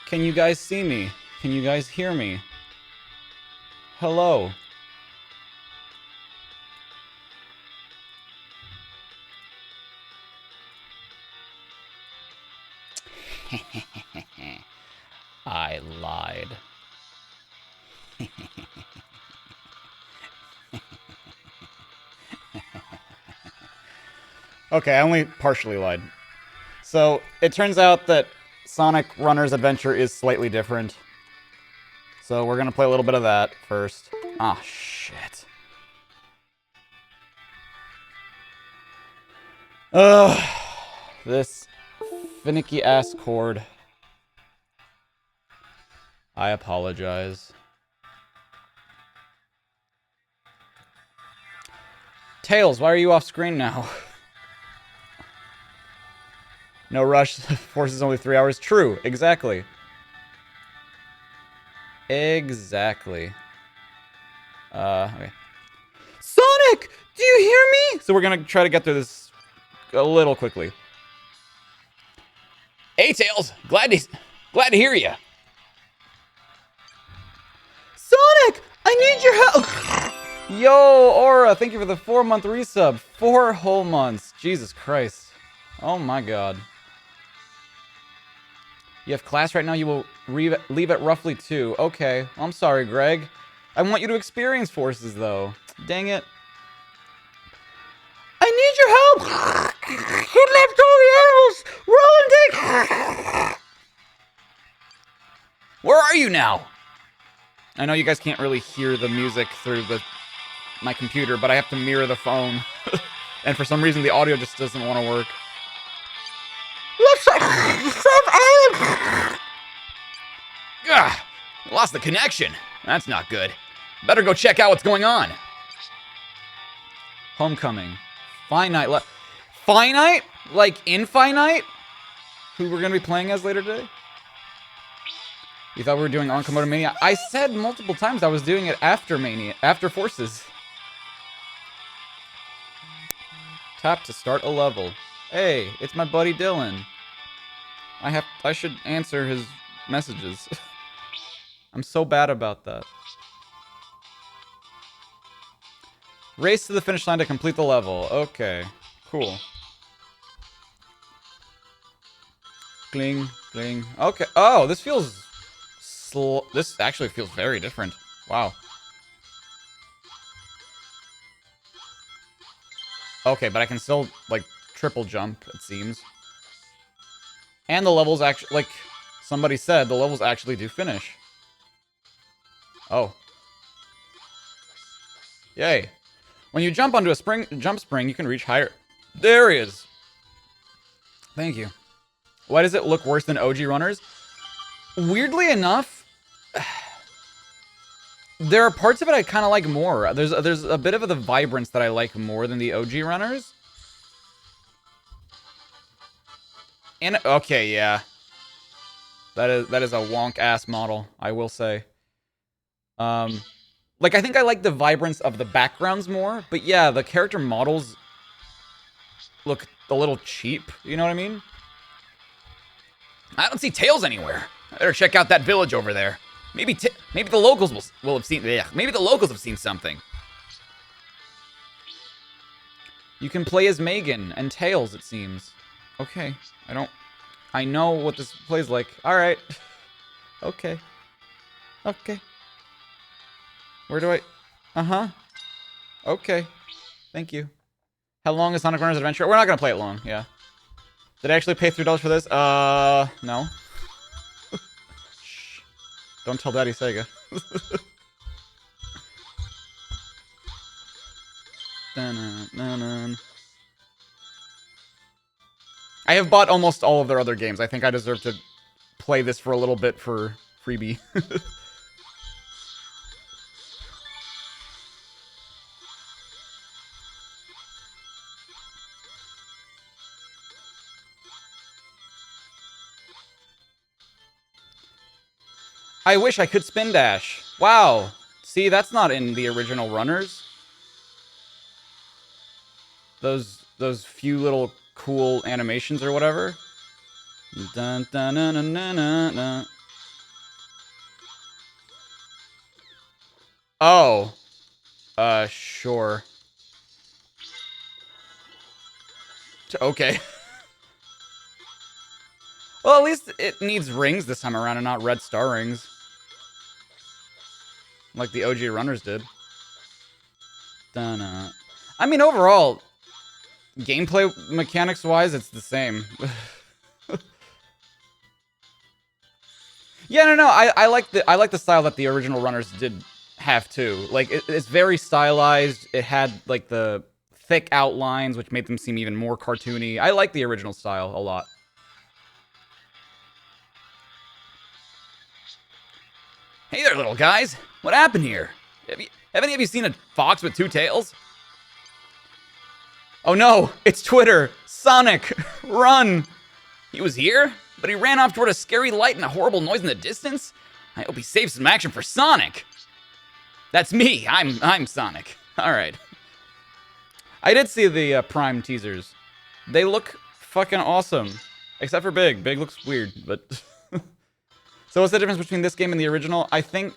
Can you guys see me? Can you guys hear me? Hello. I lied. Okay, I only partially lied. So, it turns out that Sonic Runner's Adventure is slightly different. So, we're gonna play a little bit of that first. Ah, shit. Ugh. This finicky ass cord. I apologize. Tails, why are you off screen now? No rush, Force is only 3 hours. True, exactly. Exactly. Okay. Sonic! Do you hear me? So we're gonna try to get through this a little quickly. Hey, Tails! Glad to hear you. Sonic! I need your help! Yo, Aura, thank you for the 4-month resub. 4 whole months. Jesus Christ. Oh my god. You have class right now, you will leave at roughly 2. Okay, I'm sorry, Greg. I want you to experience forces, though. Dang it. I need your help! He left all the animals! Roll and dig! Where are you now? I know you guys can't really hear the music through my computer, but I have to mirror the phone. And for some reason, the audio just doesn't want to work. Let's Ugh, lost the connection. That's not good. Better go check out what's going on. Homecoming. Finite. Finite? Like Infinite? Who we're going to be playing as later today? You thought we were doing Onkomoto Mania? I said multiple times I was doing it after Mania, after Forces. Tap to start a level. Hey, it's my buddy Dylan. I should answer his messages. I'm so bad about that. Race to the finish line to complete the level. Okay, cool. Gling, gling. Okay. Oh, this feels this actually feels very different. Wow. Okay, but I can still, like, triple jump, it seems. And the levels actually, like somebody said, the levels actually do finish. Oh. Yay. When you jump onto a jump spring, you can reach higher. There he is. Thank you. Why does it look worse than OG runners? Weirdly enough, there are parts of it I kind of like more. There's a bit of the vibrance that I like more than the OG runners. And okay, yeah. That is a wonk ass model, I will say. Like, I think I like the vibrance of the backgrounds more, but yeah, the character models look a little cheap, you know what I mean? I don't see Tails anywhere. I better check out that village over there. Maybe the locals will have seen. Yeah, maybe the locals have seen something. You can play as Megan and Tails, it seems. Okay, I know what this plays like. All right. Okay. Okay. Where do I? Uh-huh. Okay. Thank you. How long is Sonic Runner's Adventure? We're not gonna play it long. Yeah. Did I actually pay $3 for this? No. Shh. Don't tell Daddy Sega. I have bought almost all of their other games. I think I deserve to play this for a little bit for freebie. I wish I could spin dash. Wow. See, that's not in the original runners. Those few little cool animations or whatever. Dun, dun, dun, dun, dun, dun. Oh. Sure. Okay. Well, at least it needs rings this time around and not red star rings. Like the OG runners did. Dun-na. I mean, overall, gameplay mechanics-wise, it's the same. Yeah, no, I like the style that the original runners did have too. Like it's very stylized. It had like the thick outlines, which made them seem even more cartoony. I like the original style a lot. Hey there, little guys. What happened here? Have any of you seen a fox with two tails? Oh no, it's Twitter. Sonic, run! He was here, but he ran off toward a scary light and a horrible noise in the distance. I hope he saves some action for Sonic. That's me. I'm Sonic. All right. I did see the Prime teasers. They look fucking awesome, except for Big. Big looks weird, but. So what's the difference between this game and the original? I think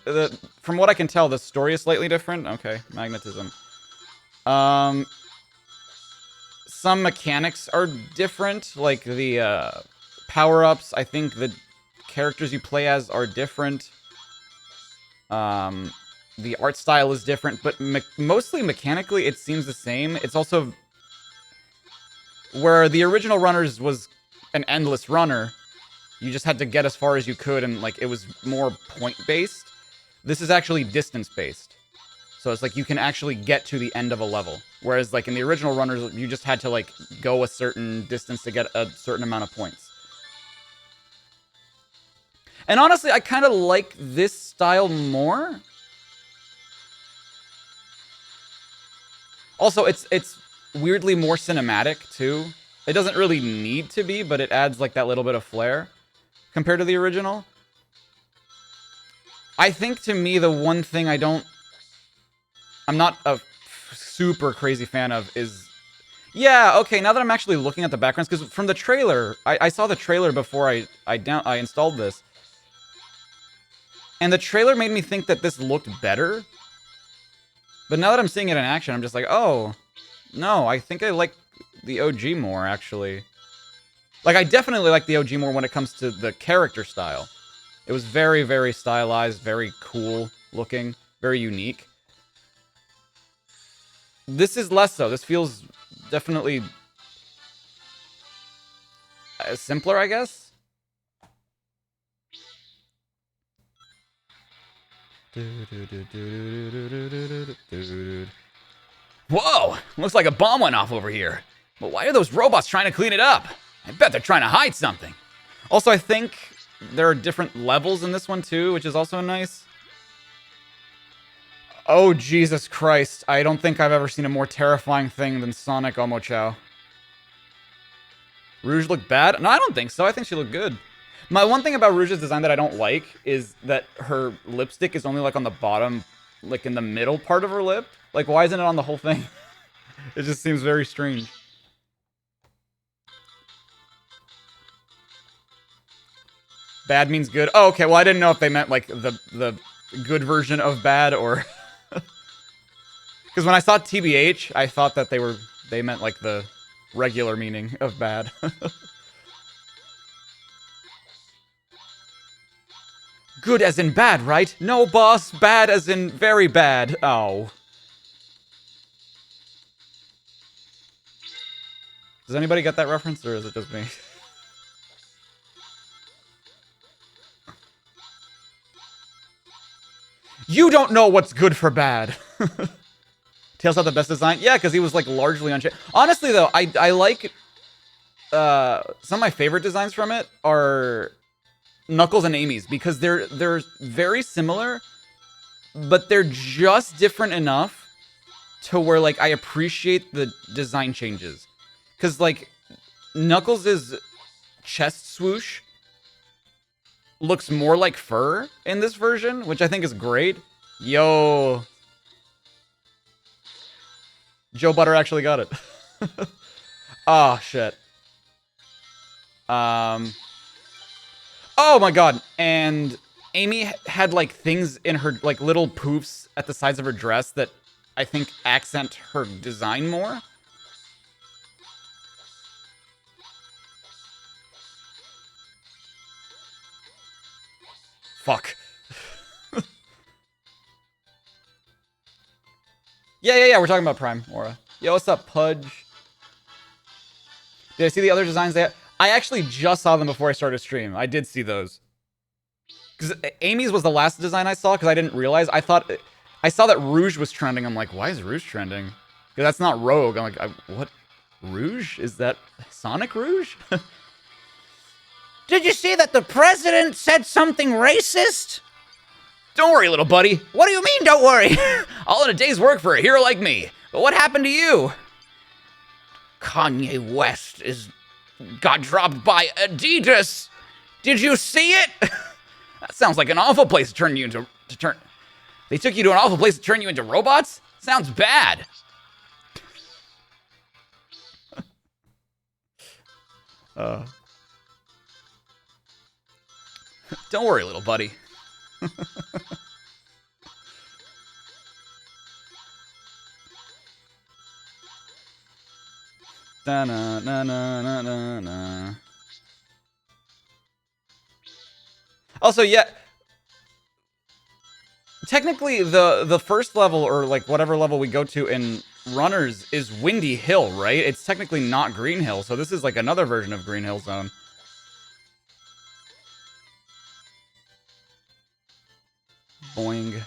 from what I can tell, the story is slightly different. Okay, magnetism. Some mechanics are different, like the power-ups. I think the characters you play as are different. The art style is different, but mostly mechanically it seems the same. It's also where the original Runners was an endless runner. You just had to get as far as you could, and like it was more point-based. This is actually distance-based. So it's like you can actually get to the end of a level. Whereas like in the original Runners, you just had to like go a certain distance to get a certain amount of points. And honestly, I kind of like this style more. Also, it's weirdly more cinematic too. It doesn't really need to be, but it adds like that little bit of flair compared to the original. I think to me the one thing I'm not a super crazy fan of is, yeah, okay, now that I'm actually looking at the backgrounds, because from the trailer, I saw the trailer before I installed this, and the trailer made me think that this looked better, but now that I'm seeing it in action, I'm just like, oh, no, I think I like the OG more, actually. Like, I definitely like the OG more when it comes to the character style. It was very, very stylized, very cool looking, very unique. This is less so. This feels definitely simpler, I guess. Whoa! Looks like a bomb went off over here. But why are those robots trying to clean it up? I bet they're trying to hide something. Also, I think there are different levels in this one too, which is also nice. Oh, Jesus Christ. I don't think I've ever seen a more terrifying thing than Sonic Omochao. Rouge looked bad? No, I don't think so. I think she looked good. My one thing about Rouge's design that I don't like is that her lipstick is only like on the bottom, like in the middle part of her lip. Like, why isn't it on the whole thing? It just seems very strange. Bad means good. Oh, okay. Well, I didn't know if they meant like the good version of bad or because when I saw TBH, I thought that they meant like the regular meaning of bad. Good as in bad, right? No, boss. Bad as in very bad. Oh. Does anybody get that reference, or is it just me? You don't know what's good for bad. Tails had the best design? Yeah, because he was, like, largely unchanged. Honestly, though, I like... some of my favorite designs from it are Knuckles and Amy's, because they're very similar, but they're just different enough to where, like, I appreciate the design changes. Because, like, Knuckles' chest swoosh looks more like fur in this version, which I think is great. Yo. Joe Butter actually got it. Oh, shit. Oh my god. And Amy had like things in her, like little poofs at the sides of her dress that I think accent her design more. Fuck. Yeah, we're talking about Prime Aura. Yo, what's up, Pudge? Did I see the other designs they had? I actually just saw them before I started stream. I did see those. Because Amy's was the last design I saw, because I didn't realize. I saw that Rouge was trending. I'm like, why is Rouge trending? Because that's not Rogue. I'm like, what? Rouge? Is that Sonic Rouge? Did you see that the president said something racist? Don't worry, little buddy. What do you mean, don't worry? All in a day's work for a hero like me. But what happened to you? Kanye West got dropped by Adidas. Did you see it? That sounds like an awful place to turn you into... They took you to an awful place to turn you into robots? Sounds bad. Don't worry, little buddy. Da na na na na na na. Also, yeah. Technically, the first level, or like whatever level we go to in Runners, is Windy Hill, right? It's technically not Green Hill, so this is like another version of Green Hill Zone. Boing.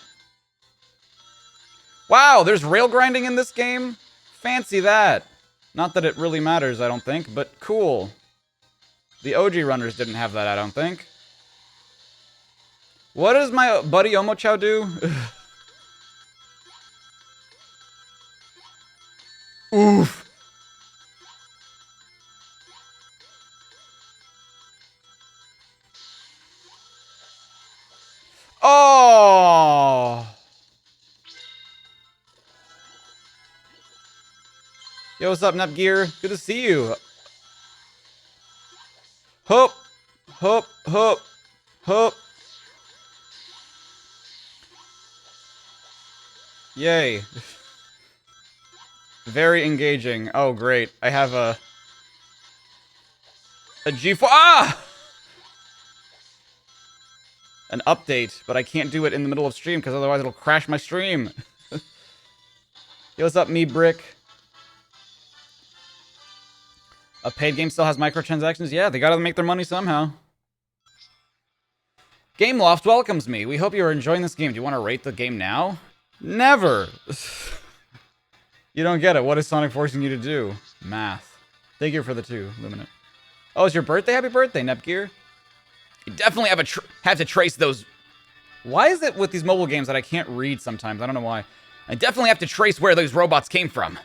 Wow, there's rail grinding in this game? Fancy that. Not that it really matters, I don't think, but cool. The OG Runners didn't have that, I don't think. What does my buddy Omochow do? Oof. Oh. Yo, what's up, Nepgear? Good to see you. Hoop. Hoop. Hoop. Hoop. Yay. Very engaging. Oh, great. I have a G4. Ah! An update, but I can't do it in the middle of stream because otherwise it'll crash my stream. Yo, what's up, me brick? A paid game still has microtransactions? Yeah, they gotta make their money somehow. Gameloft welcomes me. We hope you are enjoying this game. Do you want to rate the game now? Never! You don't get it. What is Sonic forcing you to do? Math. Thank you for the 2, Luminant. Oh, it's your birthday? Happy birthday, Nepgear. You definitely have to trace those... Why is it with these mobile games that I can't read sometimes? I don't know why. I definitely have to trace where those robots came from.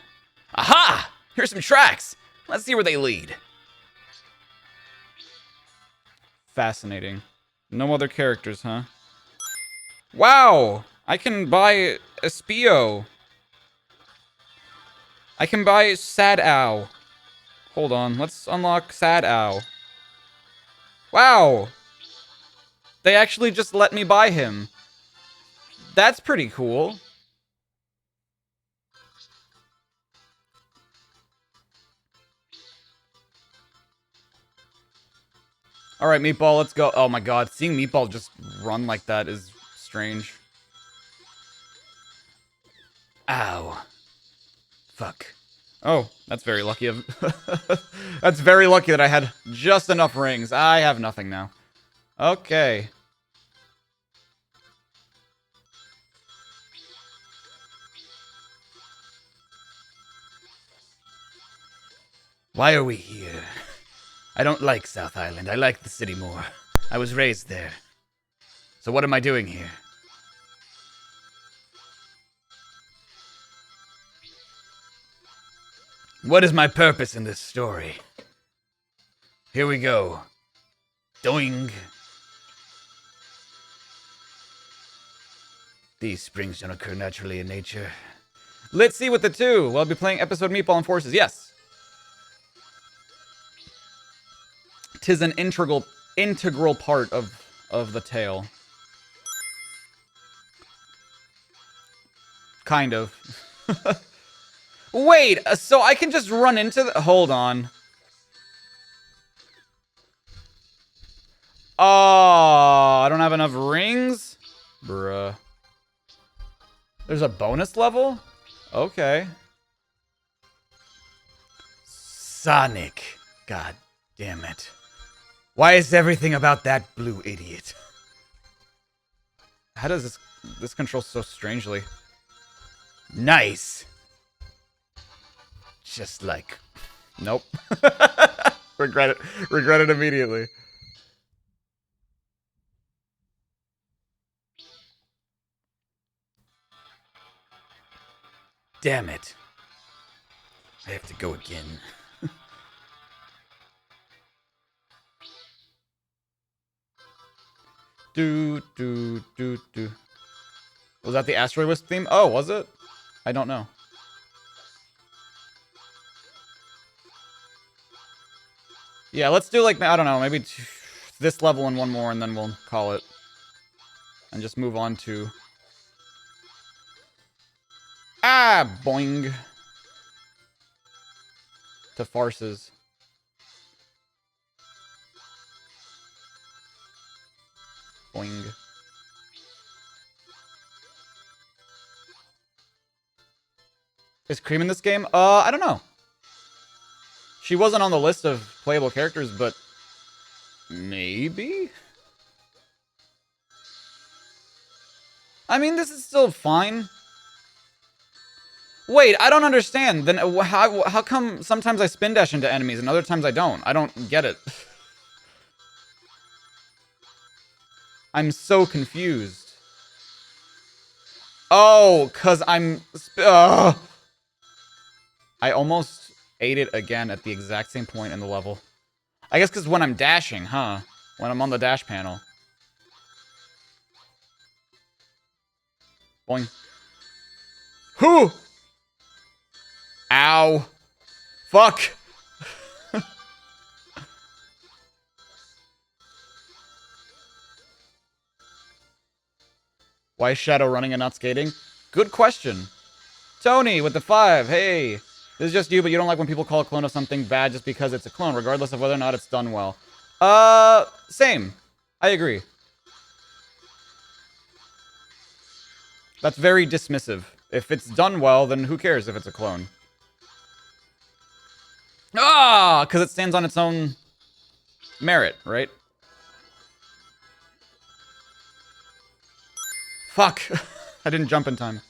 Aha! Here's some tracks. Let's see where they lead. Fascinating. No other characters, huh? Wow! I can buy Espio. I can buy Sad Ow. Hold on, let's unlock Sad Ow. Wow! They actually just let me buy him. That's pretty cool. Alright, Meatball, let's go. Oh my god, seeing Meatball just run like that is strange. Ow. Fuck. Oh, that's very lucky of... That's very lucky that I had just enough rings. I have nothing now. Okay. Why are we here? I don't like South Island. I like the city more. I was raised there. So what am I doing here? What is my purpose in this story? Here we go. Doing. These springs don't occur naturally in nature. Let's see with the 2. Well, I'll be playing episode Meatball and Forces. Yes. 'Tis an integral part of the tale. Kind of. Wait, so I can just run into the... Hold on. Oh, I don't have enough rings? Bruh. There's a bonus level? Okay. Sonic. God damn it. Why is everything about that blue idiot? How does this control so strangely? Nice. Just like... Nope. Regret it. Regret it immediately. Damn it. I have to go again. Do. Was that the Asteroid Wisp theme? Oh, was it? I don't know. Yeah, let's do like, I don't know, maybe this level and one more and then we'll call it. And just move on to... Ah, boing. To farces. Boing. Is Cream in this game? I don't know. She wasn't on the list of playable characters, but maybe? I mean, this is still fine. Wait, I don't understand. Then how come sometimes I spin dash into enemies and other times I don't? I don't get it. I'm so confused. Oh, because I'm... I almost ate it again at the exact same point in the level. I guess because when I'm dashing, huh? When I'm on the dash panel. Boing. Whew! Ow. Fuck! Why is Shadow running and not skating? Good question. Tony with the 5. Hey. This is just you, but you don't like when people call a clone of something bad just because it's a clone, regardless of whether or not it's done well. Same. I agree. That's very dismissive. If it's done well, then who cares if it's a clone? Ah! Because it stands on its own merit, right? Fuck. I didn't jump in time.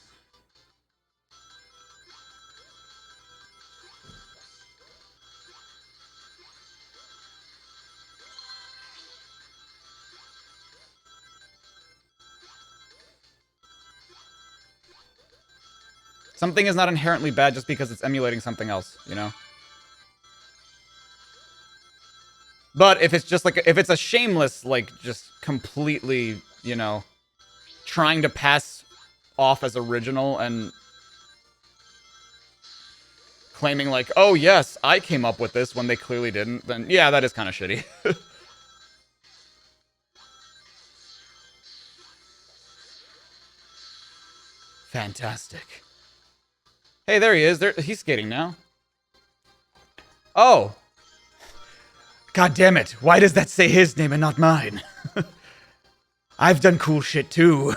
Something is not inherently bad just because it's emulating something else, you know? But if it's just like, if it's a shameless, like, just completely, you know, trying to pass off as original and claiming like, oh yes, I came up with this when they clearly didn't, then yeah, that is kind of shitty. Fantastic. Hey, there he is. He's skating now. Oh. God damn it. Why does that say his name and not mine? I've done cool shit too.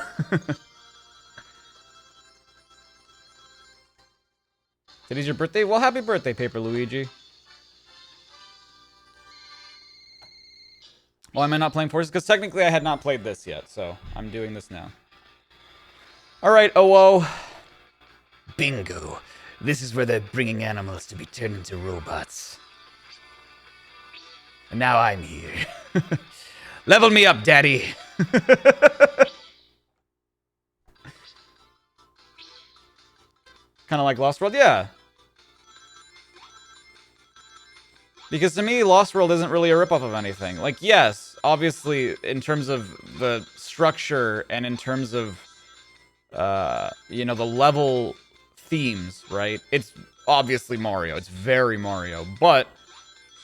Today's your birthday? Well, happy birthday, Paper Luigi. Why am I not playing Forces? Because technically I had not played this yet, so I'm doing this now. Alright, oh. Bingo. This is where they're bringing animals to be turned into robots. And now I'm here. Level me up, daddy. Kind of like Lost World? Yeah. Because to me, Lost World isn't really a ripoff of anything. Like, yes, obviously, in terms of the structure and in terms of, you know, the level themes, right? It's obviously Mario. It's very Mario. But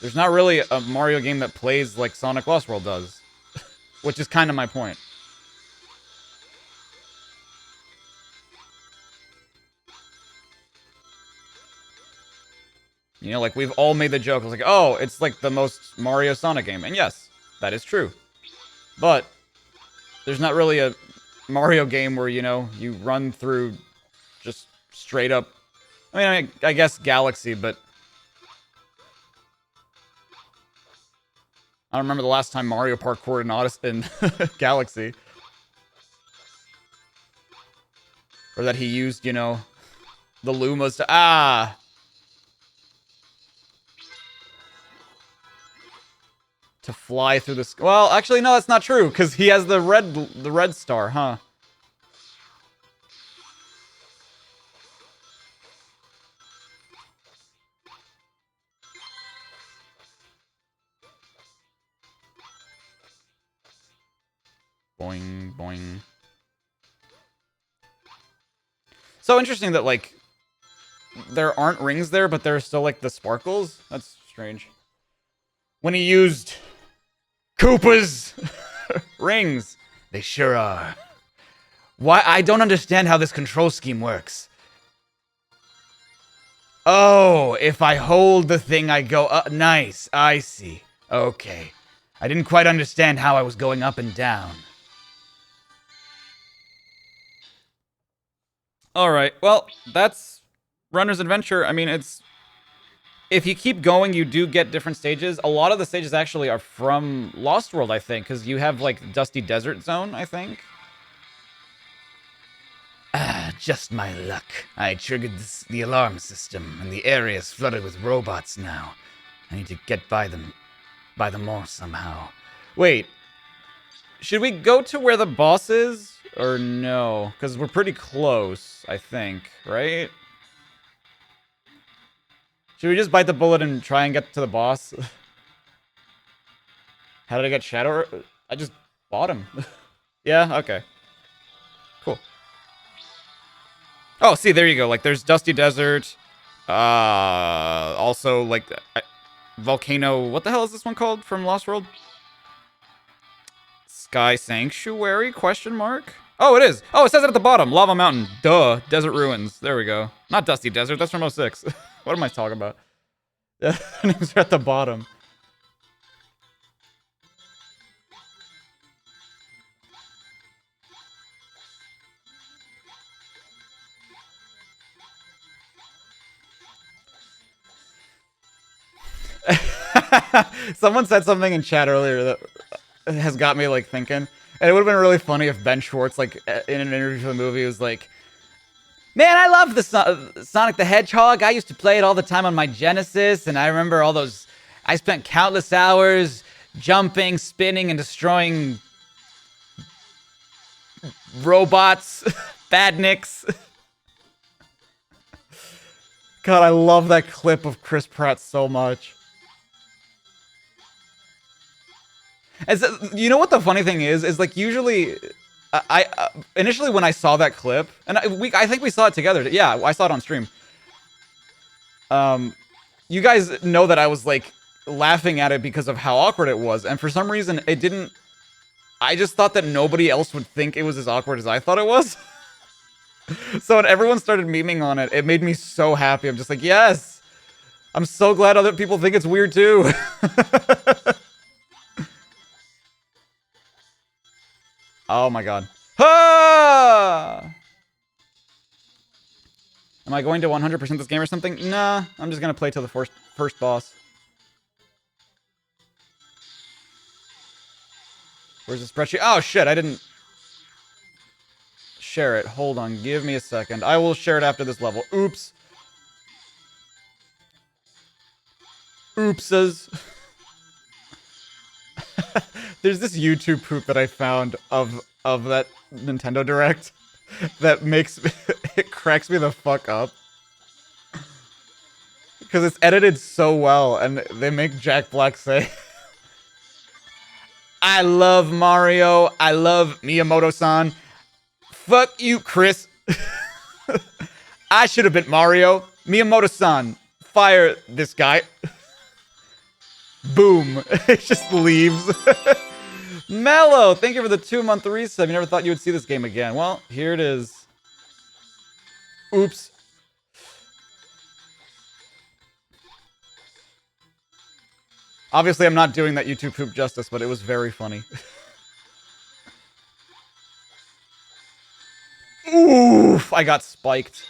there's not really a Mario game that plays like Sonic Lost World does. Which is kind of my point. You know, like, we've all made the joke. It's like, oh, it's like the most Mario Sonic game. And yes, that is true. But there's not really a Mario game where, you know, you run through just straight up. I mean, I guess Galaxy, but I don't remember the last time Mario parkoured in in Galaxy. Or that he used, you know, the Lumas to... to fly through the sky. Well, actually, no, that's not true, because he has the red star, huh? Boing, boing. So interesting that, like, there aren't rings there, but there's still, like, the sparkles. That's strange. When he used Koopa's rings. They sure are. Why? I don't understand how this control scheme works. Oh, if I hold the thing, I go up. Nice. I see. Okay. I didn't quite understand how I was going up and down. Alright, well, that's Runner's Adventure. I mean, it's... If you keep going, you do get different stages. A lot of the stages actually are from Lost World, I think, because you have, like, Dusty Desert Zone, I think. Just my luck. I triggered the alarm system, and the area is flooded with robots now. I need to get by them all somehow. Wait. Should we go to where the boss is? Or no? Because we're pretty close, I think, right? Should we just bite the bullet and try and get to the boss? How did I get Shadow? I just bought him. Yeah, okay. Cool. Oh, see, there you go. Like, there's Dusty Desert. Also, like, Volcano... What the hell is this one called from Lost World? Sky Sanctuary? Question mark? Oh, it is. Oh, it says it at the bottom. Lava Mountain. Duh. Desert Ruins. There we go. Not Dusty Desert. That's from 06. What am I talking about? Yeah, names are at the bottom. Someone said something in chat earlier that has got me, like, thinking. And it would have been really funny if Ben Schwartz, like, in an interview for the movie, was like, man, I love the Sonic the Hedgehog. I used to play it all the time on my Genesis, and I remember all those... I spent countless hours jumping, spinning, and destroying robots, badniks. God, I love that clip of Chris Pratt so much. As, you know what the funny thing is like, usually... initially when I saw that clip, and I think we saw it together. Yeah, I saw it on stream. You guys know that I was, like, laughing at it because of how awkward it was, and for some reason it didn't... I just thought that nobody else would think it was as awkward as I thought it was. So when everyone started memeing on it, it made me so happy. I'm just like, yes! I'm so glad other people think it's weird too. Oh my god. Ah! Am I going to 100% this game or something? Nah, I'm just gonna play till the first boss. Where's the spreadsheet? Oh shit, I didn't share it. Hold on, give me a second. I will share it after this level. Oops. Oopses. There's this YouTube poop that I found of that Nintendo Direct that makes it cracks me the fuck up. Because it's edited so well, and they make Jack Black say, I love Mario, I love Miyamoto-san. Fuck you, Chris. I should have been Mario. Miyamoto-san, fire this guy. Boom. It just leaves. Mellow, thank you for the 2-month resub. You never thought you would see this game again. Well, here it is. Oops. Obviously, I'm not doing that YouTube poop justice, but it was very funny. Oof! I got spiked.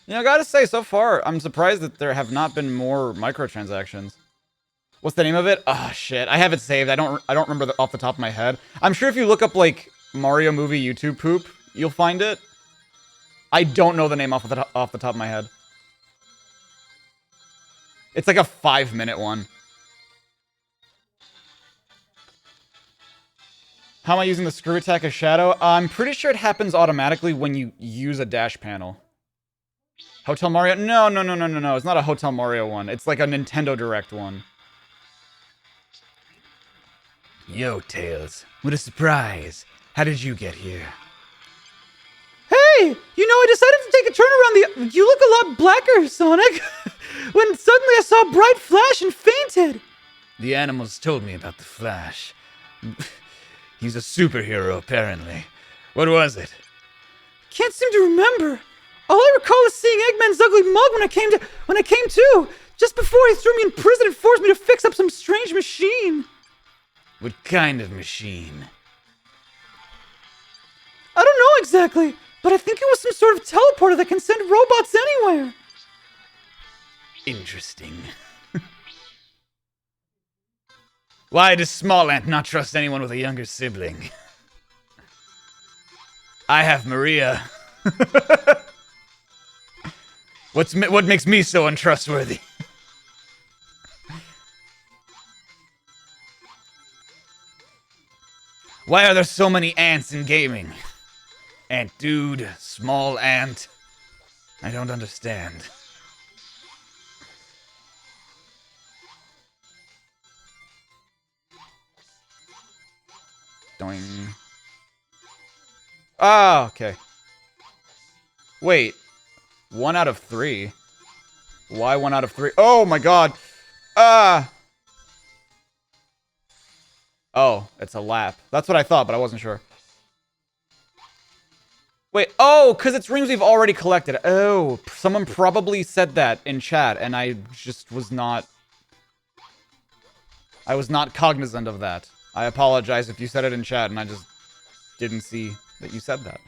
You know, I gotta say, so far, I'm surprised that there have not been more microtransactions. What's the name of it? Oh, shit. I have it saved. I don't remember off the top of my head. I'm sure if you look up, like, Mario movie YouTube poop, you'll find it. I don't know the name off the top of my head. It's like a 5-minute one. How am I using the screw attack as Shadow? I'm pretty sure it happens automatically when you use a dash panel. Hotel Mario? No. It's not a Hotel Mario one. It's like a Nintendo Direct one. Yo, Tails. What a surprise. How did you get here? Hey! You know, I decided to take a turn around the... You look a lot blacker, Sonic! When suddenly I saw a bright flash and fainted! The animals told me about the Flash. He's a superhero, apparently. What was it? Can't seem to remember. All I recall is seeing Eggman's ugly mug when I came to, just before he threw me in prison and forced me to fix up some strange machine. What kind of machine? I don't know exactly, but I think it was some sort of teleporter that can send robots anywhere. Interesting. Why does Small Ant not trust anyone with a younger sibling? I have Maria. What makes me so untrustworthy? Why are there so many ants in gaming? Ant dude, small ant. I don't understand. Doing. Ah, okay. Wait. 1 out of 3. Why 1 out of 3? Oh my god. Ah. Oh, it's a lap. That's what I thought, but I wasn't sure. Wait, oh, because it's rings we've already collected. Oh, someone probably said that in chat, and I just was not... I was not cognizant of that. I apologize if you said it in chat, and I just didn't see that you said that.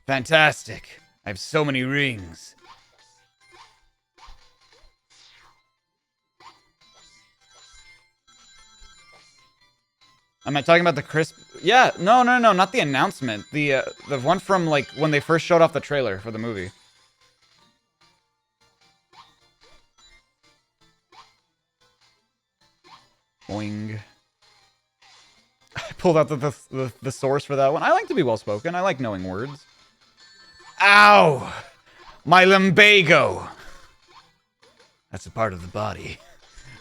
Fantastic. I have so many rings. Am I talking about the crisp? Yeah, no, not the announcement. The one from, like, when they first showed off the trailer for the movie. Boing. I pulled out the source for that one. I like to be well-spoken. I like knowing words. Ow! My lumbago! That's a part of the body.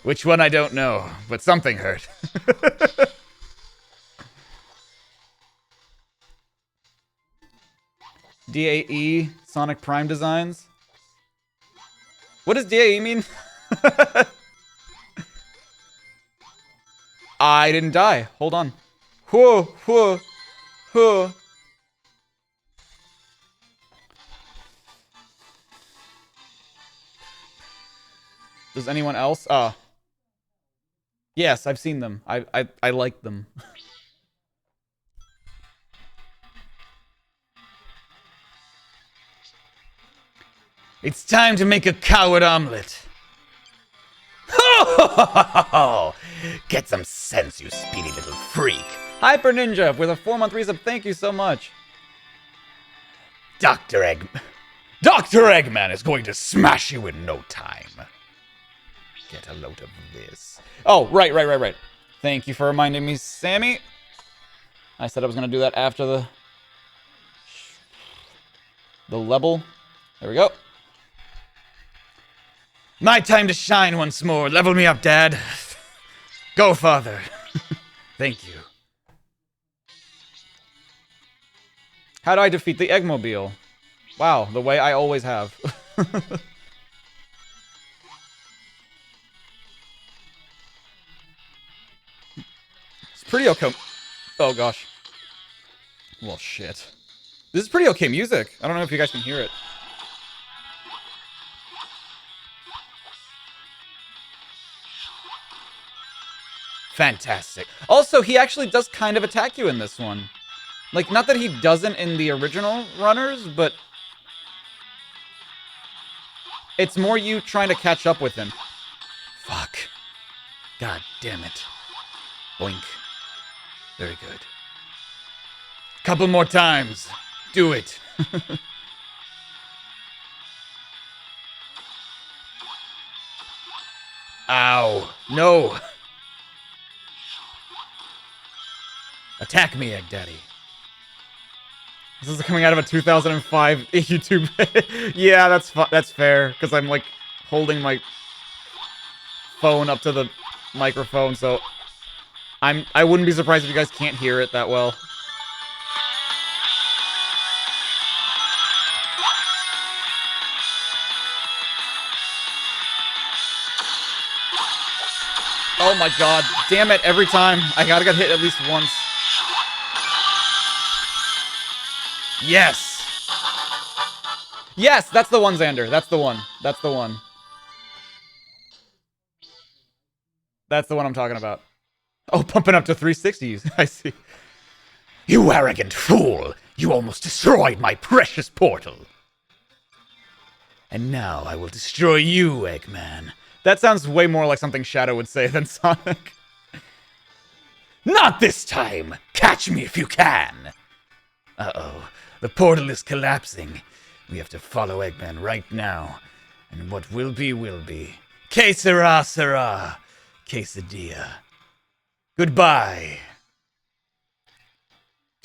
Which one I don't know, but something hurt. DAE, Sonic Prime Designs. What does DAE mean? I didn't die. Hold on. Whoa, whoa, whoa. Does anyone else? Yes, I've seen them. I like them. It's time to make a coward omelet. Ho, ho, ho, ho, ho. Get some sense, you speedy little freak. Hyper Ninja with a 4-month resub. Thank you so much. Dr. Eggman is going to smash you in no time. Get a load of this. Oh, right. Thank you for reminding me, Sammy. I said I was going to do that after the level. There we go. My time to shine once more. Level me up, Dad. Go, Father. Thank you. How do I defeat the Eggmobile? Wow, the way I always have. It's pretty okay. Oh, gosh. Well, shit. This is pretty okay music. I don't know if you guys can hear it. Fantastic. Also, he actually does kind of attack you in this one. Like, not that he doesn't in the original runners, but it's more you trying to catch up with him. Fuck. God damn it. Boink. Very good. Couple more times. Do it. Ow. No. Attack me, Egg Daddy. This is coming out of a 2005 YouTube. Yeah, that's fair, because I'm, like, holding my phone up to the microphone, so I wouldn't be surprised if you guys can't hear it that well. Oh my god, damn it, every time. I gotta get hit at least once. Yes. Yes, that's the one, Xander. That's the one. That's the one. That's the one I'm talking about. Oh, pumping up to 360s. I see. You arrogant fool! You almost destroyed my precious portal. And now I will destroy you, Eggman. That sounds way more like something Shadow would say than Sonic. Not this time! Catch me if you can! Uh-oh. The portal is collapsing. We have to follow Eggman right now. And what will be, will be. Que sera, sera. Quesadilla. Goodbye.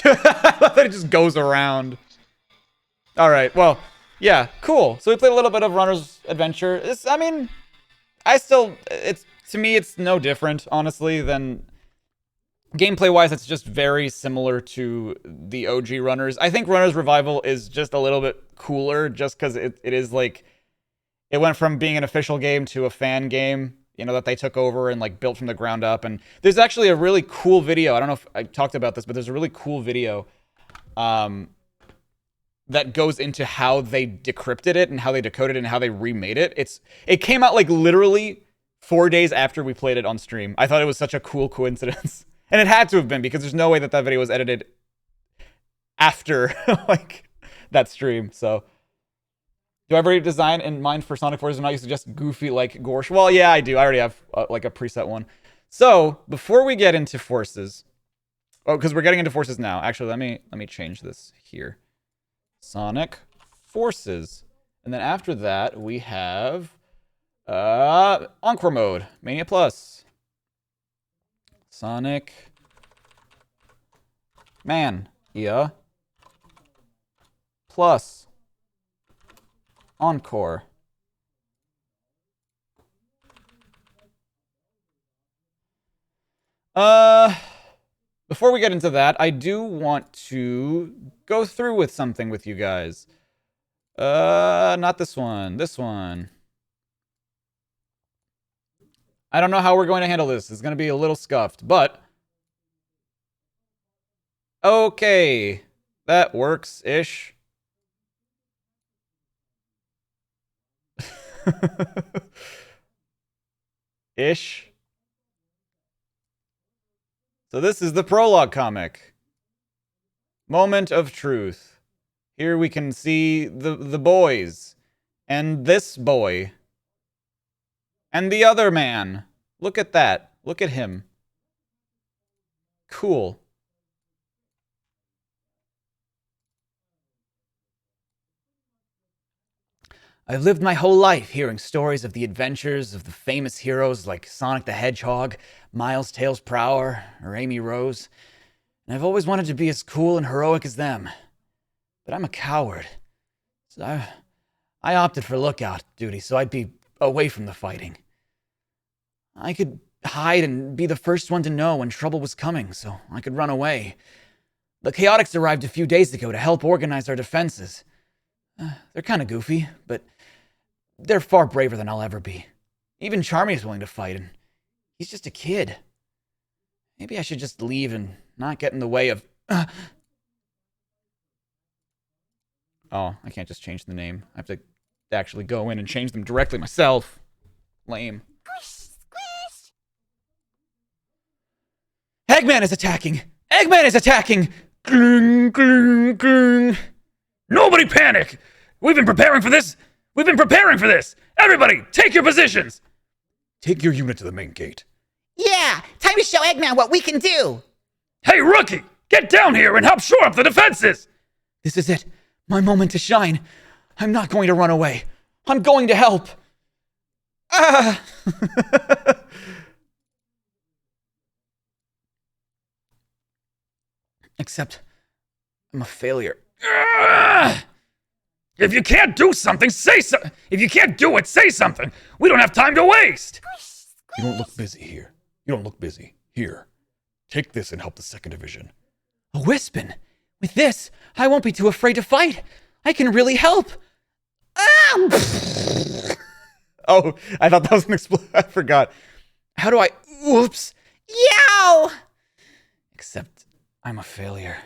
I love that it just goes around. Alright, well, yeah, cool. So we played a little bit of Runner's Adventure. I mean, to me, it's no different, honestly, than... Gameplay-wise, it's just very similar to the OG Runners. I think Runners Revival is just a little bit cooler, just because it is, like... It went from being an official game to a fan game, you know, that they took over and, like, built from the ground up. And there's actually a really cool video. I don't know if I talked about this, but there's a really cool video that goes into how they decrypted it and how they decoded it and how they remade it. It came out, like, literally 4 days after we played it on stream. I thought it was such a cool coincidence. And it had to have been, because there's no way that that video was edited after, like, that stream, so... Do I have a design in mind for Sonic Forces? I'm not used to just goofy, like, Gorsh. Well, yeah, I do. I already have, like, a preset one. So, before we get into Forces... Oh, because we're getting into Forces now. Actually, let me change this here. Sonic Forces. And then after that, we have... Encore Mode. Mania Plus. Sonic... Man. Plus... Encore. Before we get into that, I do want to go through with something with you guys. Not this one. This one. I don't know how we're going to handle this. It's going to be a little scuffed, but... Okay. That works-ish. Ish. So this is the Prologue comic. Moment of Truth. Here we can see the boys. And this boy. And the other man. Look at that. Look at him. Cool. I've lived my whole life hearing stories of the adventures of the famous heroes like Sonic the Hedgehog, Miles Tails Prower, or Amy Rose, and I've always wanted to be as cool and heroic as them. But I'm a coward, so I opted for lookout duty so I'd be away from the fighting. I could hide and be the first one to know when trouble was coming, so I could run away. The Chaotix arrived a few days ago to help organize our defenses. They're kind of goofy, but they're far braver than I'll ever be. Even Charmy's willing to fight, and he's just a kid. Maybe I should just leave and not get in the way of... Oh, I can't just change the name. I have to actually go in and change them directly myself. Lame. Eggman is attacking! Eggman is attacking! Gling, gling, gling. Nobody panic! We've been preparing for this! Everybody, take your positions! Take your unit to the main gate. Yeah, time to show Eggman what we can do. Hey, rookie! Get down here and help shore up the defenses! This is it. My moment to shine. I'm not going to run away. I'm going to help. Ah! Except, I'm a failure. If you can't do something, say so. If you can't do it, say something. We don't have time to waste. You don't look busy here. You don't look busy. Here. Take this and help the 2nd Division. A Wispin. With this, I won't be too afraid to fight. I can really help. Ah! Oh, I thought that was an explosion. I forgot. How do I... Whoops. Yow! Except, I'm a failure.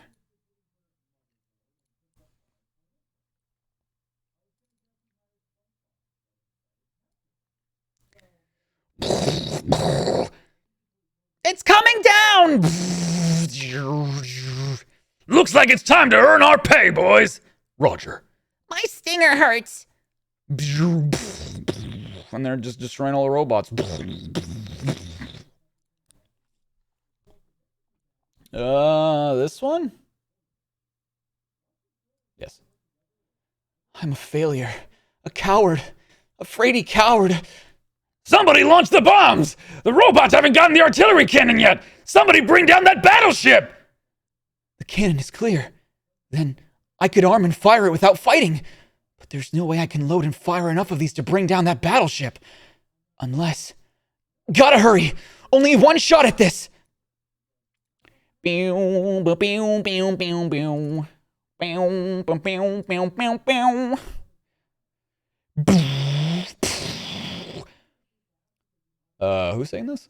It's coming down! Looks like it's time to earn our pay, boys. Roger. My stinger hurts. And they're just destroying all the robots. This one? Yes. I'm a failure. A coward. A fraidy coward. Somebody launch the bombs! The robots haven't gotten the artillery cannon yet! Somebody bring down that battleship! The cannon is clear. Then I could arm and fire it without fighting. But there's no way I can load and fire enough of these to bring down that battleship. Unless... Gotta hurry! Only one shot at this! Pew, ba, pew, pew, pew, pew. Pew, ba, pew, pew, pew, pew. Who's saying this?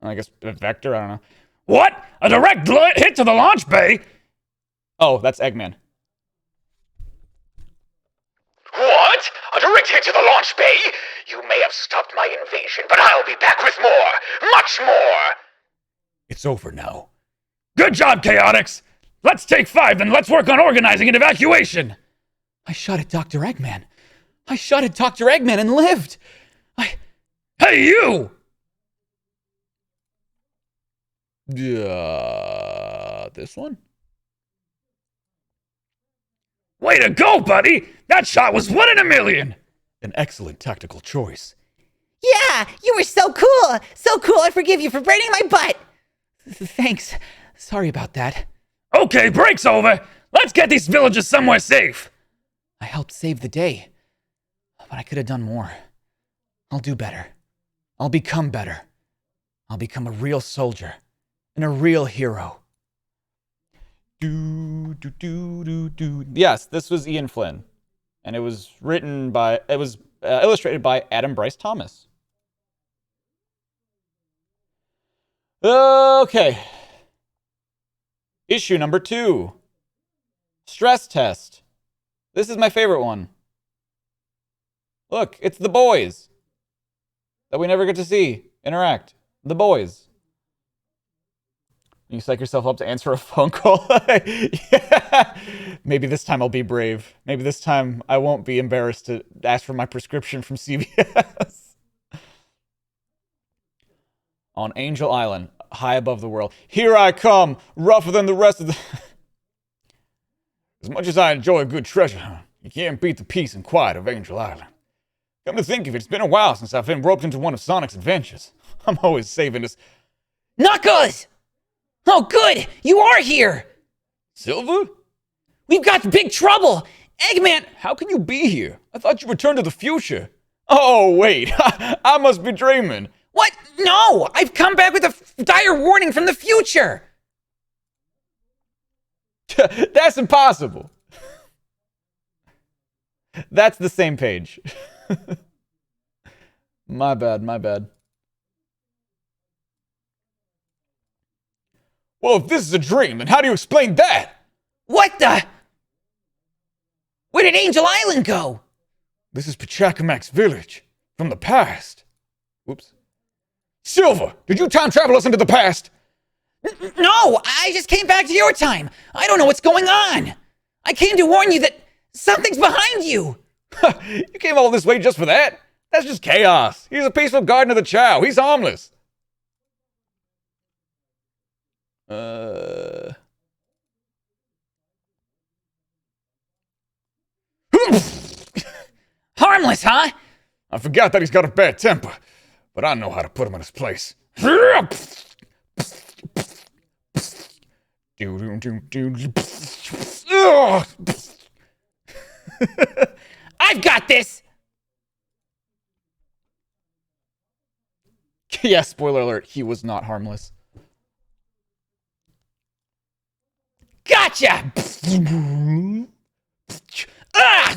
I guess Vector, I don't know. What? A direct hit to the launch bay? Oh, that's Eggman. What? A direct hit to the launch bay? You may have stopped my invasion, but I'll be back with more! Much more! It's over now. Good job, Chaotix! Let's take 5, then let's work on organizing an evacuation! I shot at Dr. Eggman. I shot at Dr. Eggman and lived. Hey, you! This one? Way to go, buddy! That shot was 1 in a million! An excellent tactical choice. Yeah, you were so cool. So cool, I forgive you for braining my butt. Thanks. Sorry about that. Okay, break's over. Let's get these villagers somewhere safe. I helped save the day. But I could have done more. I'll do better. I'll become better. I'll become a real soldier. And a real hero. Yes, this was Ian Flynn. And it was illustrated by Adam Bryce Thomas. Okay. Issue number 2. Stress test. This is my favorite one. Look, it's the boys that we never get to see interact. The boys. You psych yourself up to answer a phone call. Yeah. Maybe this time I'll be brave. Maybe this time I won't be embarrassed to ask for my prescription from CVS. On Angel Island, high above the world. Here I come, rougher than the rest of the... As much as I enjoy a good treasure hunt, you can't beat the peace and quiet of Angel Island. Come to think of it, it's been a while since I've been roped into one of Sonic's adventures. I'm always saving this... Knuckles! Oh, good! You are here! Silver? We've got big trouble! Eggman! How can you be here? I thought you returned to the future. Oh, wait. I must be dreaming. What? No! I've come back with a dire warning from the future! That's impossible. That's the same page. My bad, my bad. Well, if this is a dream, then how do you explain that? What the? Where did Angel Island go? This is Pachacamac's village. From the past. Whoops. Silver, did you time travel us into the past? No, I just came back to your time. I don't know what's going on. I came to warn you that something's behind you. You came all this way just for that? That's just chaos. He's a peaceful guardian of the Chow. He's harmless. Harmless, huh? I forgot that he's got a bad temper, but I know how to put him in his place. I've got this. Yeah, spoiler alert, he was not harmless. Gotcha. Ah!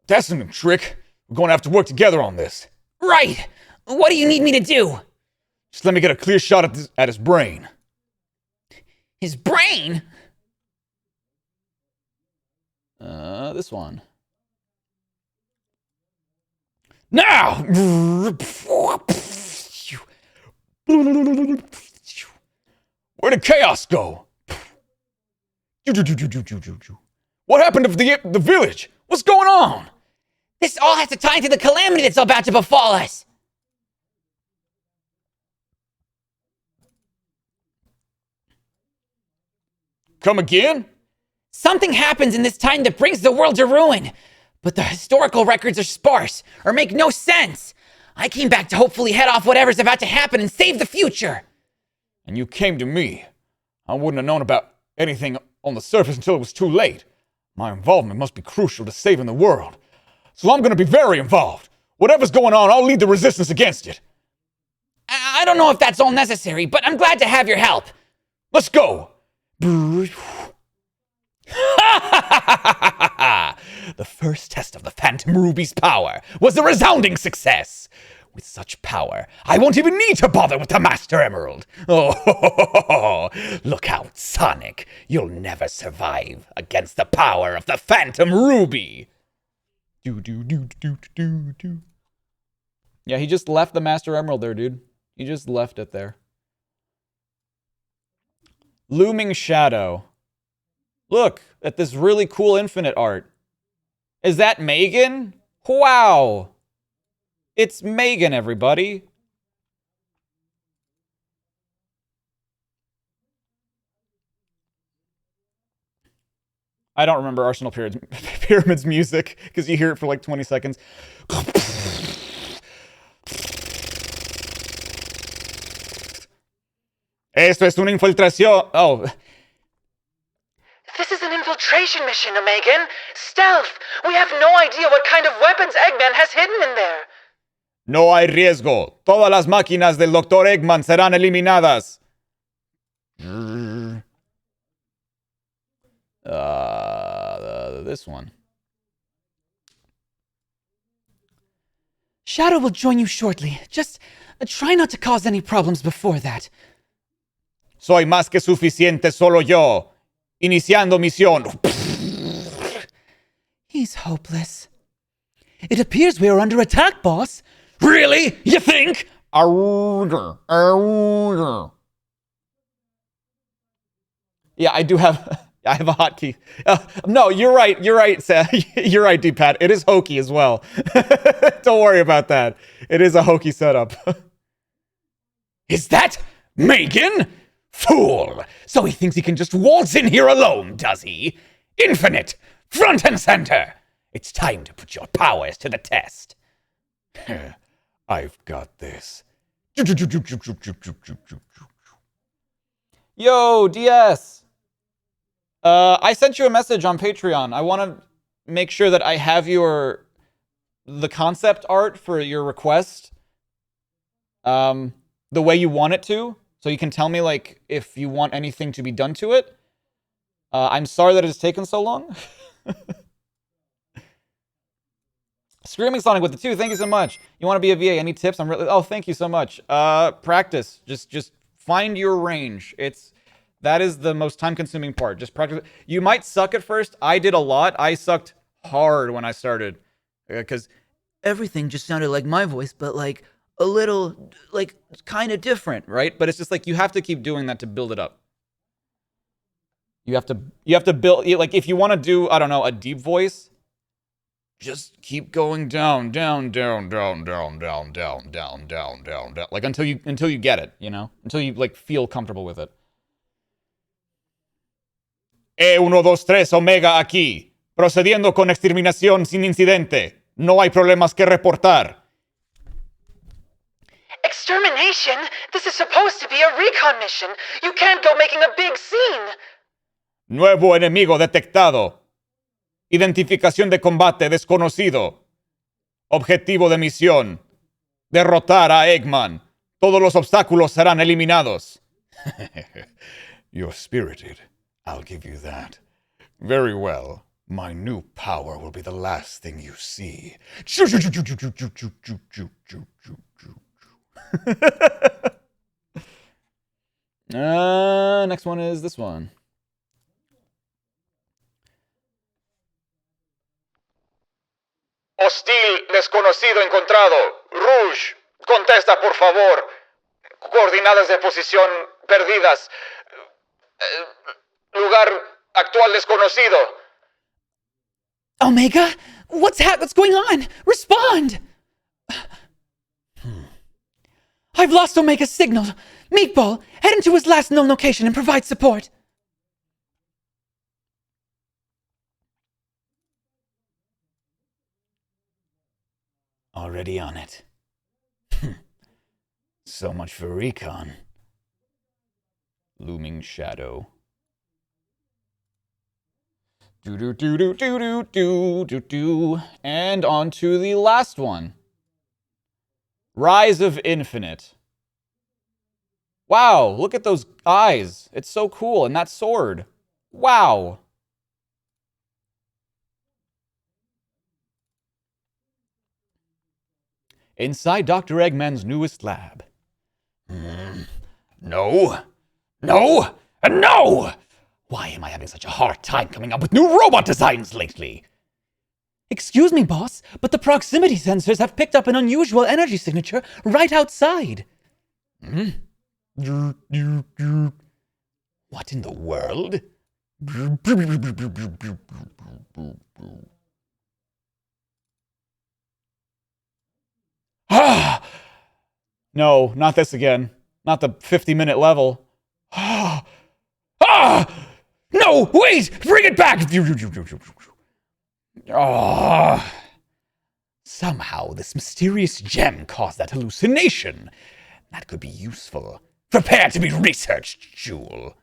That's a new trick. We're going to have to work together on this. Right. What do you need me to do? Just let me get a clear shot at his brain. His brain? This one. Now! Where did Chaos go? What happened to the village? What's going on? This all has to tie into the calamity that's about to befall us. Come again? Something happens in this time that brings the world to ruin. But the historical records are sparse or make no sense. I came back to hopefully head off whatever's about to happen and save the future. And you came to me. I wouldn't have known about anything on the surface until it was too late. My involvement must be crucial to saving the world. So I'm going to be very involved. Whatever's going on, I'll lead the resistance against it. I don't know if that's all necessary, but I'm glad to have your help. Let's go. The first test of the Phantom Ruby's power was a resounding success. With such power, I won't even need to bother with the Master Emerald. Oh, look out, Sonic. You'll never survive against the power of the Phantom Ruby. Yeah, he just left the Master Emerald there, dude. He just left it there. Looming Shadow. Look at this really cool infinite art. Is that Megan? Wow. It's Megan, everybody. I don't remember Arsenal Pyramid's music because you hear it for like 20 seconds. Esto es una infiltración. Oh. This is an infiltration mission, Megan. Stealth. We have no idea what kind of weapons Eggman has hidden in there. No hay riesgo. Todas las máquinas del Dr. Eggman serán eliminadas. This one. Shadow will join you shortly. Just try not to cause any problems before that. Soy más que suficiente solo yo. Iniciando misión. He's hopeless. It appears we are under attack, boss. Really? You think? Yeah, I do have... I have a hotkey. No, you're right. You're right, Sam. You're right, D-Pad. It is hokey as well. Don't worry about that. It is a hokey setup. Is that Megan? Fool! So he thinks he can just waltz in here alone, does he? Infinite! Front and center! It's time to put your powers to the test. I've got this. Yo, DS. I sent you a message on Patreon. I want to make sure that I have the concept art for your request, the way you want it to, so you can tell me like if you want anything to be done to it. I'm sorry that it has taken so long. Screaming Sonic with the 2, thank you so much. You want to be a VA? Any tips? Oh, thank you so much. Practice. Just find your range. That is the most time-consuming part. Just practice. You might suck at first. I did a lot. I sucked hard when I started. Because everything just sounded like my voice, but like a little, like, kind of different, right? But it's just like you have to keep doing that to build it up. You have to build, like, if you want to do, I don't know, a deep voice, just keep going down, down, down, down, down, down, down, down, down, down, down, like until you get it, you know, until you like feel comfortable with it. 1, 2, 3, Omega aquí. Procediendo con exterminación sin incidente. No hay problemas que reportar. Extermination? This is supposed to be a recon mission. You can't go making a big scene. Nuevo enemigo detectado. Identificación de combate desconocido. Objetivo de misión. Derrotar a Eggman. Todos los obstáculos serán eliminados. You're spirited. I'll give you that. Very well. My new power will be the last thing you see. Next one is this one. Hostil desconocido encontrado. Rouge, contesta por favor. Coordenadas de posición perdidas. Lugar actual desconocido. Omega? What's going on? Respond! I've lost Omega's signal. Meatball, head into his last known location and provide support. Already on it. So much for recon. Looming shadow. Do. And on to the last one. Rise of Infinite. Wow, look at those eyes. It's so cool. And that sword. Wow. Inside Dr. Eggman's newest lab. No, and no! Why am I having such a hard time coming up with new robot designs lately? Excuse me, boss, but the proximity sensors have picked up an unusual energy signature right outside. What in the world? No, not this again. Not the 50-minute level. No, wait! Bring it back! Somehow this mysterious gem caused that hallucination. That could be useful. Prepare to be researched, Jewel.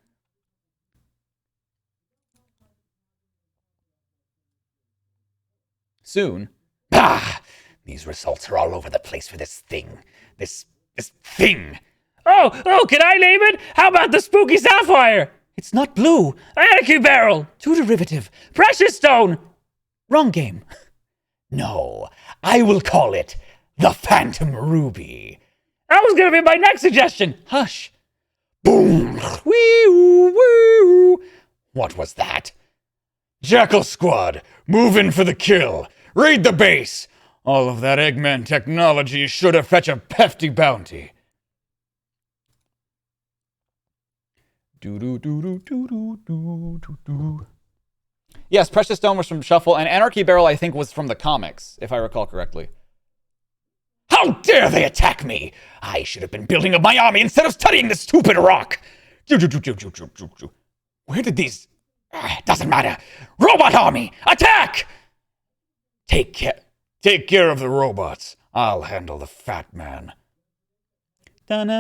Soon. These results are all over the place for this thing. This thing. Oh, can I name it? How about the spooky sapphire? It's not blue. Anarchy barrel. Too derivative. Precious stone. Wrong game. No, I will call it the Phantom Ruby. That was gonna be my next suggestion. Hush. Boom! Wee-oo-wee-oo. What was that? Jackal Squad, move in for the kill. Raid the base. All of that Eggman technology is sure to fetch a hefty bounty. Yes, Precious Stone was from Shuffle, and Anarchy Barrel, I think, was from the comics, if I recall correctly. How dare they attack me? I should have been building up my army instead of studying this stupid rock. Where did these... doesn't matter. Robot army, attack! Take care of the robots. I'll handle the fat man. Fat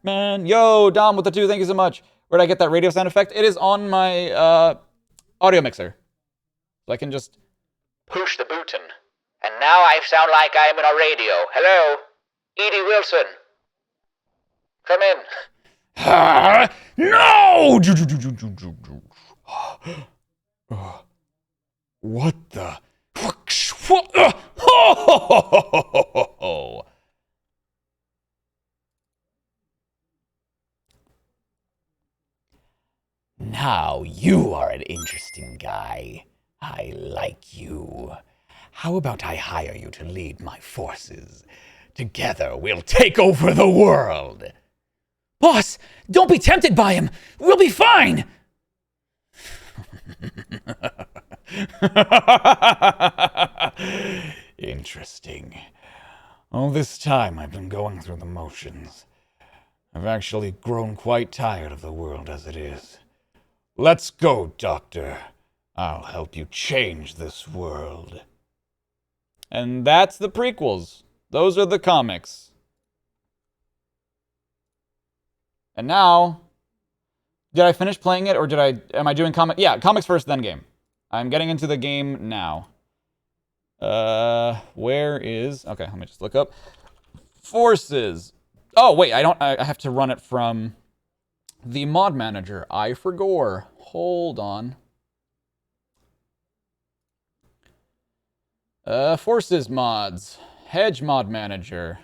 man. Yo, Dom with the 2, thank you so much. Where'd I get that radio sound effect? It is on my audio mixer. So I can just... Push the button. And now I sound like I'm in a radio. Hello? Edie Wilson. Come in. No! What the... Now you are an interesting guy. I like you. How about I hire you to lead my forces? Together we'll take over the world. Boss, don't be tempted by him. We'll be fine. Interesting. All this time I've been going through the motions. I've actually grown quite tired of the world as it is. Let's go, Doctor. I'll help you change this world. And that's the prequels. Those are the comics. And now, did I finish playing it or am I doing comic? Yeah, comics first, then game. I'm getting into the game now. Where is, okay, let me just look up. Forces. Oh, wait, I have to run it from the mod manager. I forgot. Hold on. Forces mods. Hedge mod manager.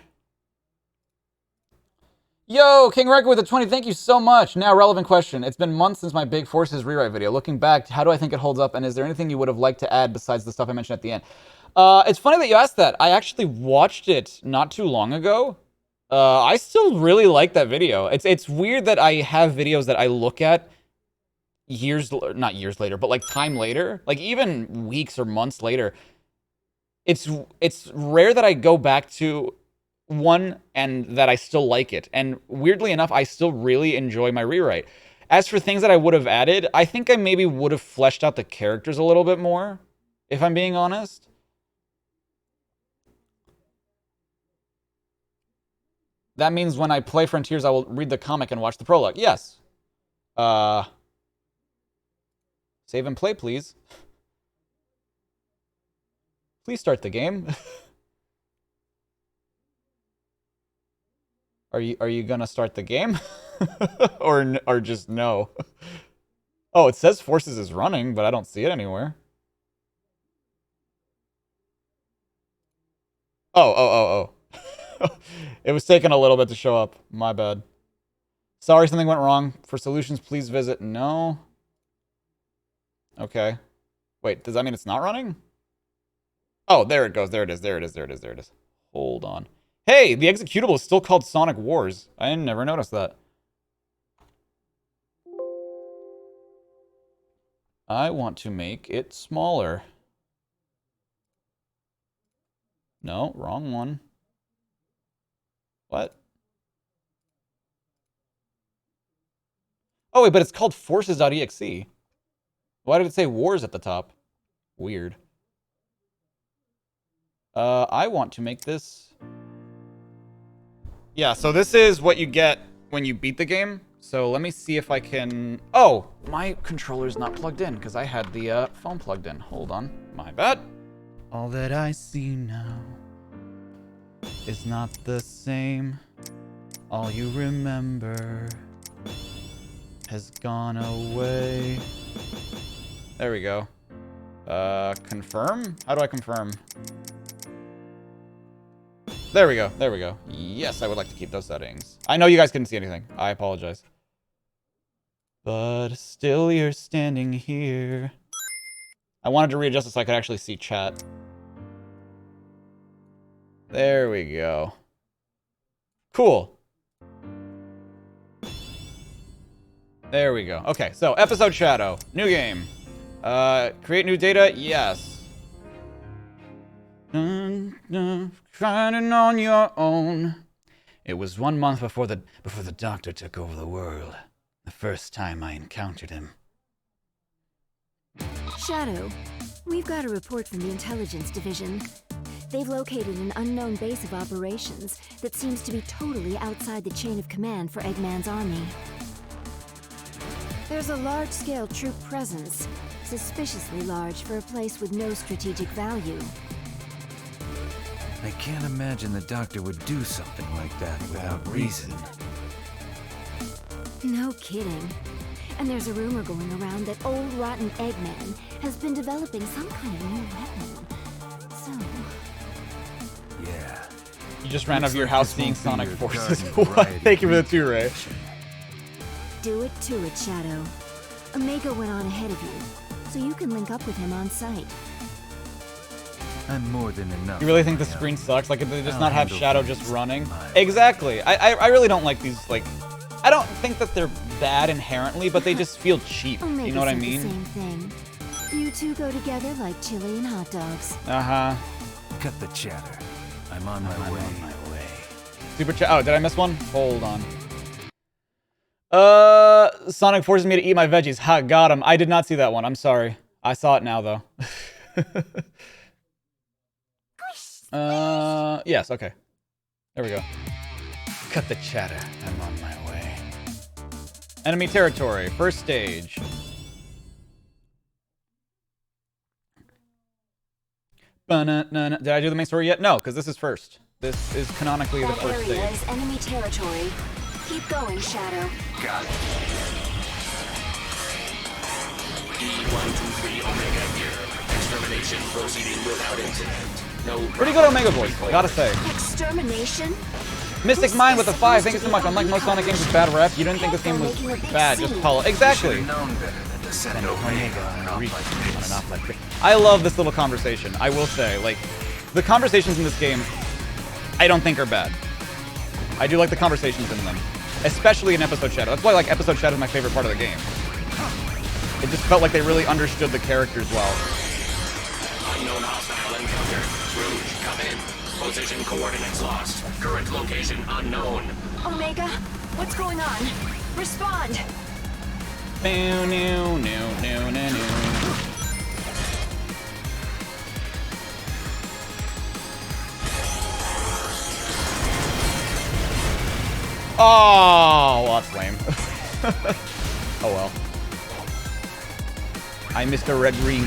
Yo, King Record with a 20, thank you so much. Now, relevant question. It's been months since my big Forces rewrite video. Looking back, how do I think it holds up, and is there anything you would have liked to add besides the stuff I mentioned at the end? It's funny that you asked that. I actually watched it not too long ago. I still really like that video. It's weird that I have videos that I look at not years later, but like time later, like even weeks or months later. It's rare that I go back to one and that I still like it. And weirdly enough, I still really enjoy my rewrite. As for things that I would have added, I think I maybe would have fleshed out the characters a little bit more, if I'm being honest. That means when I play Frontiers, I will read the comic and watch the prologue. Yes. Save and play, please. Please start the game. Are you gonna start the game? or just no? Oh, it says Forces is running, but I don't see it anywhere. Oh. It was taking a little bit to show up. My bad. Sorry, something went wrong. For solutions, please visit. No. Okay. Wait, does that mean it's not running? Oh, there it goes. There it is. Hold on. Hey, the executable is still called Sonic Wars. I never noticed that. I want to make it smaller. No, wrong one. What? Oh, wait, but it's called Forces.exe. Why did it say Wars at the top? Weird. I want to make this... Yeah, so this is what you get when you beat the game. So let me see if I can... Oh, my controller's not plugged in because I had the phone plugged in. Hold on. My bad. All that I see now is not the same. All you remember has gone away. There we go. Confirm? How do I confirm? There we go. Yes, I would like to keep those settings. I know you guys couldn't see anything. I apologize. But still you're standing here. I wanted to readjust it so I could actually see chat. There we go. Cool. There we go. Okay, so episode shadow. New game. Create new data? Yes. Trying on your own. It was 1 month before the doctor took over the world. The first time I encountered him. Shadow, we've got a report from the intelligence division. They've located an unknown base of operations that seems to be totally outside the chain of command for Eggman's army. There's a large-scale troop presence, suspiciously large for a place with no strategic value. I can't imagine the doctor would do something like that without reason. No kidding. And there's a rumor going around that old rotten Eggman has been developing some kind of new weapon. So... Yeah. You just ran out of your house seeing Sonic Forces. Thank you for the 2, Ray. do it to it, Shadow. Omega went on ahead of you, so you can link up with him on site. I'm more than enough. You really think the on my screen own. sucks? Like, they just I'll not have handle Shadow things just running? my way. Exactly. I really don't like these, like... I don't think that they're bad inherently, but they just feel cheap. Omega You know what I said mean? The same thing. You two go together like chili and hot dogs. Uh-huh. Cut the chatter. I'm on my way. Super chat. Oh, did I miss one? Hold on. Sonic forces me to eat my veggies. Ha, got him. I did not see that one. I'm sorry. I saw it now, though. Yes, okay. There we go. Cut the chatter. I'm on my way. Enemy territory. First stage. Did I do the main story yet? No, because this is first. This is canonically the That first area stage. is enemy territory. Keep going, Shadow. Got it. E123 Omega here. Extermination proceeding without incident. No. Pretty good Omega voice, gotta say. Extermination? Mystic Mind with a 5, thank you so much. Unlike most Sonic games with bad rep, you didn't think this game was bad, just Apollo. Exactly! Known better than to send Omega on an off like this. I love this little conversation, I will say. Like, the conversations in this game, I don't think are bad. I do like the conversations in them. Especially in Episode Shadow. That's why, like, Episode Shadow is my favorite part of the game. It just felt like they really understood the characters well. Unknown hostile encounter. Rouge, come in. Position coordinates lost. Current location unknown. Omega, what's going on? Respond! No, no, no, no, no, no. Oh, well, that's lame. Oh well. I missed a red ring.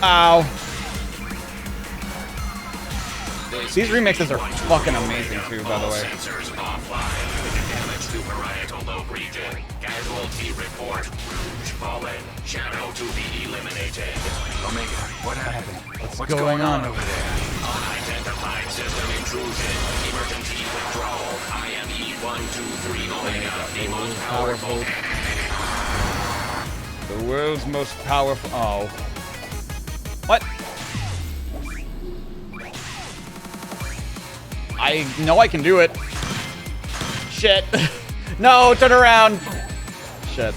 Ow. These remixes are fucking amazing too, by the way. Sensors offline. Damage to parietal lobe region. Casualty report. Rouge fallen. Shadow to be eliminated. Omega, what happened? What's going on over there? Unidentified system intrusion. Emergency withdrawal. IME 123 Omega. The most powerful. The world's most powerful. Oh. What? I know I can do it. Shit. No, turn around. Shit.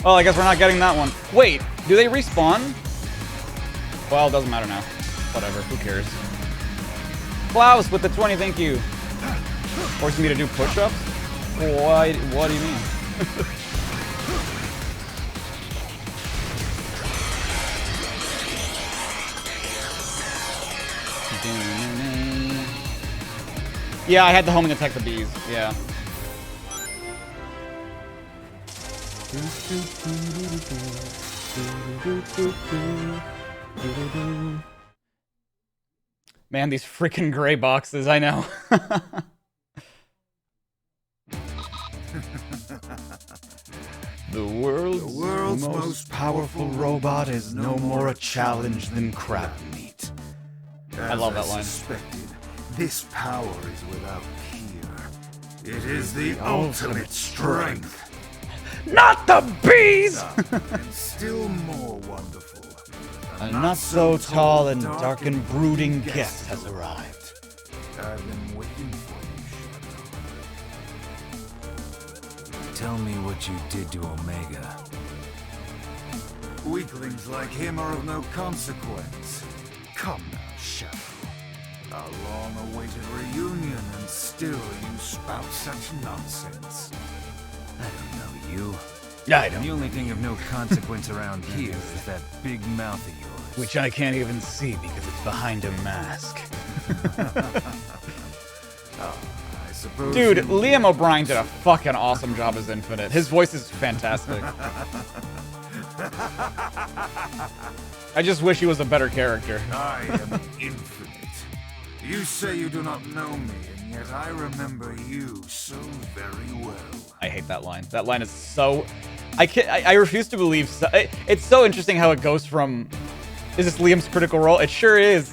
Well, I guess we're not getting that one. Wait, do they respawn? Well, it doesn't matter now. Whatever, who cares? Klaus with the 20, thank you. Forcing me to do push-ups? What do you mean? Yeah, I had the homing attack the bees. Yeah. Man, these freaking gray boxes, I know. The world's most powerful robot is no more a challenge than crab meat. I love that line. Suspected, this power is without peer. It is the ultimate strength. Not the bees! And still more wonderful. A not so tall and dark and brooding guest has arrived. I've been waiting for you, Tell me what you did to Omega. Shadow. Weaklings like him are of no consequence. Come now, Shadow. A long-awaited reunion, and still you spout such nonsense. I don't know you. I don't. The only thing of no consequence around here is that big mouth of yours. Which I can't even see because it's behind a mask. I suppose Dude, you- Liam O'Brien did a fucking awesome job as Infinite. His voice is fantastic. I just wish he was a better character. I am infinite. You say you do not know me, and yet I remember you so very well. I hate that line. That line is so... I refuse to believe... It's so interesting how it goes from... Is this Liam's critical role? It sure is.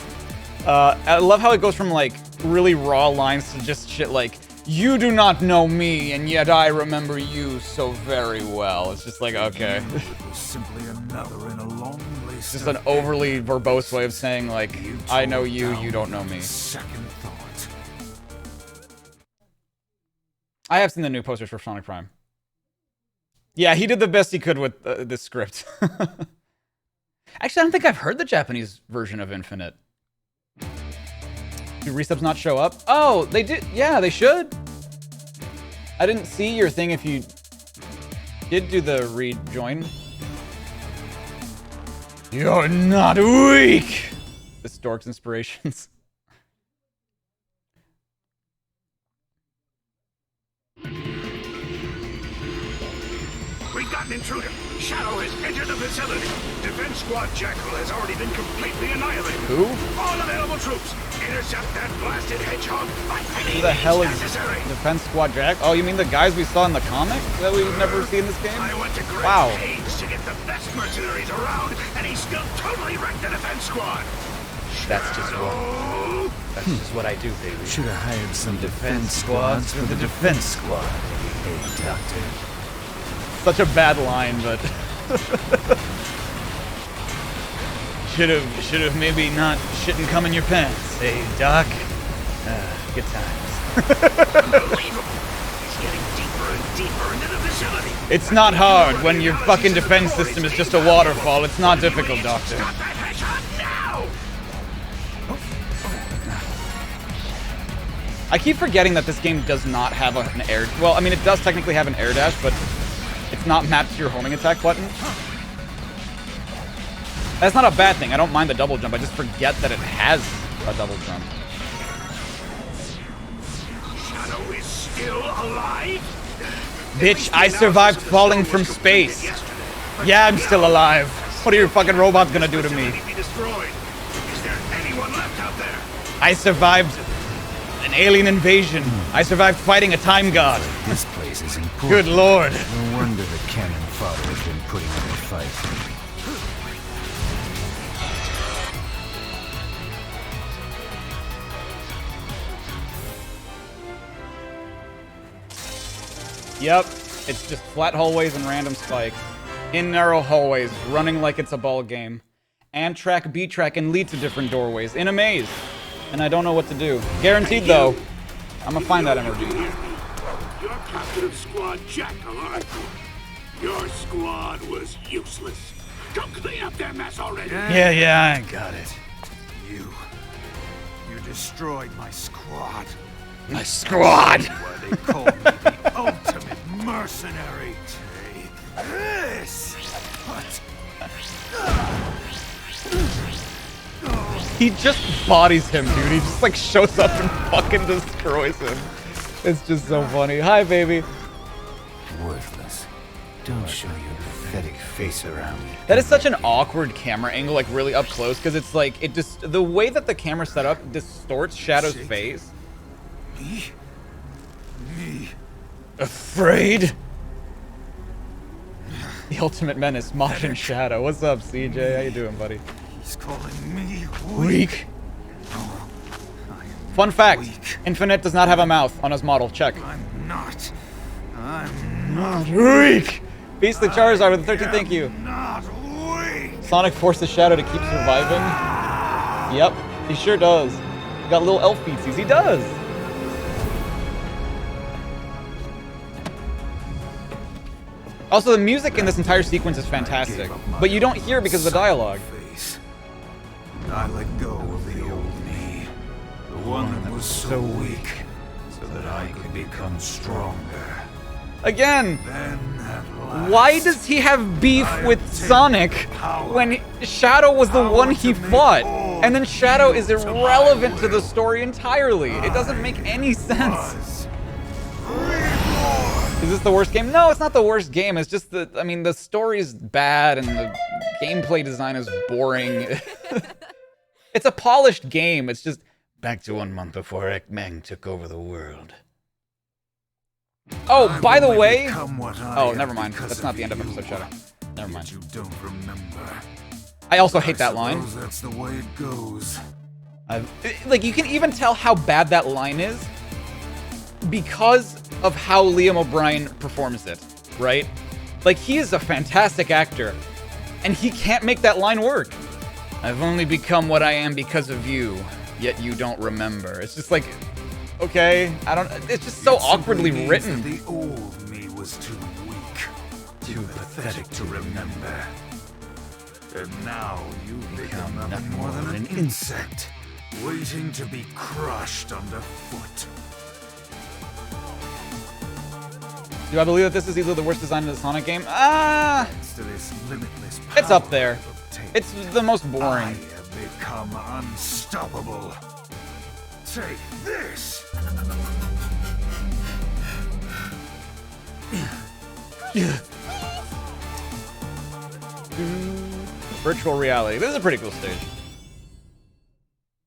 I love how it goes from, like, really raw lines to just shit like, You do not know me, and yet I remember you so very well. It's just like, okay. It was simply another in a long list. Just an overly verbose way of saying, like, I know you, you don't know me. Second thought. I have seen the new posters for Sonic Prime. Yeah, he did the best he could with this script. Actually, I don't think I've heard the Japanese version of Infinite. Do resubs not show up? Oh, they did. Yeah, they should. I didn't see your thing if you did do the rejoin. You're not weak! The Stork's inspirations. We've got an intruder. Shadow has entered the facility. Defense Squad Jackal has already been completely annihilated. Who? All available troops, intercept that blasted hedgehog by any Who the hell is means necessary. Defense Squad Jack? Oh, you mean the guys we saw in the comic that we've never seen in this game? I went to great Wow. pains to get the best mercenaries around, and he still totally wrecked the Defense Squad. That's just what I do, baby. Should have hired some defense squads for the defense squad. Hey, Doctor. Such a bad line, but should have maybe not shouldn't come in your pants. Hey, Doc. Good times. Unbelievable. He's getting deeper and deeper into the facility. It's not hard when your fucking defense system is just a waterfall. It's not difficult, Doctor. Stop that hedgehog now! I keep forgetting that this game does not have an air... Well, I mean, it does technically have an air dash, but it's not mapped to your homing attack button. That's not a bad thing. I don't mind the double jump. I just forget that it has a double jump. Shadow is still alive? Bitch, I survived falling from space. Yeah, I'm still alive. What are your fucking robots gonna do to me? Be destroyed. Is there anyone left out there? I survived an alien invasion. I survived fighting a time god. This place is important. Good lord. No wonder the cannon father has been putting up a fight. Yep, it's just flat hallways and random spikes. In narrow hallways, running like it's a ball game. And track, B track, and lead to different doorways in a maze. And I don't know what to do. Guaranteed though, I'm gonna find that energy. You're captain of Squad Jackal, aren't you? Your squad was useless. Go clean up their mess already. Yeah, I got it. You destroyed my squad. My squad! Why they call me the ultimate mercenary. Take this. What? He just bodies him, dude. He just like shows up and fucking destroys him. It's just so funny. Hi, baby. Worthless. Don't show your pathetic face around. That is such an awkward camera angle, like really up close, because it's like it just the way that the camera's set up distorts Shadow's face. Me. Afraid? The ultimate menace, Modern Shadow. What's up, CJ? How you doing, buddy? He's calling me Weak. Fun fact, Infinite does not have a mouth on his model. Check. I'm not Weak! Beastly Charizard with the 13, thank you. not weak. Sonic forces Shadow to keep surviving. Yep, he sure does. He got little elf feetsies. He does. Also, the music in this entire sequence is fantastic, but you don't hear because of the dialogue. I let go of the old me, the one that was so weak, so that I could become stronger. Again, Then at last, why does he have beef with Sonic when Shadow was the one he fought? And then Shadow is irrelevant to the story entirely. It doesn't make any sense. Is this the worst game? No, it's not the worst game. It's just that, I mean, the story's bad and the gameplay design is boring. It's a polished game. It's just back to 1 month before Eggman took over the world. Oh, by the way... Oh, never mind. That's not the end of episode Shadow. Never mind. You don't remember. I also hate that line. That's the way it goes. Like, you can even tell how bad that line is because of how Liam O'Brien performs it, right? Like, he is a fantastic actor, and he can't make that line work. I've only become what I am because of you, yet you don't remember. It's just like, okay, I don't, it's just so awkwardly written. The old me was too weak, too pathetic to remember. And now you become nothing more than an insect, waiting to be crushed underfoot. Do I believe that this is easily the worst design in the Sonic game? Thanks to this limitless It's up there. power of tape, It's the most I boring. have become unstoppable. Take this! Virtual reality. This is a pretty cool stage.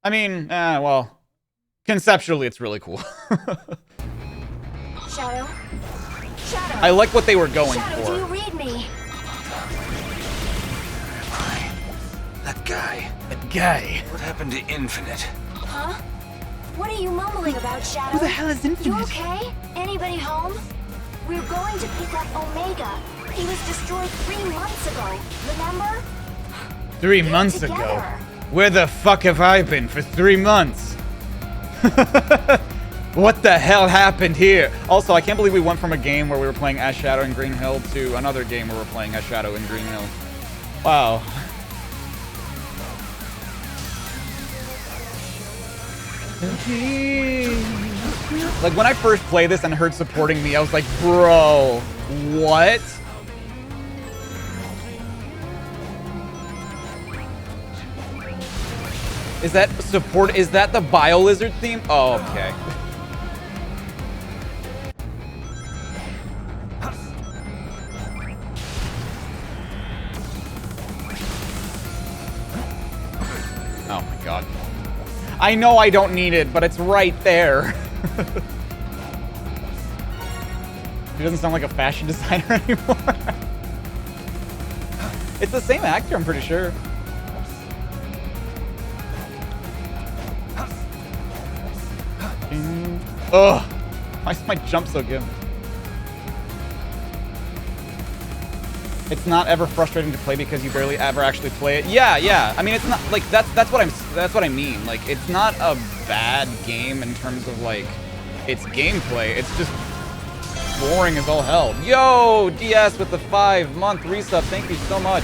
I mean, well, conceptually, it's really cool. Shadow? Shadow! I like what they were going Shadow, do you for. read me? That guy. That guy. What happened to Infinite? Huh? What are you mumbling about, Shadow? Who the hell is Infinite? You okay? Anybody home? We're going to pick up Omega. He was destroyed 3 months ago. Remember? 3 Get months together. ago. Where the fuck have I been for 3 months? What the hell happened here? Also, I can't believe we went from a game where we were playing Ash Shadow and Green Hill to another game where we're playing Ash Shadow and Green Hill. Wow. Like, when I first played this and heard supporting me, I was like, bro, what? Is that support? Is that the Bio-Lizard theme? Oh, okay. Oh my god. I know I don't need it, but it's right there. He doesn't sound like a fashion designer anymore. It's the same actor, I'm pretty sure. Ugh. Why is my jump so good? It's not ever frustrating to play because you barely ever actually play it. Yeah. I mean, it's not like that's what I mean. Like, it's not a bad game in terms of like its gameplay. It's just boring as all hell. Yo, DS with the 5-month resub. Thank you so much.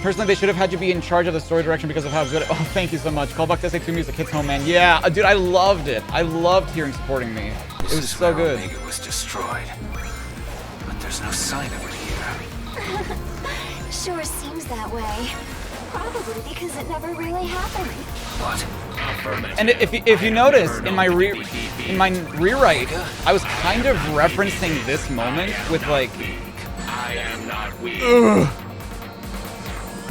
Personally, they should have had you be in charge of the story direction because of how good. Oh, thank you so much. Callback to SA2 music hits home, man. Yeah, dude, I loved it. I loved hearing supporting me. It was so good. Omega was destroyed, but there's no sign of it here. Sure seems that way. Probably because it never really happened. What? And if you notice in my rewrite, I was kind of referencing this moment with like I am not weak.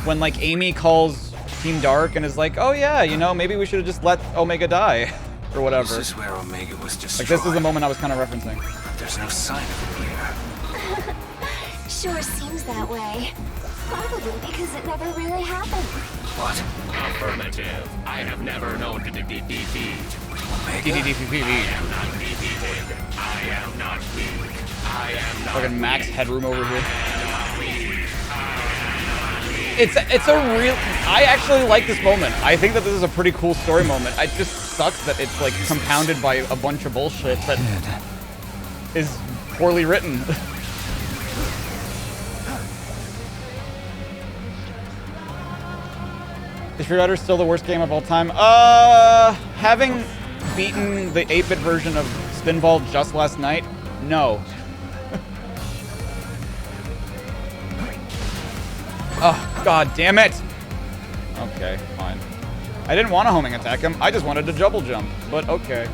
when like Amy calls Team Dark and is like, "Oh yeah, you know, maybe we should have just let Omega die," or whatever. This is where Omega was destroyed. Like, this is the moment I was kind of referencing. But there's no sign of it here. Sure seems that way. Probably because it never really happened. What? Affirmative. I have never known to defeat. Omega? I am not defeated. I am not weak. I am not Fucking max weak. headroom over here. I am not weak. It's a real. I actually like this moment. I think that this is a pretty cool story moment. It just sucks that it's like compounded by a bunch of bullshit that is poorly written. Is Street Fighter still the worst game of all time? Having beaten the 8-bit version of Spinball just last night, no. Oh, god damn it! Okay, fine. I didn't want to homing attack him, I just wanted to double jump, but okay.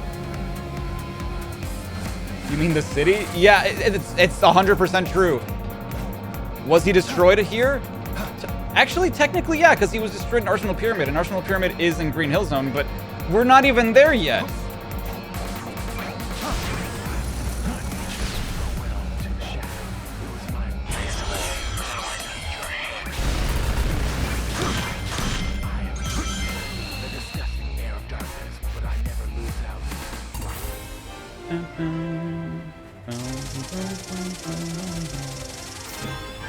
You mean the city? Yeah, it's 100% true. Was he destroyed here? Actually, technically, yeah, because he was destroyed in Arsenal Pyramid, and Arsenal Pyramid is in Green Hill Zone, but we're not even there yet.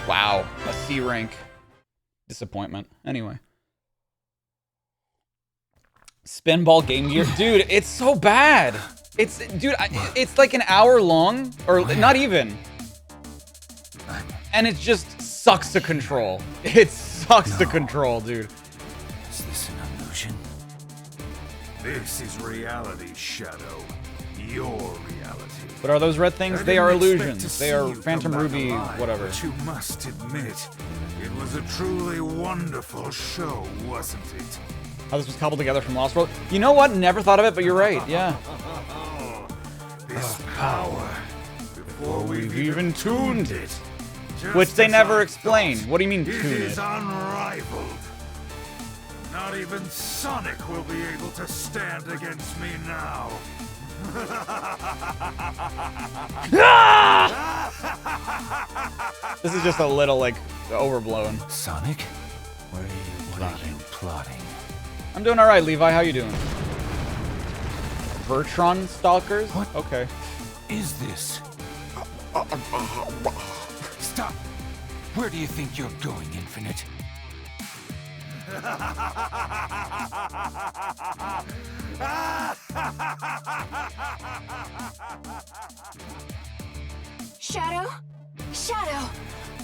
Wow, a C rank. Disappointment. Anyway. Spinball Game Gear. Dude, it's so bad. It's like an hour long, or not even. And it just sucks to control. It sucks to control, dude. Is this an illusion? This is reality, Shadow. Your reality. But are those red things? I They are didn't expect illusions. to They see are you Phantom come back Ruby, alive, whatever. But you must admit, it was a truly wonderful show, wasn't it? How this was cobbled together from Lost World. You know what? Never thought of it, but you're right. Yeah. This power, before we've even tuned it. just Which they as never I explain. thought, What do you mean it tune is it? unrivaled. Not even Sonic will be able to stand against me now. This is just a little, like, overblown. Sonic? What are you plotting? I'm doing alright, Levi. How you doing? Vertron Stalkers? What? Okay. Is this? Stop! Where do you think you're going, Infinite? Shadow? Shadow!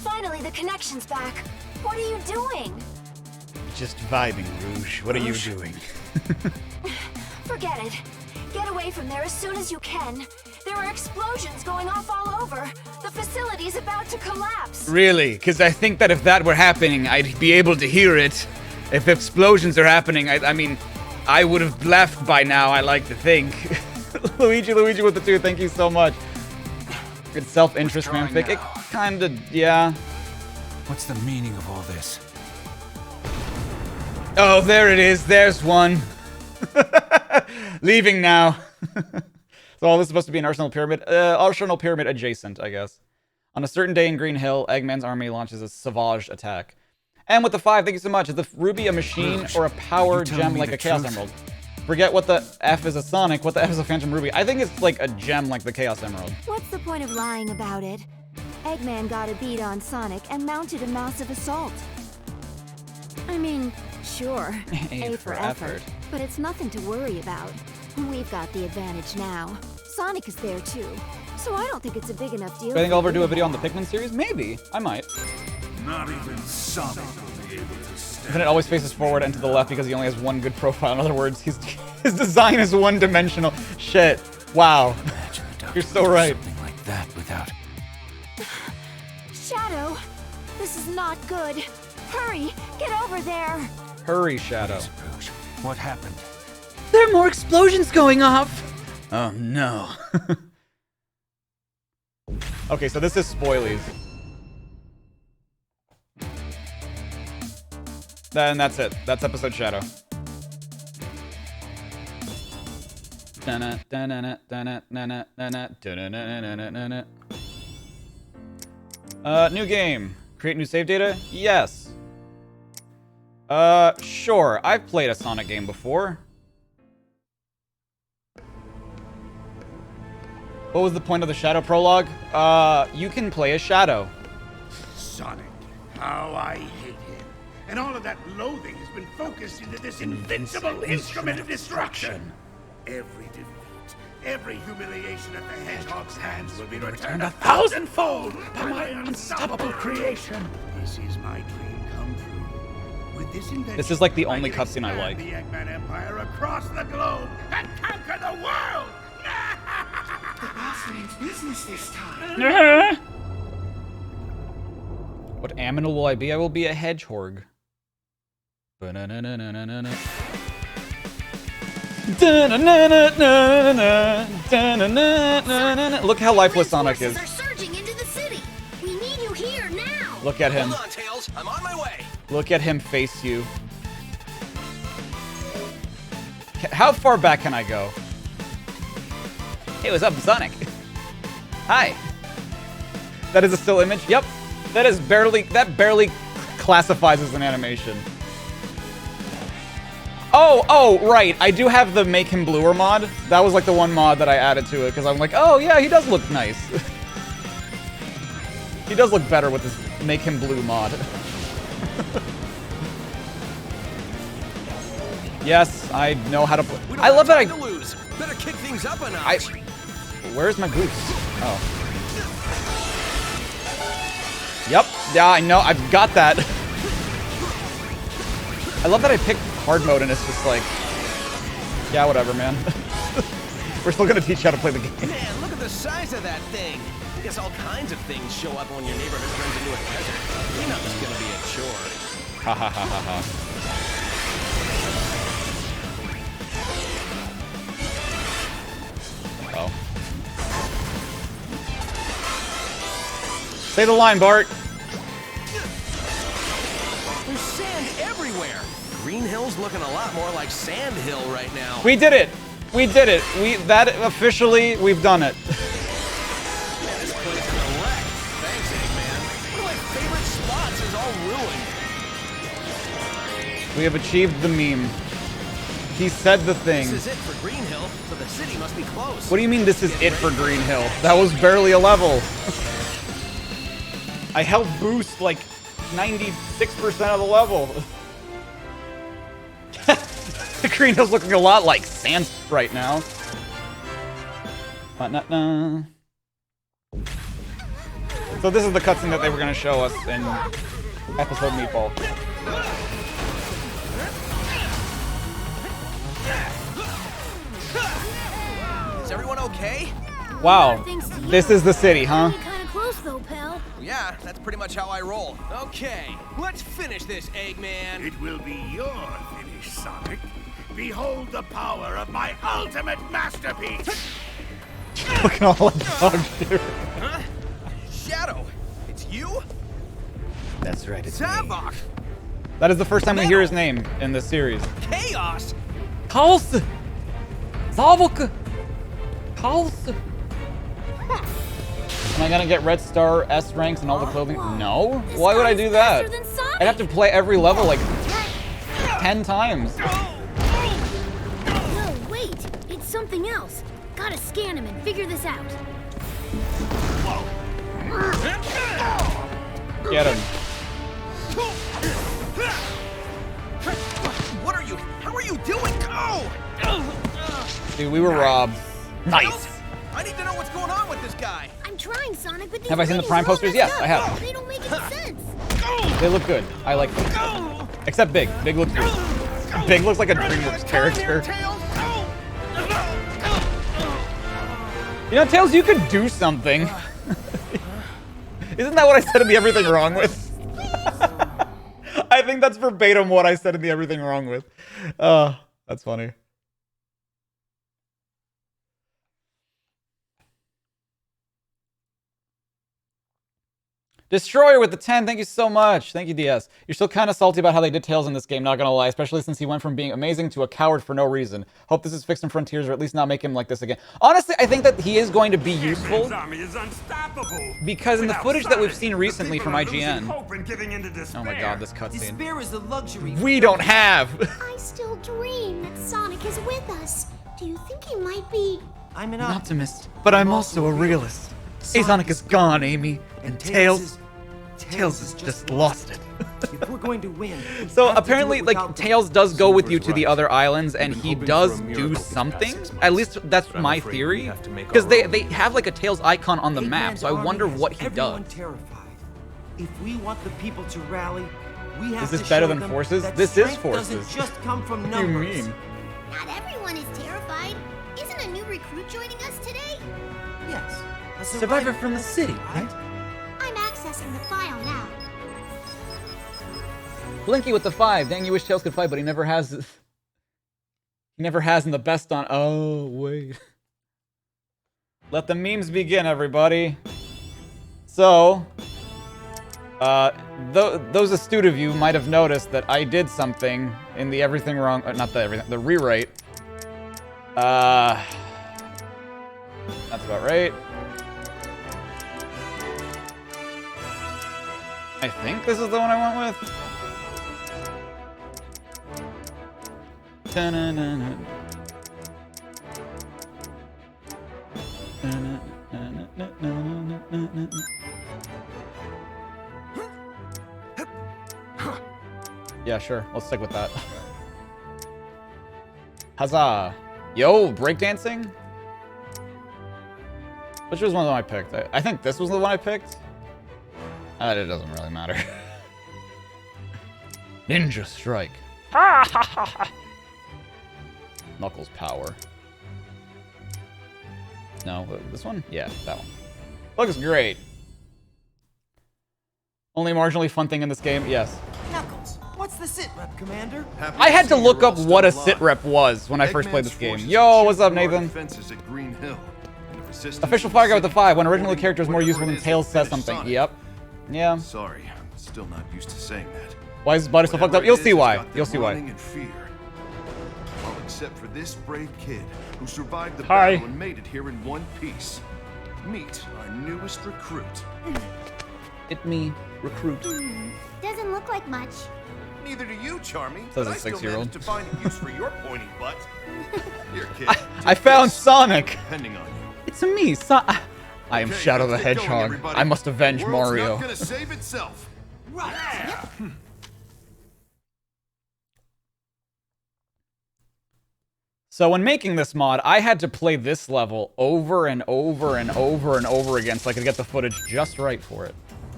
Finally, the connection's back. What are you doing? Just vibing, Rouge. What are you doing? Forget it. Get away from there as soon as you can. There are explosions going off all over. The facility's about to collapse. Really? Because I think that if that were happening, I'd be able to hear it. If explosions are happening, I mean, I would have left by now, I like to think. Luigi with the 2, thank you so much. It's self-interest fanfic. It kinda, yeah. What's the meaning of all this? Oh, there it is. There's one. Leaving now. So all this is supposed to be an Arsenal Pyramid. Arsenal Pyramid adjacent, I guess. On a certain day in Green Hill, Eggman's army launches a Savage attack. And with the 5, thank you so much. Is the Ruby a machine or a power gem like a Chaos Emerald? Forget what the F is a Sonic, what the F is a Phantom Ruby. I think it's like a gem like the Chaos Emerald. What's the point of lying about it? Eggman got a beat on Sonic and mounted a massive assault. I mean, sure, A for effort. but it's nothing to worry about. We've got the advantage now. Sonic is there too, so I don't think it's a big enough deal. Do I think I'll ever do a video on the Pikmin series? Maybe. I might. Not even Sonic will be able to stand. Then it always faces forward and to the left because he only has one good profile. In other words, his design is one-dimensional. Shit. Wow. You're so right. Something like that without. Shadow, this is not good. Hurry, get over there. Hurry, Shadow. Rouge, what happened? There are more explosions going off. Oh no. Okay, so this is spoilies. Then that's it. That's episode Shadow. New game. Create new save data? Yes. Sure. I've played a Sonic game before. What was the point of the Shadow prologue? You can play as Shadow. Sonic, how I hate him. And all of that loathing has been focused into this invincible instrument of destruction. Every defeat, every humiliation at the Hedgehog's hands will be returned 1,000-fold by my unstoppable creation. This is my dream come true. With this invention, This is like the only can cutscene I like. expand the Eggman Empire across the globe and conquer the world. The boss means business this time. What aminal will I be? I will be a hedgehog. Look how lifeless Sonic is. Are surging into the city. We need you here now. Look at him. Hold on, Tails. I'm on my way. Look at him face you. How far back can I go? Hey, what's up, Sonic? Hi. That is a still image? Yep. That barely classifies as an animation. Oh, right. I do have the Make Him Bluer mod. That was like the one mod that I added to it because I'm like, oh yeah, he does look nice. He does look better with this Make Him Blue mod. Yes, I know how to play. I love that I... lose. Better kick things up a notch. Where's my boost? Oh. Yep. Yeah, I know. I've got that. I love that I picked hard mode and it's just like... Yeah, whatever, man. We're still gonna teach you how to play the game. Man, look at the size of that thing. I guess all kinds of things show up when your neighborhood turns into a desert. You know it's gonna be a chore. Ha ha ha ha ha. Oh. Say the line, Bart. There's sand everywhere. Green Hill's looking a lot more like Sand Hill right now. We did it. We did it. That officially, we've done it. Man, this place is a wreck. Thanks, Eggman. One of my favorite spots is all ruined. We have achieved the meme. He said the thing. This is it for Green Hill, so the city must be close. What do you mean this is it for Green Hill? That was barely a level. I helped boost like 96% of the level. Green Hill's looking a lot like sand right now. So this is the cutscene that they were going to show us in episode Meatball. Is everyone okay? Wow, this is the city, huh? Kinda close though, pal. Yeah, that's pretty much how I roll. Okay, let's finish this, Eggman. It will be your finish, Sonic. Behold the power of my ultimate masterpiece! Look at all the dogs, dude. Huh? Shadow, it's you? That's right, it's me. Zavok! That is the first time we hear his name in this series. Chaos! Chaos! Zavok! Chaos! Am I gonna get red star, S ranks, and all the clothing? No? Why would I do that? I'd have to play every level like 10 times. No, wait! It's something else. Gotta scan him and figure this out. Get him. What are you? How are you doing? Oh! Dude, we were robbed. Nice! I need to know what's going on with this guy. I'm trying, Sonic, but these Have I seen the ratings Prime are all posters? messed Yes, up. I have. They don't make any sense. They look good. I like them. Except Big. Big looks good. Big looks like a DreamWorks character. You know, Tails, you could do something. Isn't that what I said in the Everything Wrong With? I think that's verbatim what I said in the Everything Wrong With. That's funny. Destroyer with the 10, thank you so much. Thank you, DS. You're still kind of salty about how they did Tails in this game, not gonna lie, especially since he went from being amazing to a coward for no reason. Hope this is fixed in Frontiers, or at least not make him like this again. Honestly, I think that he is going to be useful, because in the footage that we've seen recently from IGN... Oh my god, this cutscene. Despair is a luxury. We don't have! I still dream that Sonic is with us. Do you think he might be... I'm an optimist, but I'm also a realist. Sonic is gone, Amy, and Tails has just lost it. If we're going to win, So apparently, like, Tails does go with you to the other islands, and he does do something. At least that's my theory. Because they have like a Tails icon on the map, so I wonder what he does. Terrified. If we want the people to rally, we have Is this to better show than them Forces? that This is strength Forces. doesn't just come from What do you numbers. mean? Not everyone is terrified. Isn't a new recruit joining us today? Yes. A Survivor from the city, right? I'm accessing the file now. Blinky with the 5. Dang, you wish Tails could fight, but he never has. He never has in the best on. Oh, wait. Let the memes begin, everybody. So, those astute of you might have noticed that I did something in the Everything Wrong, not the Everything, the rewrite. That's about right. I think this is the one I went with. Da-na-na-na. Yeah, sure. Let's stick with that. Huzzah! Yo, breakdancing? Which was one of them I picked? I think this was the one I picked. It doesn't really matter. Ninja Strike. Knuckles power. No, this one? Yeah, that one. Looks great. Only marginally fun thing in this game? Yes. Knuckles, what's the sit rep, Commander? I had to look up what a sit rep was when I first played this game. Yo, what's up, Nathan? Official Fire Guy with the 5. When original character is more useful than Tails says something. Yep. Yeah. Sorry, I'm still not used to saying that. Why is his body so fucked up? You'll see why. You'll see why. All except for this brave kid who survived the battle and made it here in one piece. Meet our newest recruit. It me, recruit. Doesn't look like much. Neither do you, Charmy. Says but a I still 6-year-old. managed to find a use for your pointy butt. Here, kid. I found Sonic. Depending on you. It's a me, I am Shadow the Hedgehog. I must avenge Mario. Not gonna save itself. Right. So when making this mod, I had to play this level over and over and over and over again so I could get the footage just right for it.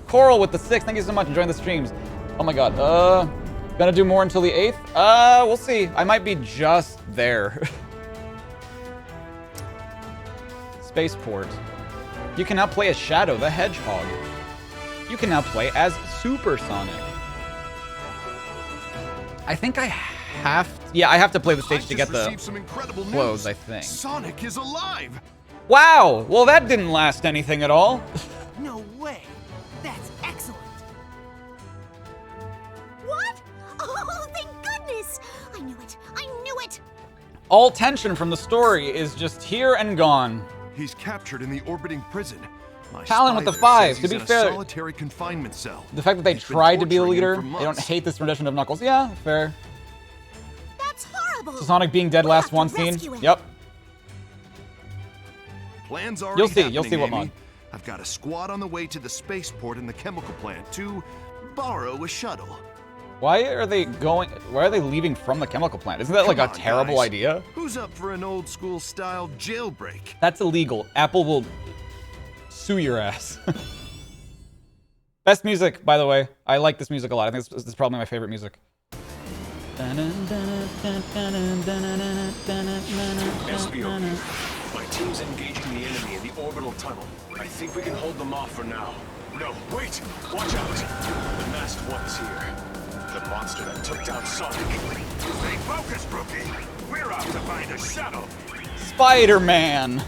Coral with the 6, thank you so much. Enjoying the streams. Oh my god. Gonna do more until the 8th? We'll see. I might be just there. Spaceport. You can now play as Shadow the Hedgehog. You can now play as Super Sonic. I think I have to, yeah, I have to play the stage to get the clothes, I think. Sonic is alive. Wow! Well, that didn't last anything at all. No way. That's excellent. What? Oh, thank goodness! I knew it. I knew it. All tension from the story is just here and gone. He's captured in the orbiting prison. Talon with the 5. To be fair, solitary confinement cell. the fact that they tried to be the leader, they don't hate this rendition of Knuckles. Yeah, fair. That's horrible. So Sonic being dead last one scene. Yep. Plans already You'll see what mod. I've got a squad on the way to the spaceport and the chemical plant to borrow a shuttle. Why are they leaving from the chemical plant? Isn't that like a terrible idea? Who's up for an old school style jailbreak? That's illegal. Apple will sue your ass. Best music, by the way. I like this music a lot. I think this is probably my favorite music. SBO, my team's engaging the enemy in the orbital tunnel. I think we can hold them off for now. No, wait! Watch out! The masked one is here. The monster that took down Sonic. Stay focused, rookie. We're out to find a shuttle. Spider-Man.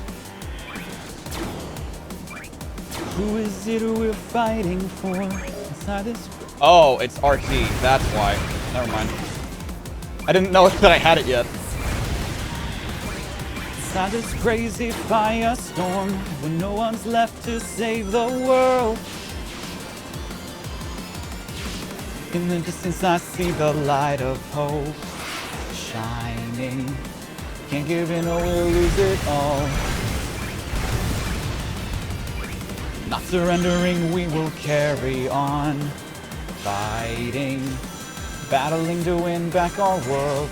Who is it we're fighting for inside this? Oh, it's RT. That's why. Never mind. I didn't know that I had it yet. Inside this crazy firestorm, when no one's left to save the world. In the distance, I see the light of hope shining. Can't give in or we'll lose it all. Not surrendering, we will carry on. Fighting, battling to win back our world.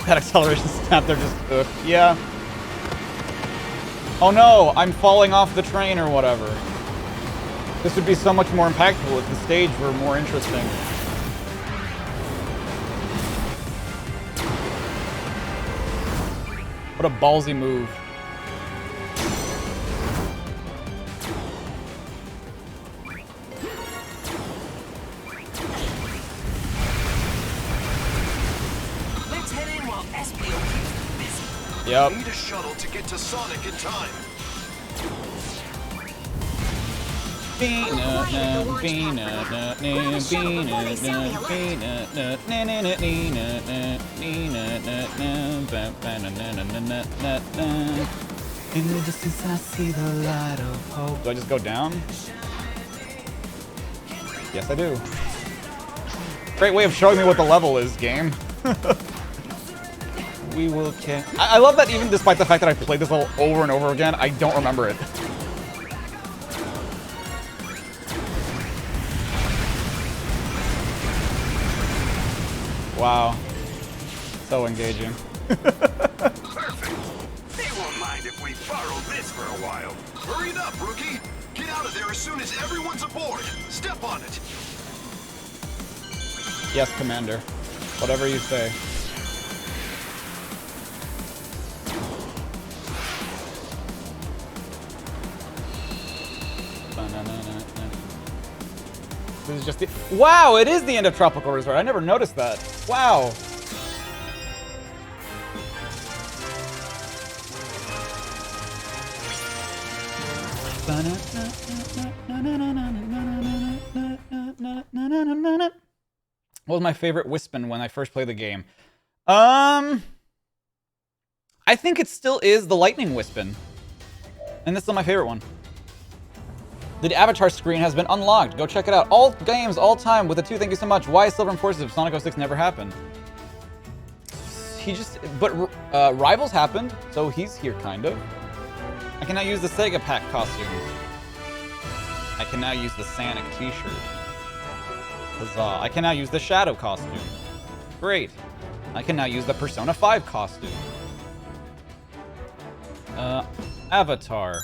That acceleration snap, they're just, yeah. Oh no, I'm falling off the train or whatever. This would be so much more impactful if the stage were more interesting. What a ballsy move. Let's head in while SBO keeps busy. Yep. Need a shuttle to get to Sonic in time. In the distance I see the light of hope. Do I just go down? Yes, I do. Great way of showing me what the level is, game. We will kill. I love that even despite the fact that I've played this level over and over again, I don't remember it. Wow. So engaging. Perfect. They won't mind if we borrow this for a while. Hurry it up, rookie. Get out of there as soon as everyone's aboard. Step on it. Yes, Commander. Whatever you say. This is just the— wow, it is the end of Tropical Resort. I never noticed that. Wow. What was my favorite Wispin when I first played the game? I think it still is the Lightning Wispin. And that's still my favorite one. The avatar screen has been unlocked. Go check it out. All games, all time with a 2. Thank you so much. Why is Silver and Forces if Sonic 06 never happened? He just— but Rivals happened, so he's here kind of. I can now use the Sega Pack costumes. I can now use the Sonic t-shirt. Huzzah. I can now use the Shadow costume. Great. I can now use the Persona 5 costume. Avatar.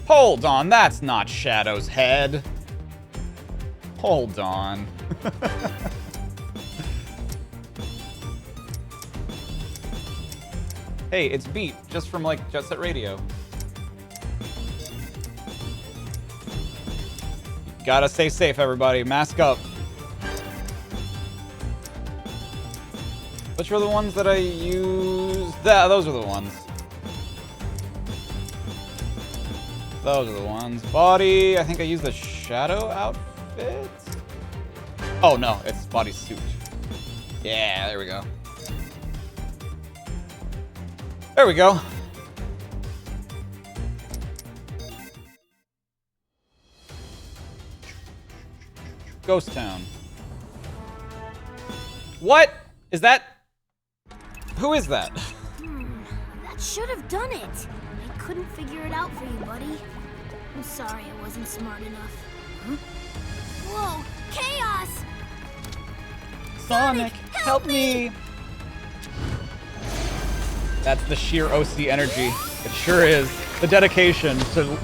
Hold on, that's not Shadow's head. Hold on. Hey, it's Beat, just from like Jet Set Radio. Gotta stay safe, everybody. Mask up. Which were the ones that I used? Those are the ones. Those are the ones. Body, I think I used the Shadow outfit? Oh no, it's bodysuit. Yeah, there we go. There we go. Ghost Town. What? Is that— who is that? That should have done it. I couldn't figure it out for you, buddy. I'm sorry I wasn't smart enough. Huh? Whoa, chaos! Sonic, help me! That's the sheer OC energy. It sure is. The dedication to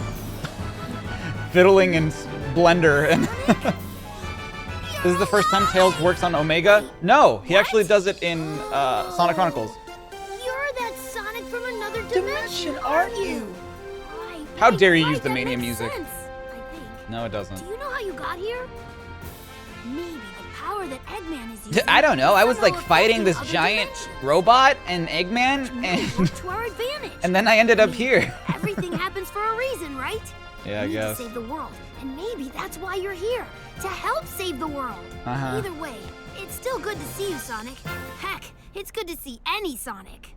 fiddling in Blender and This is the first time Tails works on Omega? No, he actually does it in Sonic Chronicles. You're that Sonic from another dimension, aren't you? How dare you use the Mania music? Sense, I think. No, it doesn't. Do you know how you got here? Maybe the power that Eggman is using. I don't know. I was like fighting this giant robot and Eggman, to our advantage. and then I ended up here. Everything happens for a reason, right? Yeah, I We need guess. to save the world, and maybe that's why you're here, to help save the world. Uh-huh. Either way, it's still good to see you, Sonic. Heck, it's good to see any Sonic.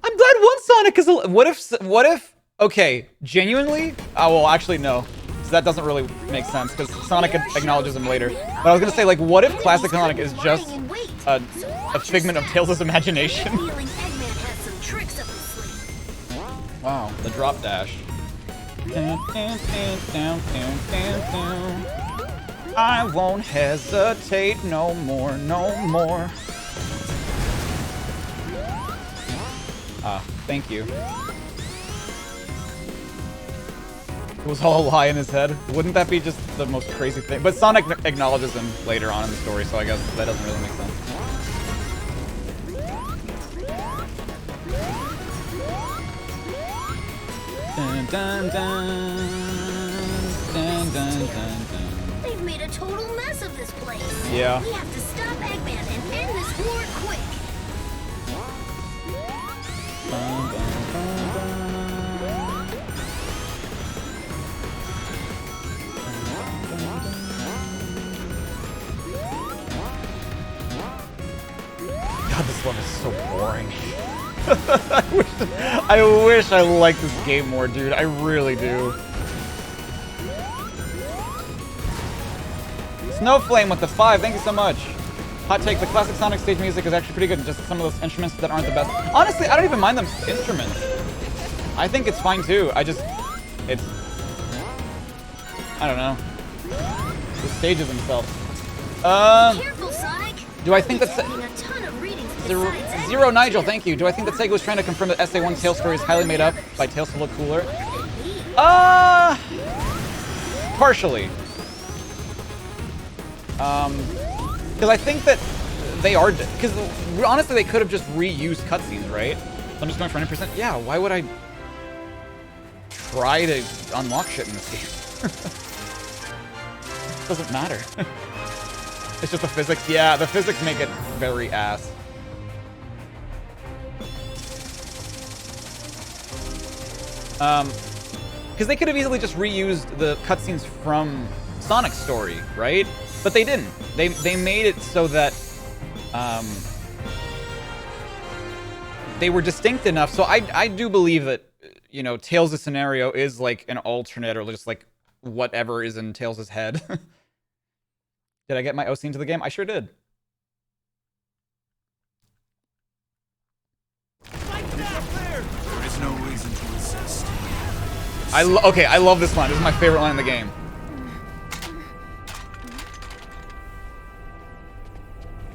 I'm glad one Sonic is what if, okay, genuinely? Oh, well, actually, no. So that doesn't really make sense, because Sonic acknowledges him later. But I was gonna say, like, what if Classic Sonic is just a figment of Tails' imagination? Feeling Eggman has some tricks up his sleeve. Wow, the drop dash. I won't hesitate no more, no more. Ah, thank you. It was all a lie in his head. Wouldn't that be just the most crazy thing? But Sonic acknowledges him later on in the story, so I guess that doesn't really make sense. Dun, dun, dun. Dun, dun, dun, dun. They've made a total mess of this place. Yeah. We have to stop Eggman and end this war quick. God, this one is so boring. I wish I liked this game more, dude. I really do. Snowflame with the 5. Thank you so much. Hot take, the classic Sonic stage music is actually pretty good. Just some of those instruments that aren't the best. Honestly, I don't even mind them instruments. I think it's fine too. I don't know. The stages themselves. Careful, Sonic. Do I think that's... Taking a ton of readings besides Zero Nigel, thank you. Do I think that Sega was trying to confirm that SA1 Tails story is highly made up by Tails to look cooler? Partially. Because I think that they are... Because honestly, they could have just reused cutscenes, right? So I'm just going for 100%. Yeah, why would I try to unlock shit in this game? Doesn't matter. It's just the physics. Yeah, the physics make it very ass. Because they could have easily just reused the cutscenes from Sonic's story, right? But they didn't. They made it so that they were distinct enough. So I do believe that, you know, Tails' scenario is like an alternate or just like whatever is in Tails' head. Did I get my OC into the game? I sure did. There is no reason to resist. Okay, I love this line. This is my favorite line in the game.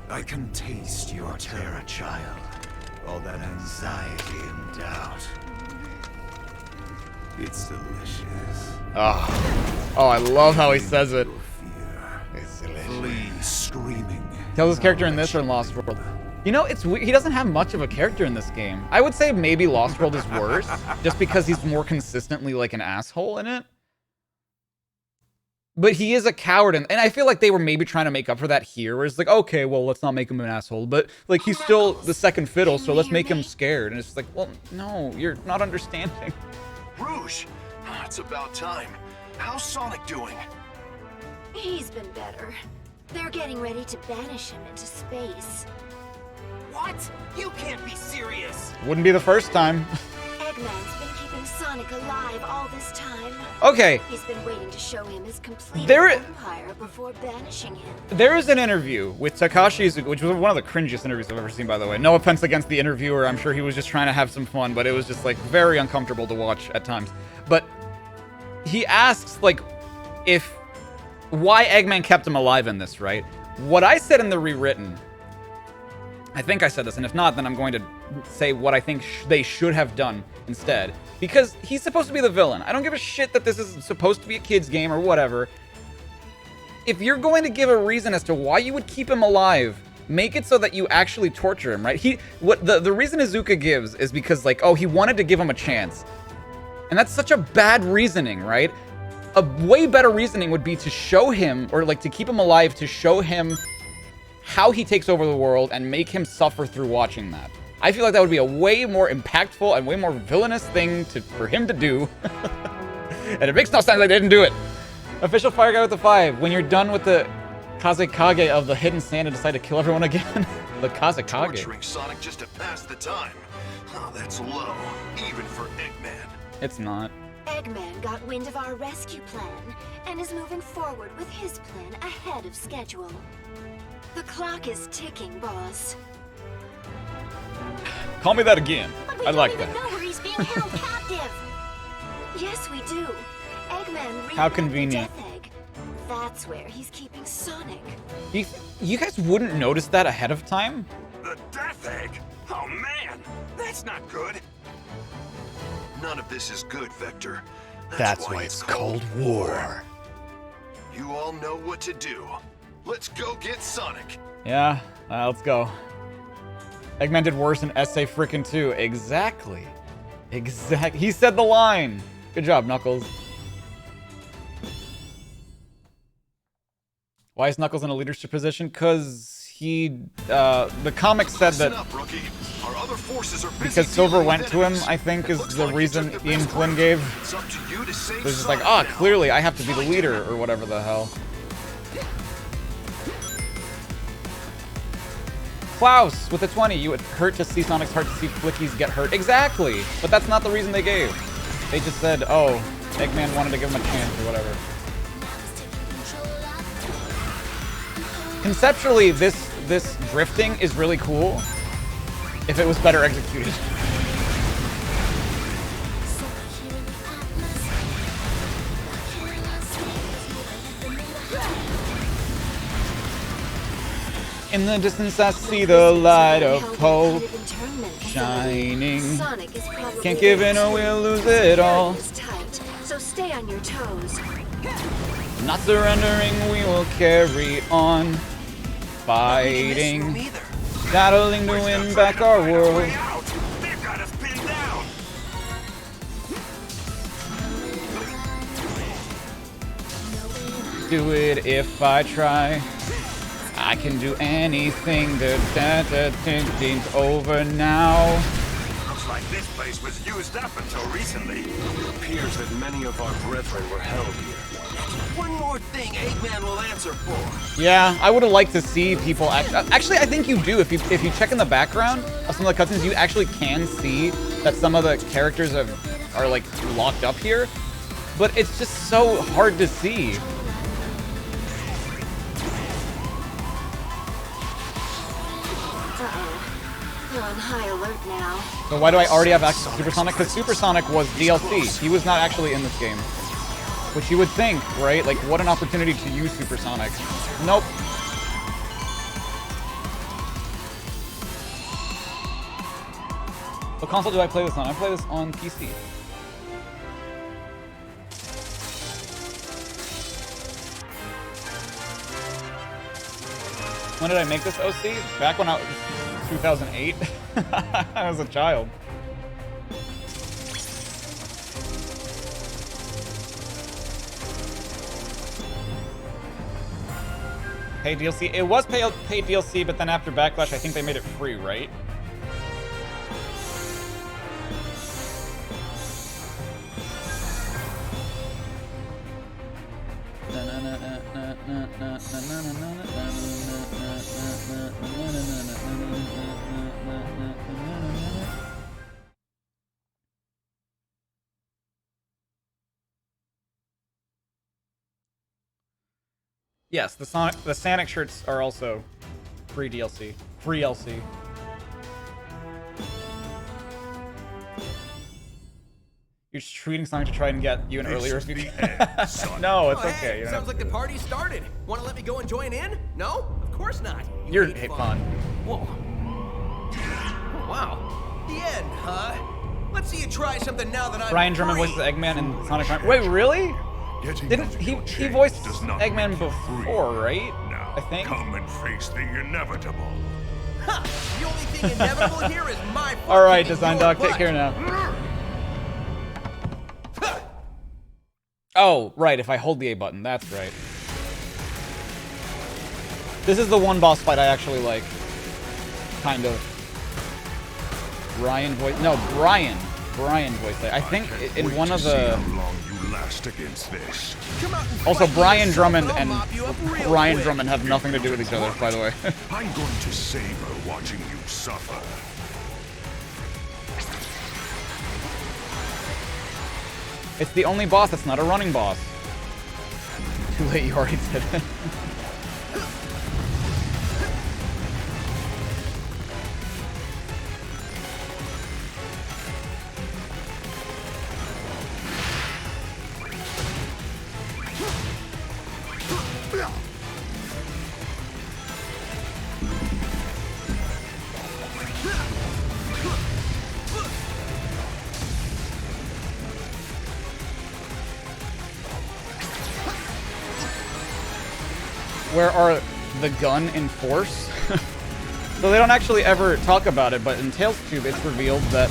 I can taste your terror, child. All that anxiety and doubt. It's delicious. Oh, I love how he says it. It's delicious. Flee screaming. Tails' character in this or in Lost World? You know, it's weird. He doesn't have much of a character in this game. I would say maybe Lost World is worse, just because he's more consistently like an asshole in it. But he is a coward, and I feel like they were maybe trying to make up for that here, where it's like, okay, well, let's not make him an asshole, but like he's still the second fiddle, so let's make him scared. And it's like, well, no, you're not understanding. Rouge, it's about time. How's Sonic doing? He's been better. They're getting ready to banish him into space. What? You can't be serious. Wouldn't be the first time. Eggman's been keeping Sonic alive all this time. Okay. He's been waiting to show him his complete There- empire before banishing him. There is an interview with Takashi Iizuka, which was one of the cringiest interviews I've ever seen, by the way. No offense against the interviewer. I'm sure he was just trying to have some fun, but it was just like very uncomfortable to watch at times. But he asks like why Eggman kept him alive in this, right? What I said in the rewritten, I think I said this, and if not, then I'm going to say what I think they should have done instead. Because he's supposed to be the villain. I don't give a shit that this is supposed to be a kid's game or whatever. If you're going to give a reason as to why you would keep him alive, make it so that you actually torture him, right? The reason Iizuka gives is because, like, oh, he wanted to give him a chance. And that's such a bad reasoning, right? A way better reasoning would be to show him, or like to keep him alive, to show him how he takes over the world and make him suffer through watching that. I feel like that would be a way more impactful and way more villainous thing for him to do. And it makes no sense they didn't do it. Official Fire Guy with the 5. When you're done with the Kazekage of the hidden sand and decide to kill everyone again. The Kazekage. Torturing Sonic just to pass the time. Oh, that's low, even for Eggman. It's not. Eggman got wind of our rescue plan and is moving forward with his plan ahead of schedule. The clock is ticking, boss. Call me that again. But I like we don't that. even know where he's being held captive. Yes, we do. Eggman How rebuilt convenient. the Death Egg. That's where he's keeping Sonic. You guys wouldn't notice that ahead of time? The Death Egg? Oh man, that's not good. None of this is good, Vector. That's why it's called war. You all know what to do. Let's go get Sonic. Yeah, let's go. Eggman did worse in SA frickin' 2. Exactly. He said the line. Good job, Knuckles. Why is Knuckles in a leadership position? Because he, the comic said that because Silver went to him, I think, is the reason Ian Flynn gave. It was just like, ah, clearly I have to be the leader, or whatever the hell. Klaus with a 20. You would hurt to see Sonic's heart to see Flicky's get hurt. Exactly! But that's not the reason they gave. They just said, oh, Eggman wanted to give him a chance, or whatever. Conceptually, this drifting is really cool if it was better executed. In the distance I see the light of hope shining. Can't give in or we'll lose it all. So stay on your toes. Not surrendering, we will carry on. Fighting. Battling to win back our world. Do it if I try. I can do anything. The thing's over now. Looks like this place was used up until recently. It appears that many of our brethren were held here. One more thing Eggman will answer for. Yeah, I would have liked to see people actually, I think you do. If you check in the background of some of the cutscenes, you actually can see that some of the characters are like locked up here. But it's just so hard to see. We're on high alert now. So why do I already have access to Supersonic? Because Supersonic was DLC. He was not actually in this game. Which you would think, right? Like, what an opportunity to use Supersonic. Nope. What console do I play this on? I play this on PC. When did I make this OC? Back when I was 2008. I was a child. Paid DLC. It was paid DLC, but then after Backlash, I think they made it free, right? Yes, the Sonic shirts are also free DLC. Free LC. You're just tweeting Sonic to try and get you an earlier review. No, it's okay. Hey, sounds like the party started. Want to let me go and join in? No? Of course not. You're fun. Whoa. Oh, wow. The end, huh? Let's see you try something now that I'm Brian Drummond voices Eggman in Sonic Prime. Wait, really? Didn't he voiced Eggman before, right? Now, I think. Come and face the inevitable. Ha! The only thing inevitable here is my All right, Design Dog, take care now. Oh, right, if I hold the A button, that's right. This is the one boss fight I actually like. Kind of. Brian voice. No, Brian voiced it. I think in one of the. Last against this. Also, Brian Drummond and Ryan Drummond have nothing to do with each other, by the way. I'm going to savor watching you suffer. It's the only boss that's not a running boss. Too late, you already did it. Where are the gun and Force? So they don't actually ever talk about it, but in Tales Tube it's revealed that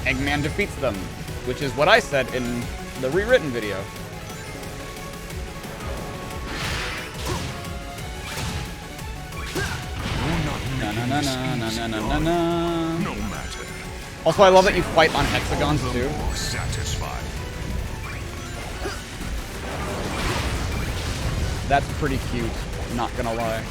Eggman defeats them, which is what I said in the rewritten video. Na na na na na na na na na. No matter. Also, I love that you fight on hexagons too. More satisfied. That's pretty cute, not gonna lie.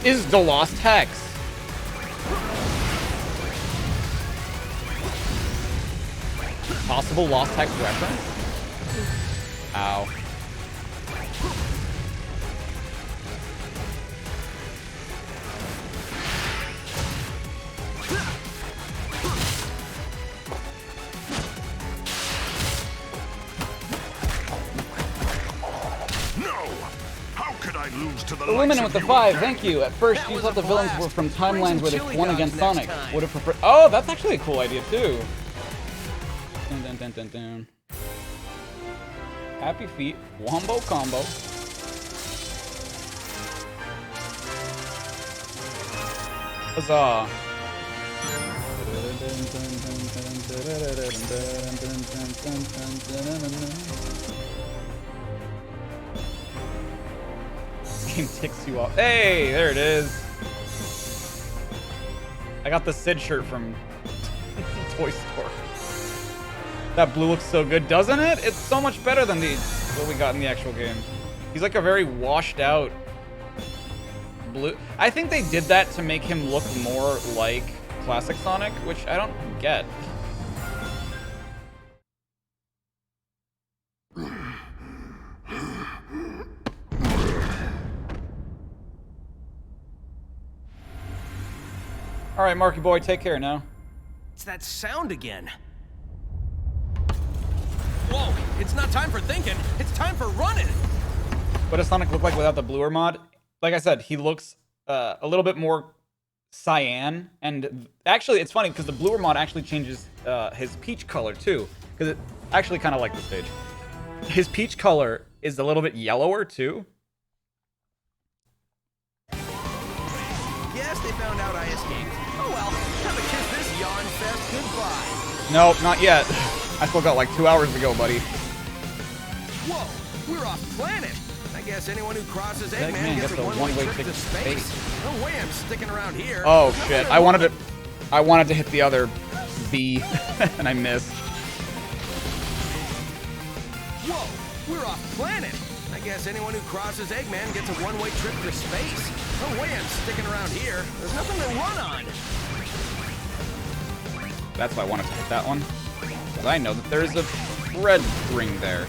Is the Lost Hex? Possible Lost Hex reference? Ow. Illuminant with the 5, thank you. At first, you thought the villains were from timelines where they won against Sonic. Would have preferred. Oh, that's actually a cool idea too. Dun, dun, dun, dun, dun. Happy Feet, Wombo Combo. Huzzah. Game ticks you off. Hey, there it is. I got the Sid shirt from Toy Store. That blue looks so good, doesn't it? It's so much better than what we got in the actual game. He's like a very washed out blue. I think they did that to make him look more like classic Sonic, which I don't get. All right, Marky boy, take care now. It's that sound again. Whoa, it's not time for thinking. It's time for running. What does Sonic look like without the bluer mod? Like I said, he looks a little bit more cyan. And actually, it's funny because the bluer mod actually changes his peach color too. Because it actually kind of like the stage. His peach color is a little bit yellower too. Yes, they found out I escaped. Oh well, have a kiss this yawn fest goodbye. Nope, not yet. I still got like 2 hours to go, buddy. Whoa, we're off planet. I guess anyone who crosses Eggman Eggman gets a gets a one-way trip to space. No way I'm sticking around here. Oh shit! I wanted to hit the other B, and I missed. Whoa, we're off planet. I guess anyone who crosses Eggman gets a one-way trip to space. No way I'm sticking around here. There's nothing to run on. That's why I wanted to hit that one. Because I know that there's a red ring there.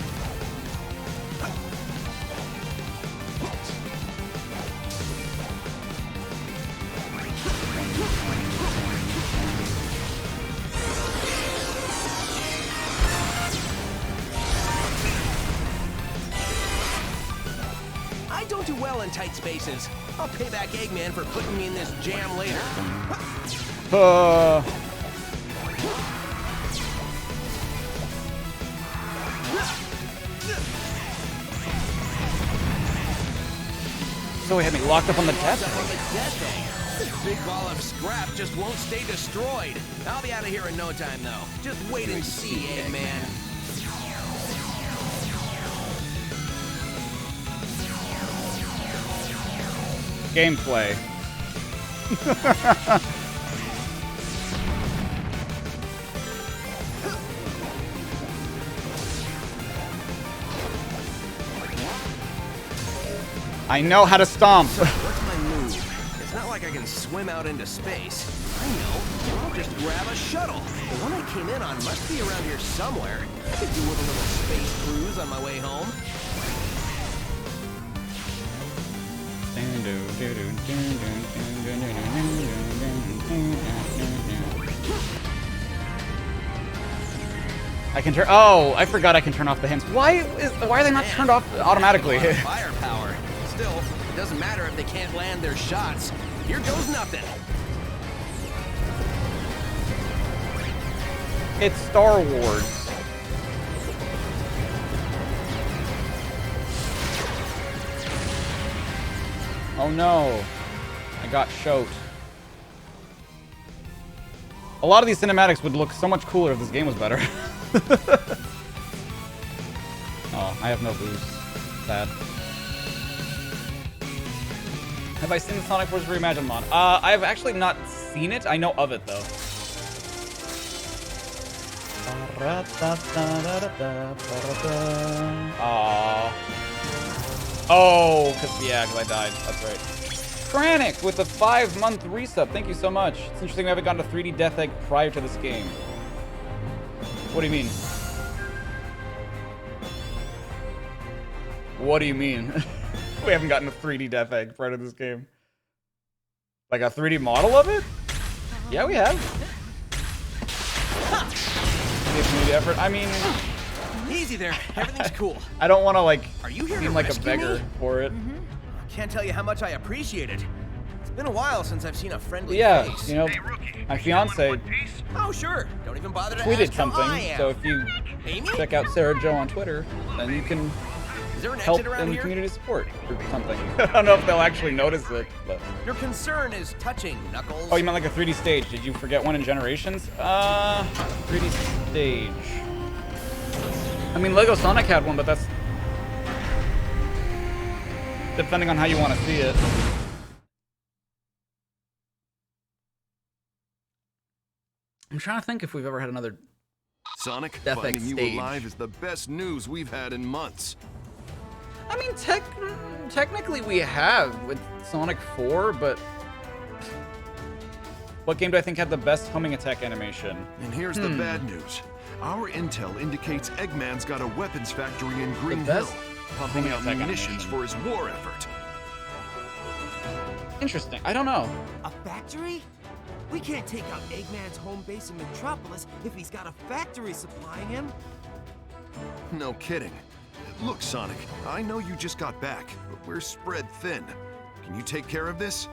I don't do well in tight spaces. I'll pay back Eggman for putting me in this jam later. So he had me locked up on the death This big ball of scrap just won't stay destroyed. I'll be out of here in no time, though. Just wait and see, Eggman. Gameplay. I know how to stomp. So, what's my move? It's not like I can swim out into space. I know. I'll just grab a shuttle. The one I came in on must be around here somewhere. I could do with a little space cruise on my way home. I can turn. Oh, I forgot I can turn off the hints. Why are they not turned off automatically? Firepower. Still, it doesn't matter if they can't land their shots. Here goes nothing. It's Star Wars. Oh no, I got shot. A lot of these cinematics would look so much cooler if this game was better. Oh, I have no boost. Sad. Have I seen the Sonic Forces Reimagined mod? I've actually not seen it. I know of it, though. Aww. Oh, because I died. That's right. Kranic with the 5-month resub. Thank you so much. It's interesting we haven't gotten a 3D Death Egg prior to this game. What do you mean? What do you mean? We haven't gotten a 3D Death Egg prior to this game. Like a 3D model of it? Yeah, we have. Community effort. I mean, easy there. Everything's cool. I don't want to like Are you here seem to like a rescue beggar me? for it. Can't tell you how much I appreciate it. It's been a while since I've seen a friendly Yeah, face. you know, my fiance Oh, sure. Don't even bother to tweeted ask how I something. am. So if you Amy? check out Sarah Joe on Twitter, then you can Is there an help exit around in here? community support or something. I don't know if they'll actually notice it, but. Your concern is touching, Knuckles. Oh, you meant like a 3D stage. Did you forget one in Generations? 3D stage. I mean, Lego Sonic had one, but that's depending on how you want to see it. I'm trying to think if we've ever had another Sonic, Death Egg finding you stage. alive is the best news we've had in months. I mean, technically we have with Sonic 4, but what game do I think had the best homing attack animation? And here's the bad news. Our intel indicates Eggman's got a weapons factory in Green Hill, best pumping homing out attack munitions animation. for his war effort. Interesting. I don't know. A factory? We can't take out Eggman's home base in Metropolis if he's got a factory supplying him. No kidding. Look, Sonic, I know you just got back, but we're spread thin. Can you take care of this?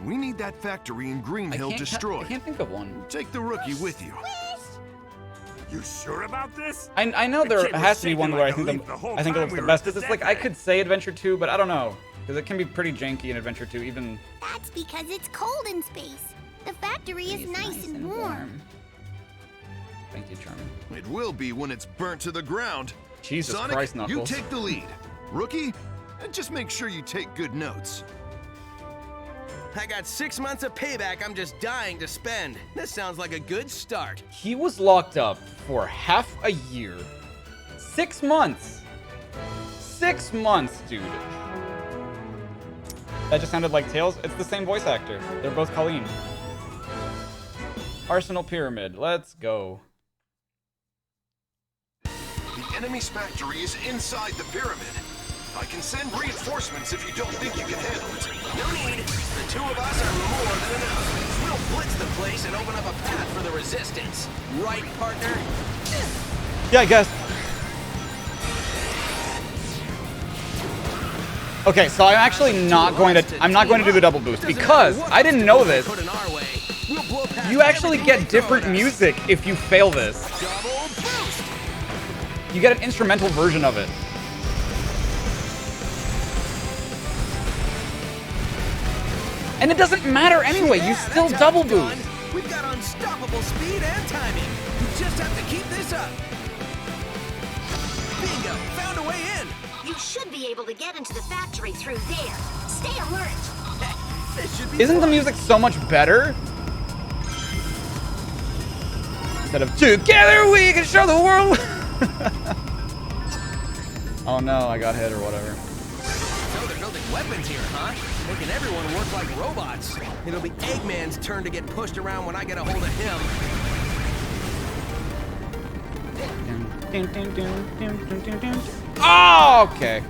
We need that factory in Green Hill destroyed. I can't think of one. Take the rookie with you. You sure about this? I know The there kid was has to be one shaking where like a leaf the whole I think it time looks we the were best. at the It's like I could say Adventure 2, but I don't know. Because it can be pretty janky in Adventure 2, even. That's because it's cold in space. The factory is nice and warm. Thank you, Charmin. It will be when it's burnt to the ground. Jesus Sonic, Christ, you Knuckles. take the lead. Rookie, just make sure you take good notes. I got 6 months of payback I'm just dying to spend. This sounds like a good start. He was locked up for half a year. 6 months. 6 months, dude. That just sounded like Tails. It's the same voice actor. They're both Colleen. Arsenal Pyramid. Let's go. The enemy's factory is inside the pyramid. I can send reinforcements if you don't think you can handle it. No need. The two of us are more than enough. We'll blitz the place and open up a path for the resistance. Right, partner? Yeah, I guess. Okay, so I'm actually not going to. I'm not going to do the double boost because I didn't know this. You actually get different music if you fail this. You get an instrumental version of it. And it doesn't matter anyway. You still double boost. We've got unstoppable speed and timing. We just have to keep this up. Bingo! Found a way in. You should be able to get into the factory through there. Stay alert. This should be Isn't the music so much better? Instead of together we can show the world. Oh no, I got hit or whatever. So they're building weapons here, huh? Making everyone work like robots. It'll be Eggman's turn to get pushed around when I get a hold of him. Oh, okay.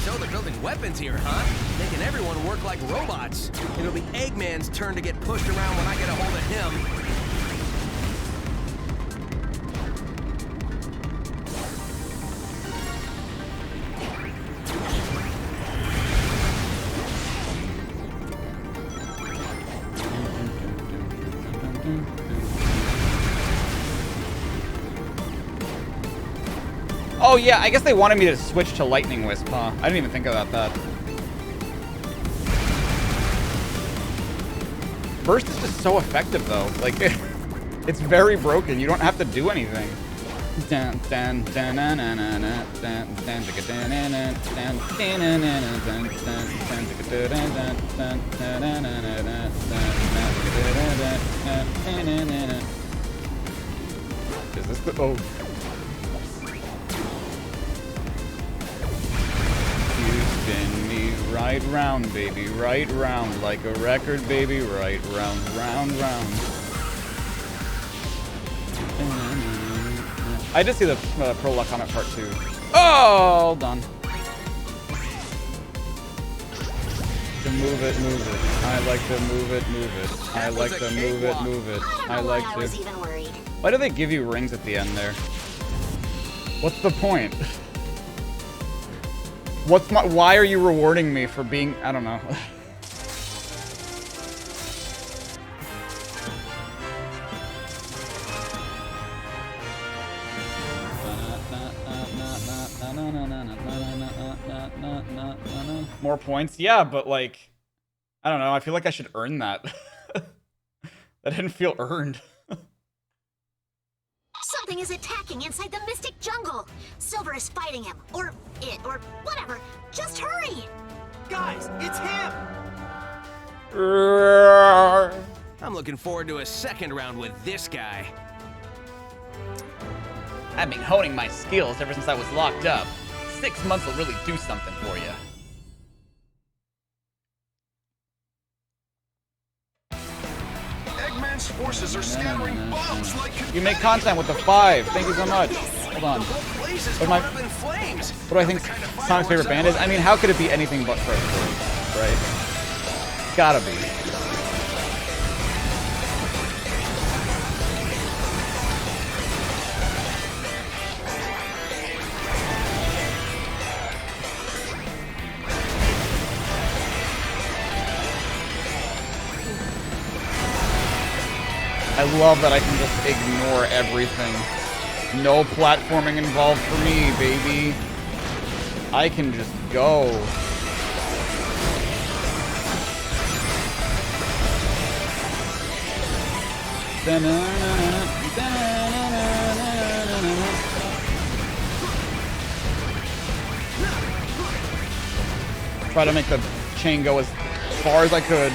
So they're building weapons here, huh? Making everyone work like robots. It'll be Eggman's turn to get pushed around when I get a hold of him. Oh yeah, I guess they wanted me to switch to Lightning Wisp, huh? I didn't even think about that. burst is just so effective, though. Like, it's very broken. You don't have to do anything. Is this the... Oh. You spin me right round, baby, right round. Like a record, baby, right round, round, round. I did see the Prologue comment part 2. Oh, done. To move it, move it. I like to move it, move it. I like to move it, move it. I like to. Why do they give you rings at the end there? What's the point? Why are you rewarding me for being, I don't know. More points? Yeah, but like, I don't know. I feel like I should earn that. That didn't feel earned. Something is attacking inside the Mystic Jungle. Silver is fighting him, or it, or whatever. Just hurry! Guys, it's him! I'm looking forward to a second round with this guy. I've been honing my skills ever since I was locked up. 6 months will really do something for you. Eggman's forces are scattering bombs like... You make content with the 5. Thank you so much. Hold on. What do I think Sonic's favorite band is? I mean, how could it be anything but Fred Ford, right? Gotta be. I love that I can just ignore everything. No platforming involved for me, baby. I can just go. Try to make the chain go as far as I could.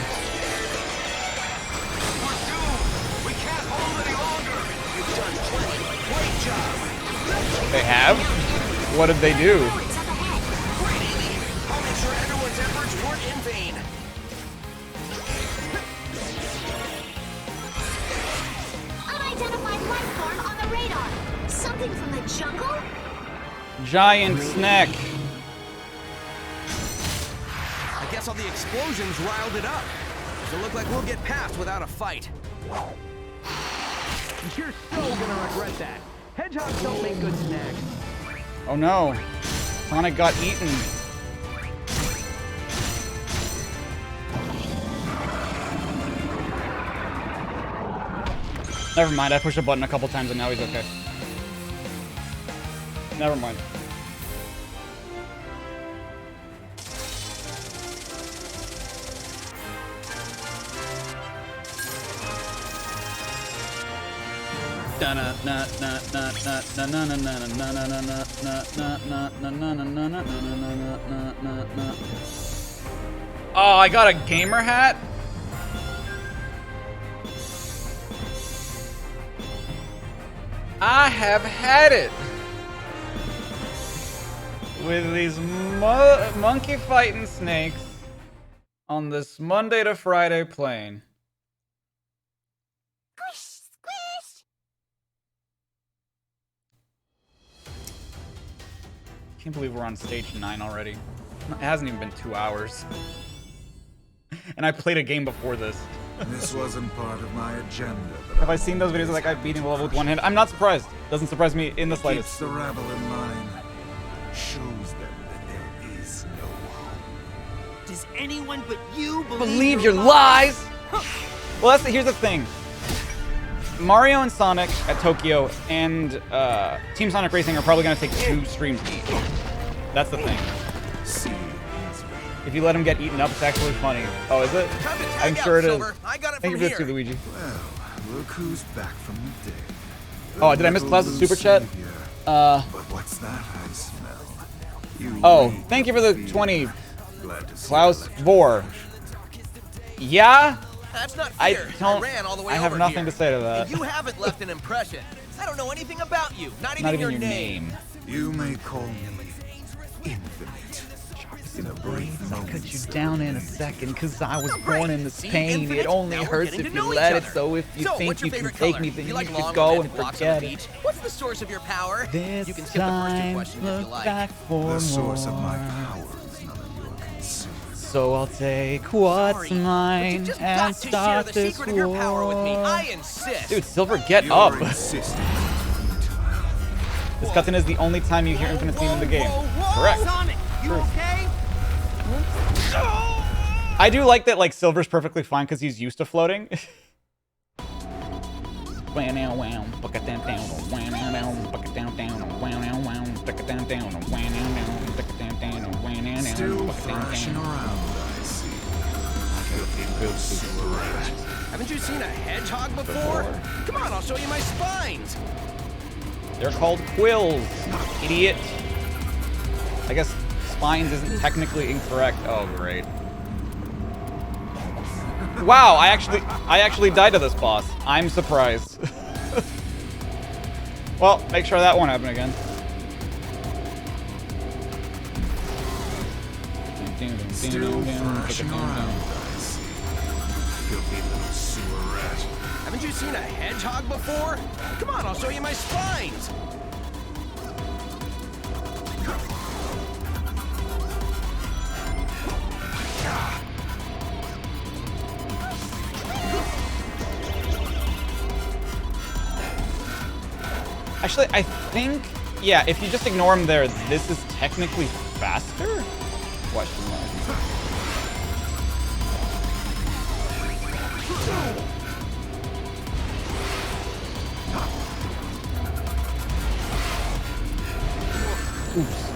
They have? What did they do? I'll make sure everyone's efforts weren't in vain. Unidentified life form on the radar. Something from the jungle? Giant snack. I guess all the explosions riled it up. Doesn't look like we'll get past without a fight. You're so gonna regret that. Hedgehogs don't make good snacks. Oh no. Sonic got eaten. Never mind, I pushed a button a couple times and now he's okay. Never mind. Oh, I got a gamer hat? I have had it with these monkey fighting snakes on this Monday to Friday plane. Can't believe we're on stage 9 already. It hasn't even been 2 hours. And I played a game before this. This wasn't part of my agenda. Have I seen those videos of that guy beating the level with one hand? I'm not surprised. Doesn't surprise me in the slightest. Keeps the rabble in line. Shows them that there is no hope. Does anyone but you believe your lies? Well, here's the thing. Mario and Sonic at Tokyo and Team Sonic Racing are probably going to take 2 streams each. That's the thing. See these If you let him get eaten up, it's actually funny. Oh, is it? I'm sure it is. I got it Thank from you here. for this, Luigi. Well, look who's back from the dead. Oh, did I miss Klaus's super chat? But what's that I smell? Oh, thank you for the 20, Klaus Vor. Yeah? That's not I fair. don't. Ran all the way I have over nothing here. to say to that. And you haven't left an impression. I don't know anything about you. Not even, Not even your name. You may call me Infinite. In a brief I cut you down in a second because I was born in this See, pain. Infinite? It only Now we're hurts getting if to you know let each it. other. So if you So, think what's your you can favorite take color? me, then You you like should long go and romantic walks on forget the it. beach? What's the source of your power? This You can skip the first two time, questions if you look like. back for The source of more. my power is none of your concern. So I'll take what's Sorry, mine but you just and got to share start the this secret of your power with me. war. I insist. Dude, Silver, get You're up. insistent. This cutscene is the only time you hear Infinite's theme in the game. Correct. Sonic, you okay? I do like that, like, Silver's perfectly fine because he's used to floating. Still thrashing around, I see. Haven't you seen a hedgehog before? Come on, I'll show you my spines. They're called quills, idiot. I guess spines isn't technically incorrect. Oh, great. Wow, I actually died to this boss. I'm surprised. Well, make sure that won't happen again. Still thrashing around, I see. Filthy little sewer rat. Haven't you seen a hedgehog before? Come on, I'll show you my spines. Actually, I think, yeah, if you just ignore him there, this is technically faster? Question mark. Oops.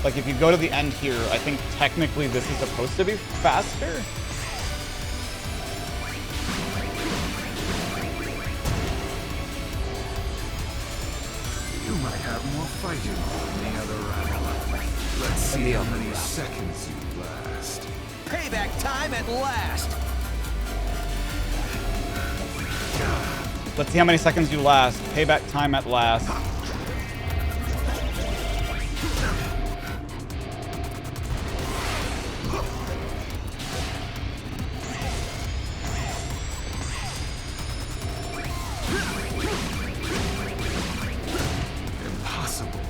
Like, if you go to the end here, I think technically this is supposed to be faster? You might have more fighting than the other round. Let's see how many seconds you last. Payback time at last. Let's see how many seconds you last. Payback time at last. Impossible.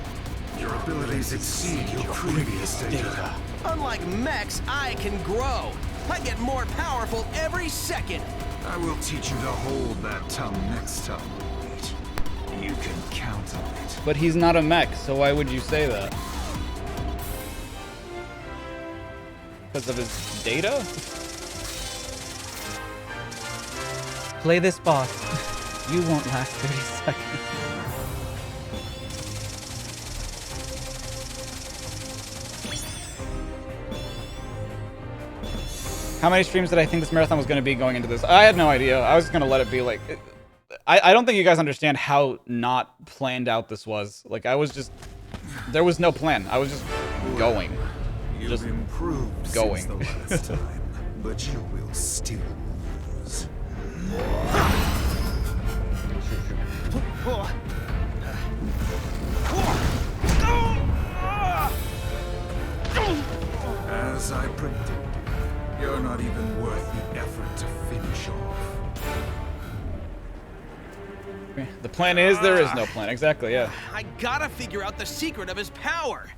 Your abilities exceed your previous data. Unlike mechs, I can grow. I get more powerful every second. I will teach you to hold that tongue next time. You can count on it. But he's not a mech, so why would you say that? Because of his data? Play this boss. You won't last 30 seconds. How many streams did I think this marathon was going to be going into this? I had no idea. I was just going to let it be like... I don't think you guys understand how not planned out this was. Like, I was just... There was no plan. I was just going. You've Just improved going. since the last time, but you will still lose. As I predicted, you're not even worth the effort to finish off. The plan is there is no plan. Exactly, yeah. I gotta figure out the secret of his power.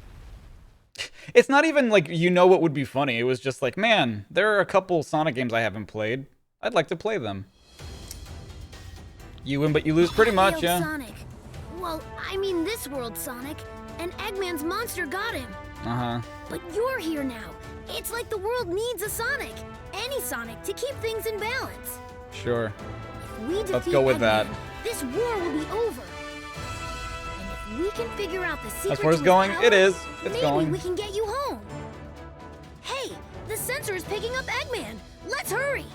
It's not even like you know what would be funny. It was just like, man, there are a couple Sonic games I haven't played. I'd like to play them. You win, but you lose pretty much, Failed yeah. Sonic. Well, I mean this world Sonic, and Eggman's monster got him. Uh-huh. But you're here now. It's like the world needs a Sonic, any Sonic, to keep things in balance. Sure. If we Let's defeat go with Eggman, that. this war will be over. If we can figure out the secret That's where it's to going. his It power, is. It's maybe going. we can get you home. Hey, the sensor is picking up Eggman. Let's hurry.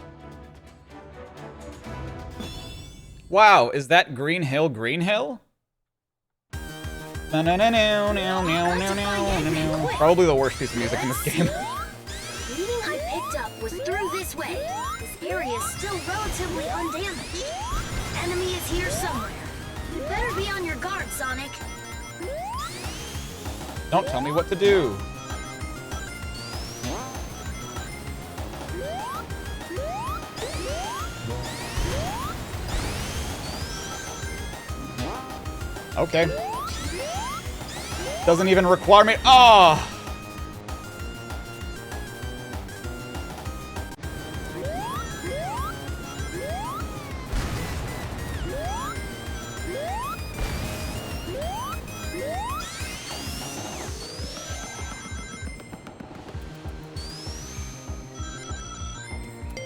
Wow, is that Green Hill Green Hill? Probably the worst piece of music in this game. The reading I picked up was through this way. This area is still relatively undamaged. Enemy is here somewhere. You better be on your guard, Sonic. Don't tell me what to do. Okay. Doesn't even require me. Oh!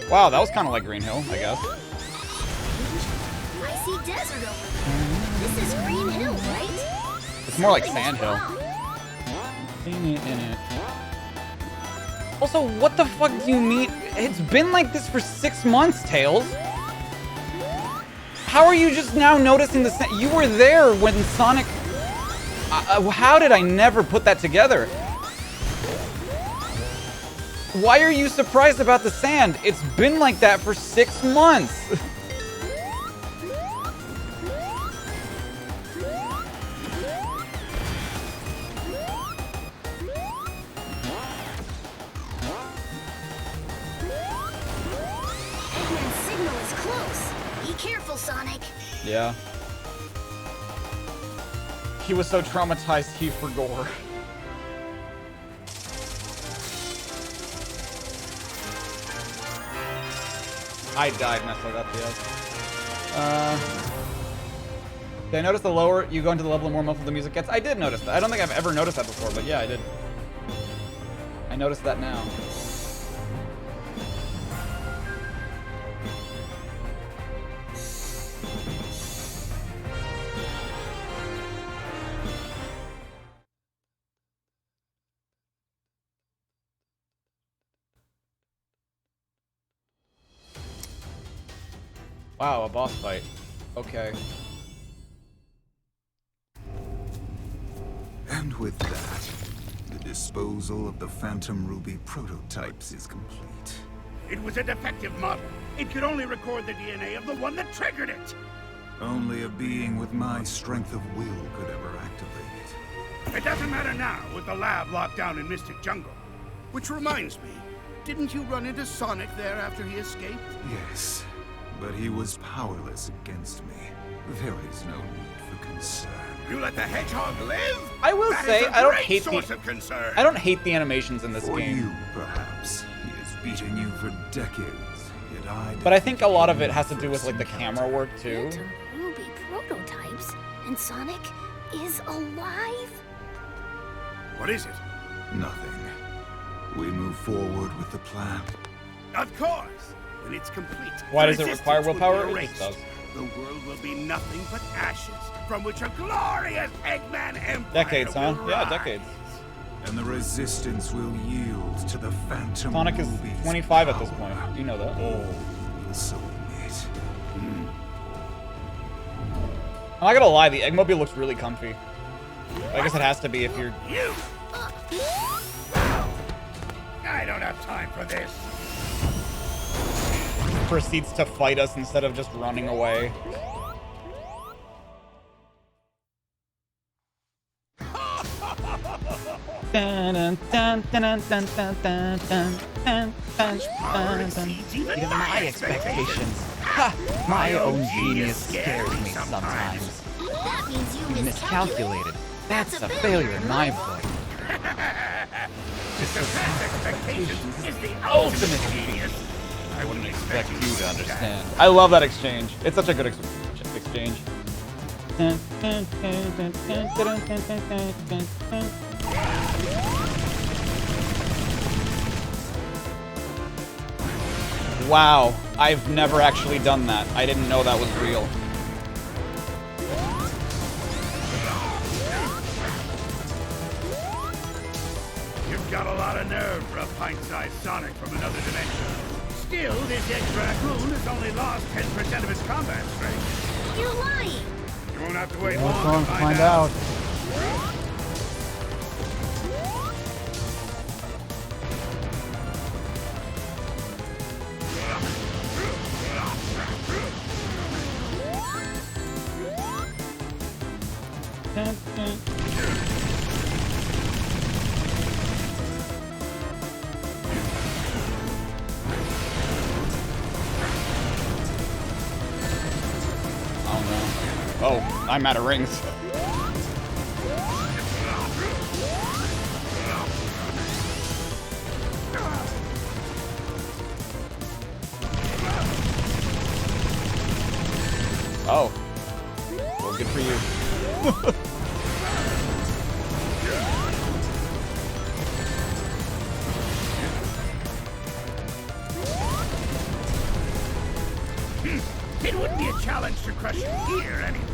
Wow, that was kind of like Green Hill, I guess. I see desert over there. This is Green Hill, right? It's more like Sand Hill. Also, what the fuck do you mean? It's been like this for 6 months, Tails. How are you just now noticing the sand? You were there when Sonic... how did I never put that together? Why are you surprised about the sand? It's been like that for 6 months. Eggman's signal is close. Be careful, Sonic. Yeah. He was so traumatized he forgot. I died messed like that, yes. Did I notice the lower you go into the level, the more muffled the music gets? I did notice that. I don't think I've ever noticed that before, but yeah, I did. I noticed that now. Wow, a boss fight. Okay. And with that, the disposal of the Phantom Ruby prototypes is complete. It was a defective model. It could only record the DNA of the one that triggered it. Only a being with my strength of will could ever activate it. It doesn't matter now with the lab locked down in Mystic Jungle. Which reminds me, didn't you run into Sonic there after he escaped? Yes, but he was powerless against me. There is no need for concern. You let the hedgehog live? I will That say is a I don't great hate source the of concern. I don't hate the animations in this For game. you, perhaps. He has beaten you for decades, yet But I think a lot of it has to do with like the camera work too. Phantom Ruby prototypes, and Sonic is alive? What is it? Nothing. We move forward with the plan. Of course! When it's complete, Why the does it require resistance will be willpower? It erased. just does. The world will be nothing but ashes, from which a glorious Eggman Empire Decades, huh? will Yeah, rise. decades. And the resistance will yield to the Phantom Sonic is Ruby's 25 at this power. point. You know that. All will submit. I'm not gonna lie, the Eggmobile looks really comfy. I guess it has to be if you're... You! I don't have time for this. proceeds to fight us instead of just running away. Even my expectations. Ha! My own genius scares me sometimes. That means you You miscalculated. That's a failure in my book. Expectations is the ultimate genius. I wouldn't expect you to understand. I love that exchange. It's such a good exchange. Wow, I've never actually done that. I didn't know that was real. got a lot of nerve for a pint-sized Sonic from another dimension. Still, this ex-raccoon has only lost 10% of its combat strength. You're lying! You won't have to wait What's long going to to find find out. out? Oh no. Oh, I'm out of rings. Oh. Well, good for you. It wouldn't be a challenge to crush you here, anyway.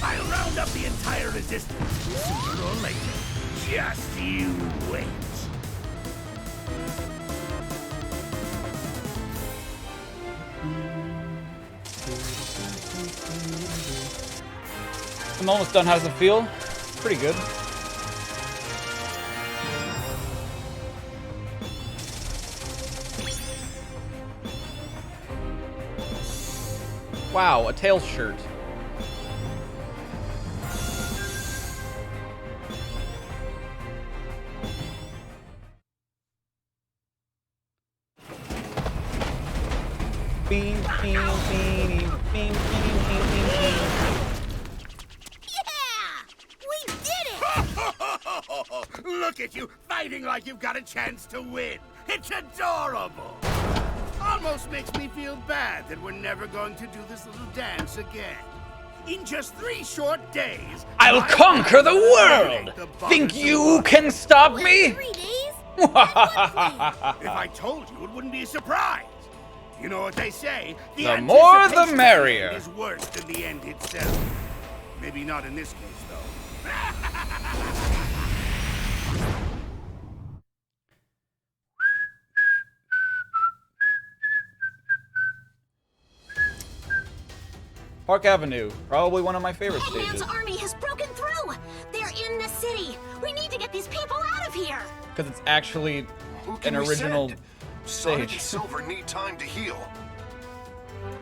I'll round up the entire resistance sooner or later. Just you wait. I'm almost done. How does it feel? Pretty good. Wow, a Tails shirt. Beam, beam, beam, beam, beam, beam, beam. We did it! Look at you, fighting like you've got a chance to win. It's adorable. Almost makes me feel bad that we're never going to do this little dance again. In just 3 short days, I'll conquer the world! Think you can stop me? 3 days? If I told you, it wouldn't be a surprise. You know what they say? The more the anticipation merrier. is worse than the end itself. Maybe not in this case, though. Park Avenue, probably one of my favorite Eggman's stages. army has broken through! They're in the city! We need to get these people out of here! Because it's actually Who an can we original send? Sonic and stage. Silver need time to heal.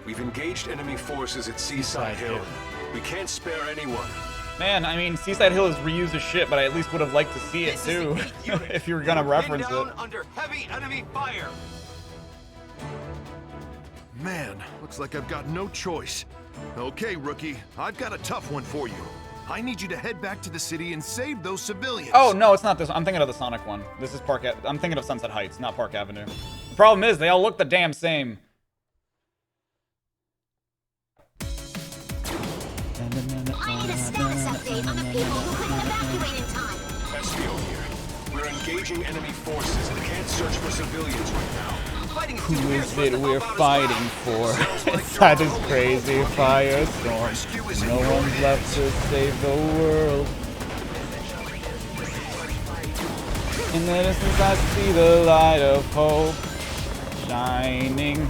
We've engaged enemy forces at Seaside Hill. We can't spare anyone. Man, I mean, Seaside Hill is reused as shit, but I at least would have liked to see it too, if you were gonna reference it. Under heavy enemy fire. Man, looks like I've got no choice. Okay, rookie, I've got a tough one for you. I need you to head back to the city and save those civilians. Oh, no, it's not this. I'm thinking of the Sonic one. This is I'm thinking of Sunset Heights, not Park Avenue. The problem is, they all look the damn same. I need a status update on the people who couldn't evacuate in time. Espio here. We're engaging enemy forces and can't search for civilians right now. Who is it we're fighting for? Inside this crazy firestorm. No one's left to save the world. In the distance I see the light of hope shining.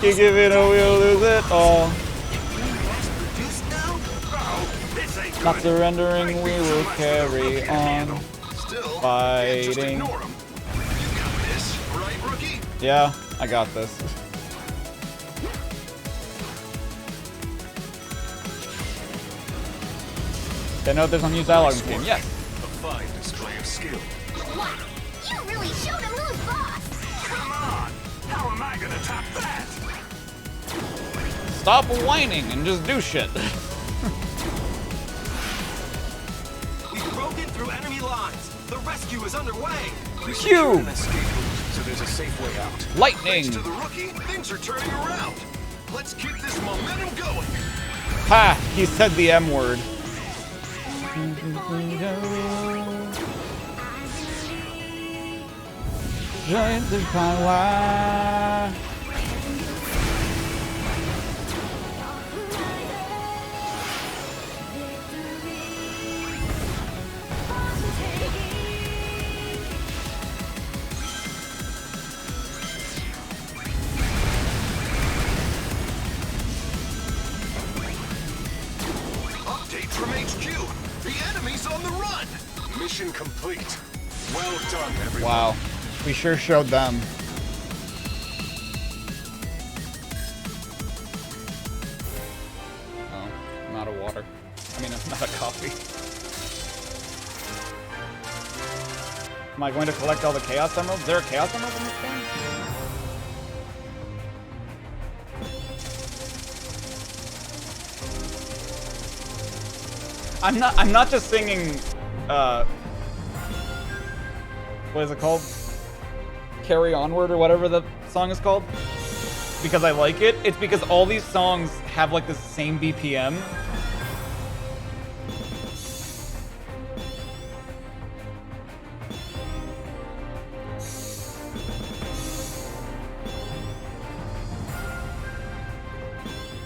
You give it or we'll lose it all. Not surrendering, we will carry on. Fighting. Yeah, I got this. Didn't know if there's unused dialogue in this game. Yes. A fine display of skill. Wow! You really showed him who's boss! Come on! How am I gonna top that? Stop whining and just do shit. We've broken through enemy lines. The rescue is underway. We Phew. secured an escape route, so there's a safe way out. Lightning. Thanks to the rookie, things are turning around. Let's keep this momentum going. Ha! He said the M word. Join the power. on the run! Mission complete. Well done, everyone. Wow. We sure showed them. Oh, I'm out of water. I mean, I'm out of coffee. Am I going to collect all the Chaos Emeralds? Is there a Chaos Emerald in this game? I'm not just singing, what is it called? Carry Onward or whatever the song is called. Because I like it. It's because all these songs have like the same BPM.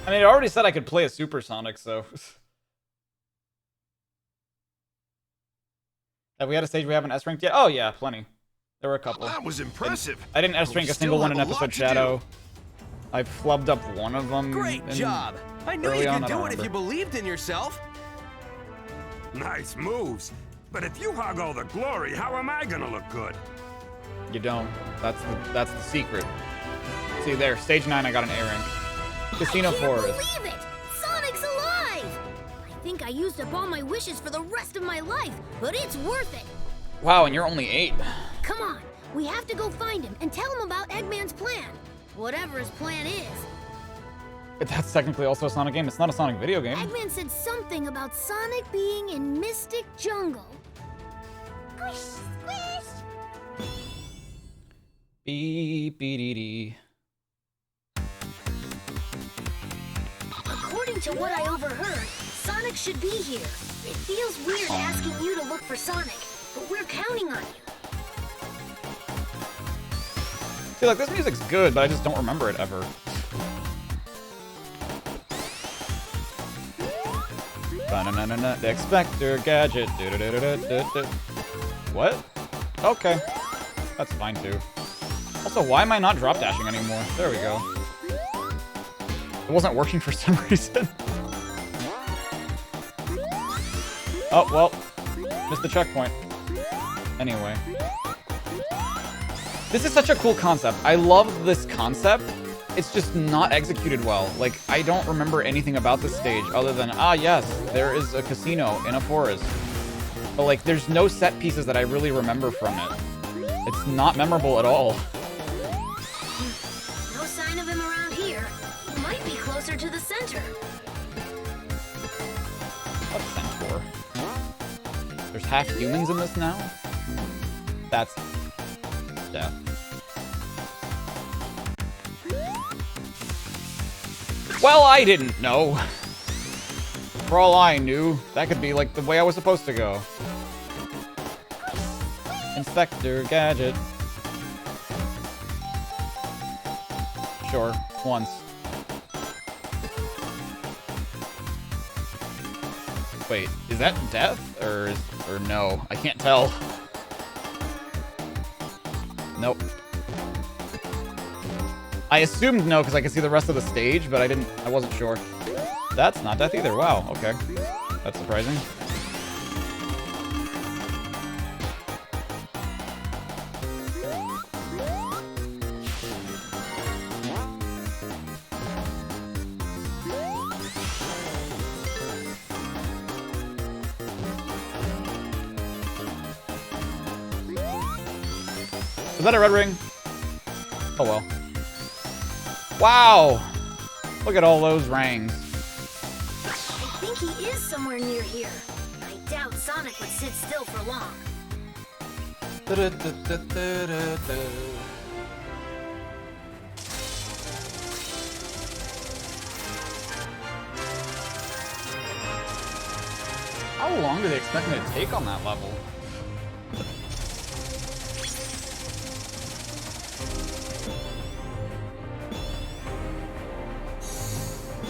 I mean, it already said I could play a Supersonic, so... Have we had a stage we haven't S-ranked yet? Oh yeah, plenty. There were a couple. That was impressive. I didn't S-rank a single one in Episode Shadow. I flubbed up one of them. Great job! I knew you could do it if you believed in yourself. Nice moves. But if you hog all the glory, how am I gonna look good? You don't. That's the secret. See there, stage 9 I got an A rank. Casino Forest. I can't believe it! Sonic's alive! I think I used up all my wishes for the rest of my life, but it's worth it! Wow, and you're only 8. Come on, we have to go find him and tell him about Eggman's plan. Whatever his plan is. But that's technically also a Sonic game. It's not a Sonic video game. Eggman said something about Sonic being in Mystic Jungle. Squish, squish! Beep, dee dee. According to what I overheard, Sonic should be here. It feels weird asking you to look for Sonic, but we're counting on you. See, like, this music's good, but I just don't remember it ever. Ba-na-na-na-na, the Expector Gadget. What? Okay. That's fine, too. Also, why am I not drop dashing anymore? There we go. It wasn't working for some reason. Oh, well. Missed the checkpoint. Anyway. This is such a cool concept. I love this concept. It's just not executed well. Like, I don't remember anything about this stage other than, ah, yes, there is a casino in a forest. But, like, there's no set pieces that I really remember from it. It's not memorable at all. No sign of him around here. He might be closer to the center. What's Centaur? There's half humans in this now? That's death. Well, I didn't know. For all I knew, that could be like the way I was supposed to go. Inspector Gadget. Sure, once. Wait, is that death or no? I can't tell. Nope. I assumed no because I could see the rest of the stage, but I wasn't sure. That's not death either. Wow, okay. That's surprising. Is that a red ring? Oh well. Wow! Look at all those rings. I think he is somewhere near here. I doubt Sonic would sit still for long. How long do they expect me to take on that level?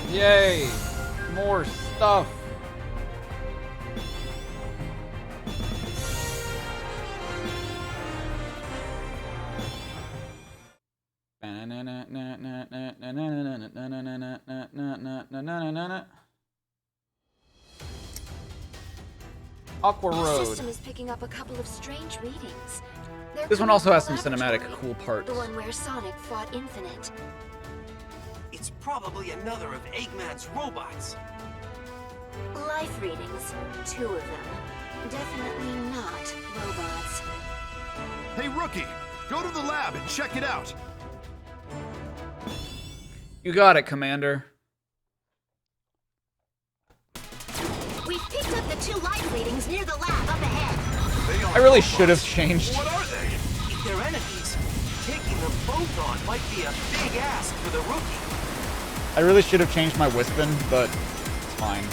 Yay! More stuff! Aqua The Road. system is picking up a couple of strange readings. They're This one coming also from has the some cinematic laboratory, cool parts. The one where Sonic fought Infinite. It's probably another of Eggman's robots. Life readings, 2 of them. Definitely not robots. Hey, Rookie, go to the lab and check it out. You got it, Commander. We've picked up the 2 life readings near the lab up ahead. I really should have changed. What are they? If they're enemies, taking them both on might be a big ask for the Rookie. I really should have changed my Wispin, but it's fine.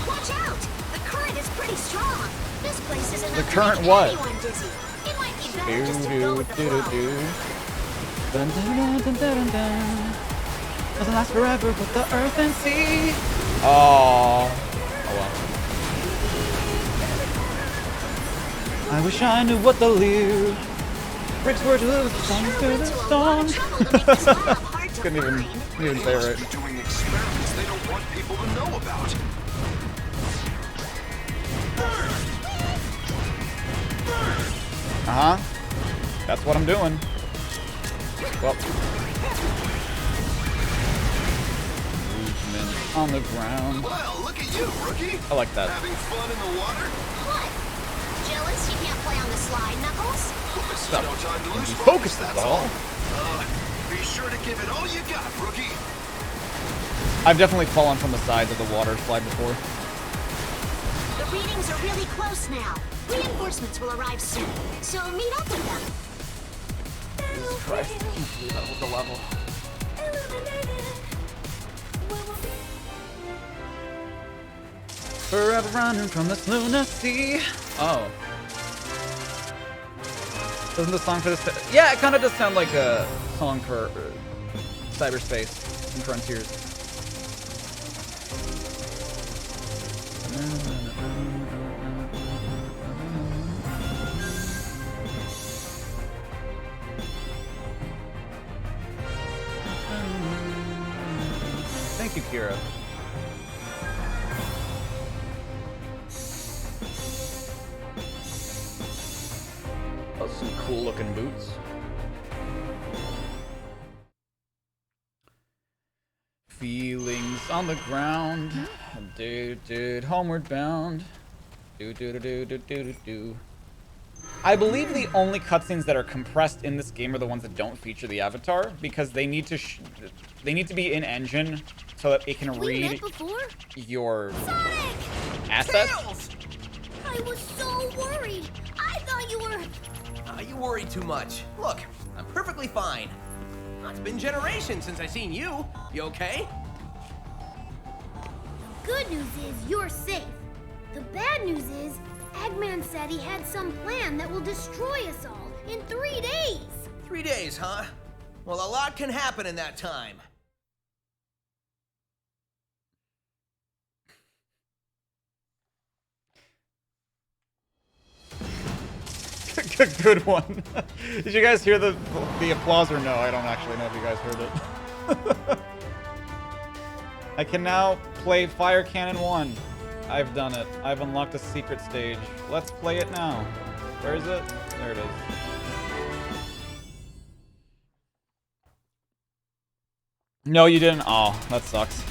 Watch out! The current is pretty strong. This place is enough The to current make what? anyone dizzy. It might be better just to go with the flow. Dun, dun, dun, dun, dun, dun. Doesn't last forever, but the earth and sea. Oh well. I wish I knew what the lyrics were to the song to the song. couldn't even say it right. Doing experiments they don't want people to know about. That's what I'm doing. Well. Movement on the ground. Well, look at you, Rookie. I like that. Having fun in the water? What? Jealous you can't play on the slide, Knuckles? This is no time to lose Focus, that's that's all. Be sure to give it all you got, Rookie. I've definitely fallen from the sides of the water slide before. The readings are really close now. Reinforcements will arrive soon, so meet up with them. Jesus Christ. That was the level. Forever running from this lunacy. Oh. Doesn't the song for this... Yeah, it kind of does sound like a song for cyberspace and frontiers. Thank you, Kira. Oh, some cool looking boots. Feelings on the ground. Dude, homeward bound. Do. I believe the only cutscenes that are compressed in this game are the ones that don't feature the avatar, because they need to be in engine so that it can read your assets. Tails! I was so worried. I thought you were... You worry too much. Look, I'm perfectly fine. It's been generations since I seen you. You okay? Good news is you're safe. The bad news is Eggman said he had some plan that will destroy us all in 3 days. 3 days, huh? Well, a lot can happen in that time. Good one. Did you guys hear the applause or no? I don't actually know if you guys heard it. I can now play Fire Cannon 1. I've done it. I've unlocked a secret stage. Let's play it now. Where is it? There it is. No, you didn't. Oh, that sucks.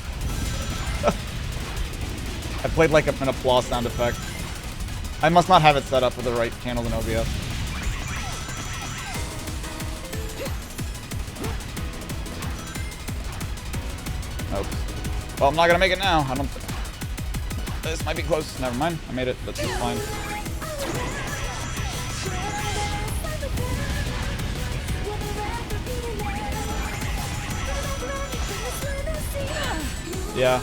I played like an applause sound effect. I must not have it set up with the right channel in OBS. Oops. Well, I'm not gonna make it now. I don't. This might be close. Never mind. I made it, but it's fine. Yeah.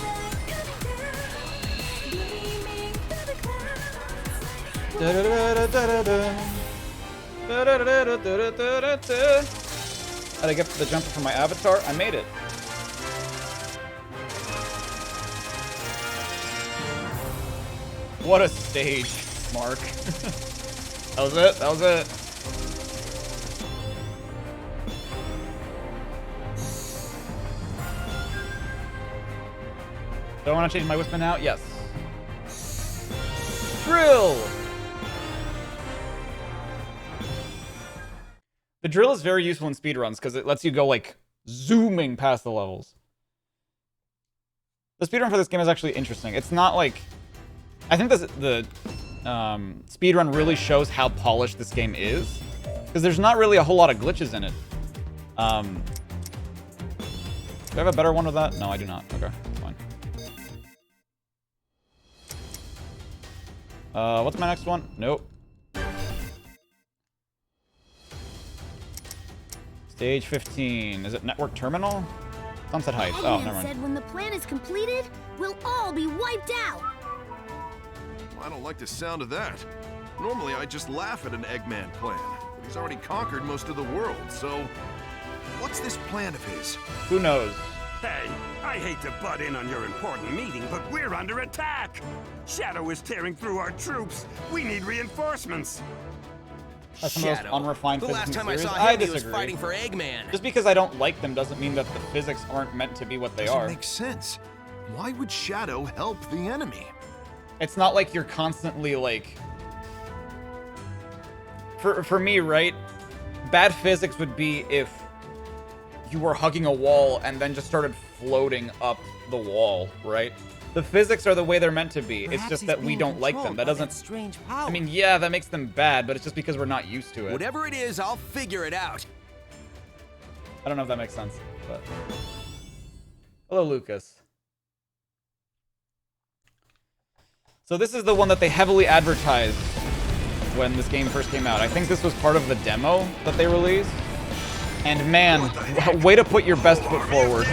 How'd I get the jumper from my avatar? I made it. What a stage, Mark. That was it. That was it. Do I want to change my Wispin out? Yes. drill! The drill is very useful in speedruns because it lets you go, like, zooming past the levels. The speedrun for this game is actually interesting. It's not like... I think the speedrun really shows how polished this game is. Because there's not really a whole lot of glitches in it. Do I have a better one of that? No, I do not. Okay, that's fine. What's my next one? Nope. Stage 15. Is it Network Terminal? Sunset Heights. Oh, never mind. Said when the plan is completed, we'll all be wiped out. I don't like the sound of that. Normally, I just laugh at an Eggman plan. But he's already conquered most of the world, so... What's this plan of his? Who knows? Hey, I hate to butt in on your important meeting, but we're under attack! Shadow is tearing through our troops. We need reinforcements. That's some of those unrefined the physics last time series. I saw I him, he was disagree. fighting for Eggman. Just because I don't like them doesn't mean that the physics aren't meant to be what they are. Doesn't make sense. Why would Shadow help the enemy? It's not like you're constantly like... For me, right? Bad physics would be if you were hugging a wall and then just started floating up the wall, right? The physics are the way they're meant to be. It's just that we don't like them. That doesn't... strange power. I mean, yeah, that makes them bad, but it's just because we're not used to it. Whatever it is, I'll figure it out. I don't know if that makes sense, but... Hello, Lucas. So this is the one that they heavily advertised when this game first came out. I think this was part of the demo that they released. And man, way to put your best foot forward.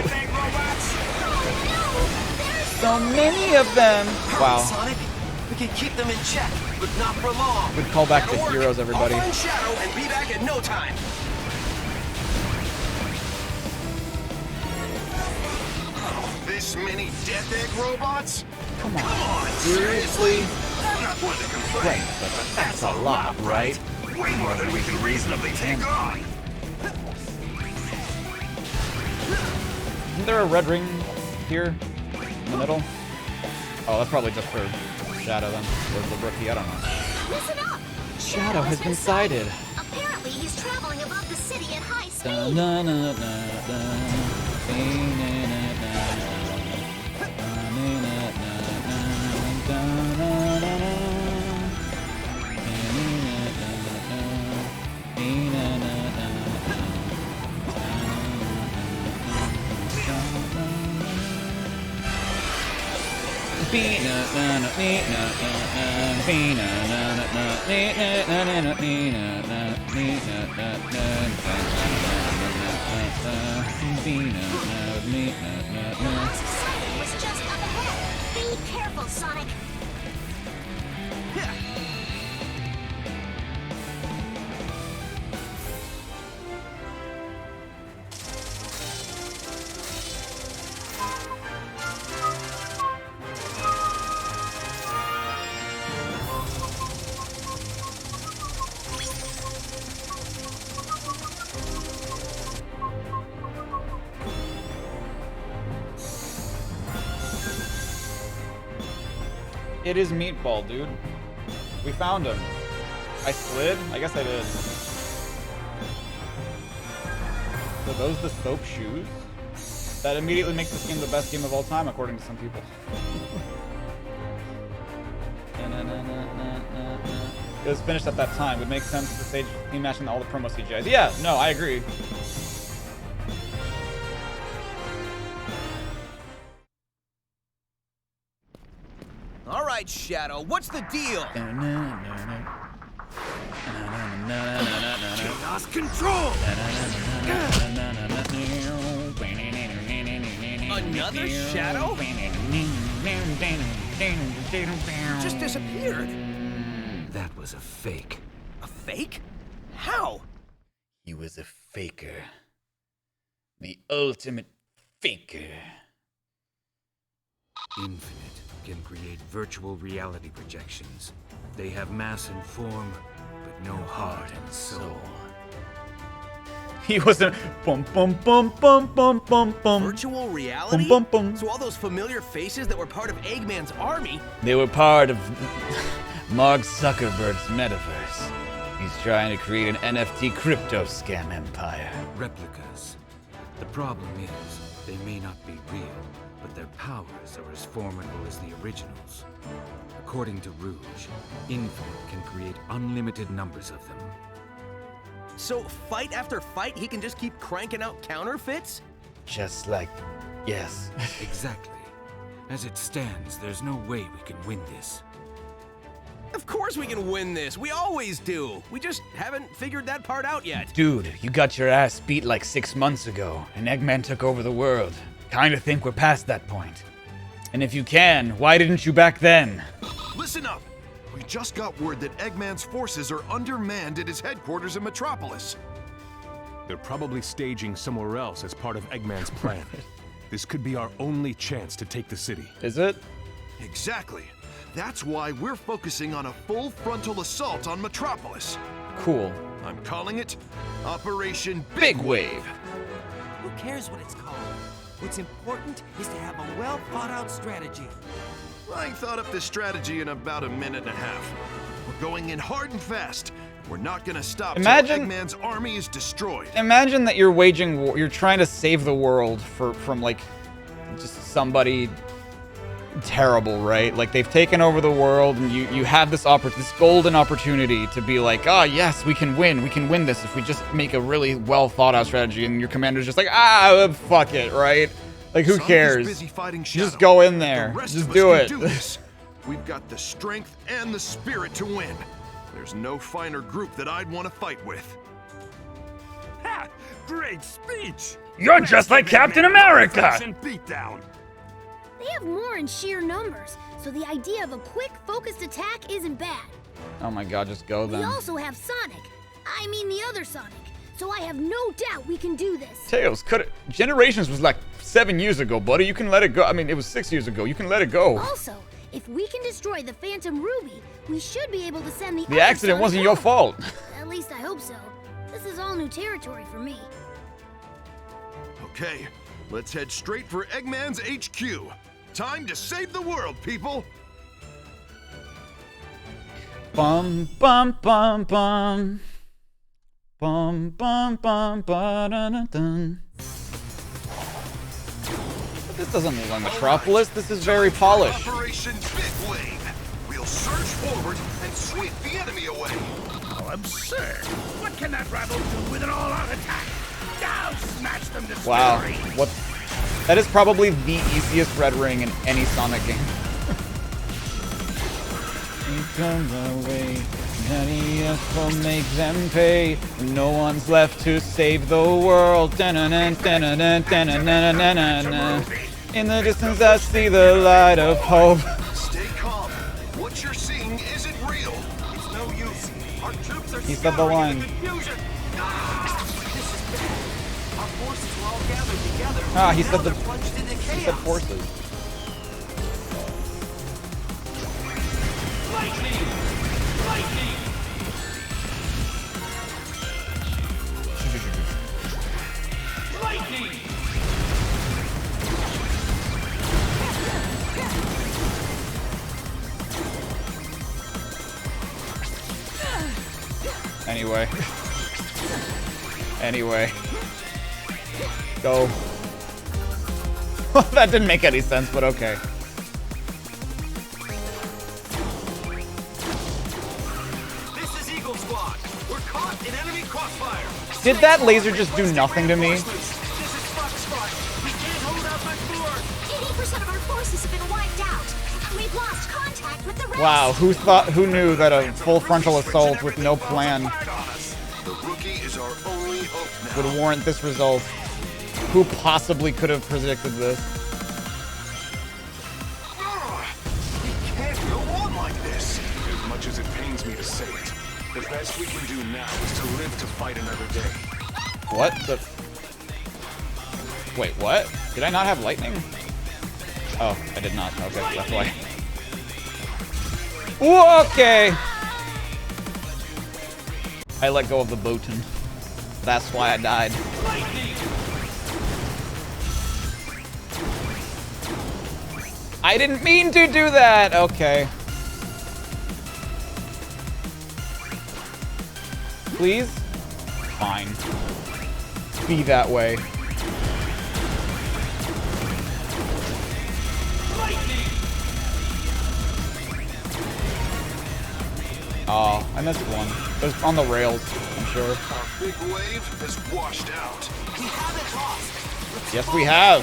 So many of them. Wow. Sonic, we can keep them in check, but not for long. Good call back to Heroes, everybody. I'll find Shadow and be back in no time. This many Death Egg robots? Come on, seriously? I'm not one to complain, Right, but that's a lot, right? way more than we can reasonably take on. Isn't there a red ring here in the middle? Oh, that's probably just for Shadow then, or the rookie, I don't know. Listen up! Shadow has been sighted. Apparently, he's traveling above the city at high speed. Society was just up ahead. Be careful, Sonic. It is Meatball, dude. We found him. I slid? I guess I did. So those the soap shoes? That immediately makes this game the best game of all time, according to some people. It was finished at that time. It would make sense to stage team matching all the promo CGIs. Yeah, no, I agree. All right, Shadow, what's the deal? Chaos control! Another Shadow? Just disappeared. That was a fake. A fake? How? He was a faker. The ultimate faker. Infinite can create virtual reality projections. They have mass and form, but no heart and soul. He was a bum bum bum bum bum bum bum. Virtual reality? Bum, bum, bum. So all those familiar faces that were part of Eggman's army? They were part of Mark Zuckerberg's metaverse. He's trying to create an NFT crypto scam empire. Replicas. The problem is, they may not be real, but their powers are as formidable as the originals. According to Rouge, Infinite can create unlimited numbers of them. So, fight after fight, he can just keep cranking out counterfeits? Just like, yes. Exactly. As it stands, there's no way we can win this. Of course we can win this. We always do. We just haven't figured that part out yet. Dude, you got your ass beat like 6 months ago, and Eggman took over the world. Kinda think we're past that point. And if you can, why didn't you back then? Listen up! We just got word that Eggman's forces are undermanned at his headquarters in Metropolis. They're probably staging somewhere else as part of Eggman's plan. This could be our only chance to take the city. Is it? Exactly. That's why we're focusing on a full frontal assault on Metropolis. Cool. I'm calling it Operation Big Wave. Who cares what it's called? What's important is to have a well-thought-out strategy. I thought up this strategy in about a minute and a half. We're going in hard and fast. We're not gonna stop till Eggman's army is destroyed. Imagine that you're waging war. You're trying to save the world from like just somebody terrible, right? Like they've taken over the world, and you have this golden opportunity to be like, oh yes, we can win this if we just make a really well thought out strategy. And your commander's just like, fuck it, right? Like who cares? Busy fighting Shadow. Just go in there. The rest Just of us do can it. do this. We've got the strength and the spirit to win. There's no finer group that I'd want to fight with. Ha! Great speech! You're just like Captain America! Beatdown. They have more in sheer numbers, so the idea of a quick, focused attack isn't bad. Oh my god, just go We then. also have Sonic. I mean the other Sonic. So I have no doubt we can do this. Tails, cut it. Generations was like 7 years ago, buddy. You can let it go. I mean, it was 6 years ago. You can let it go. Also, if we can destroy the Phantom Ruby, we should be able to send the The accident wasn't your fault. At least I hope so. This is all new territory for me. Okay, let's head straight for Eggman's HQ. Time to save the world, people! Bum bum bum bum. Bum bum bum ba dun dun dun. But this doesn't look like Metropolis. This is very polished. Operation Big Wave. We'll surge forward and sweep the enemy away. How absurd! What can that rabble do with an all-out attack? Now smash them to Wow. smithereens! What? That is probably the easiest red ring in any Sonic game. Come away. None else will make them pay. No one's left to save the world. Da-na-na, da-na-na, da-na-na, da-na-na. In the distance, I see the light of hope. Stay calm. What you're seeing isn't real. It's no use. Our troops are He said the line. confusion. This is bad. Our forces were all gathered together. Ah, he Now said the. they're plunged into He said chaos. forces. Lightning! Lightning! Lightning! Anyway. Anyway. Go. That didn't make any sense, but okay. This is Eagle Squad. We're caught in enemy crossfire. Did that laser just do nothing to me? This is Fox Squad. We can't hold out much more. 80% of our forces have been wiped out, and we've lost contact with the rest. Wow, who knew that a full frontal assault with no plan The rookie is our only hope now. would warrant this result? Who possibly could have predicted this? We can't go on like this. As much as it pains me to say it, the best we can do now is to live to fight another day. What the? Wait, what? Did I not have lightning? Oh, I did not. Okay, that's why. Ooh, okay. I let go of the button. That's why I died. I didn't mean to do that. Okay. please? Fine. Be that way. Oh, I missed one. It was on the rails, I'm sure. Our big wave has washed out. We haven't lost. Yes, we have.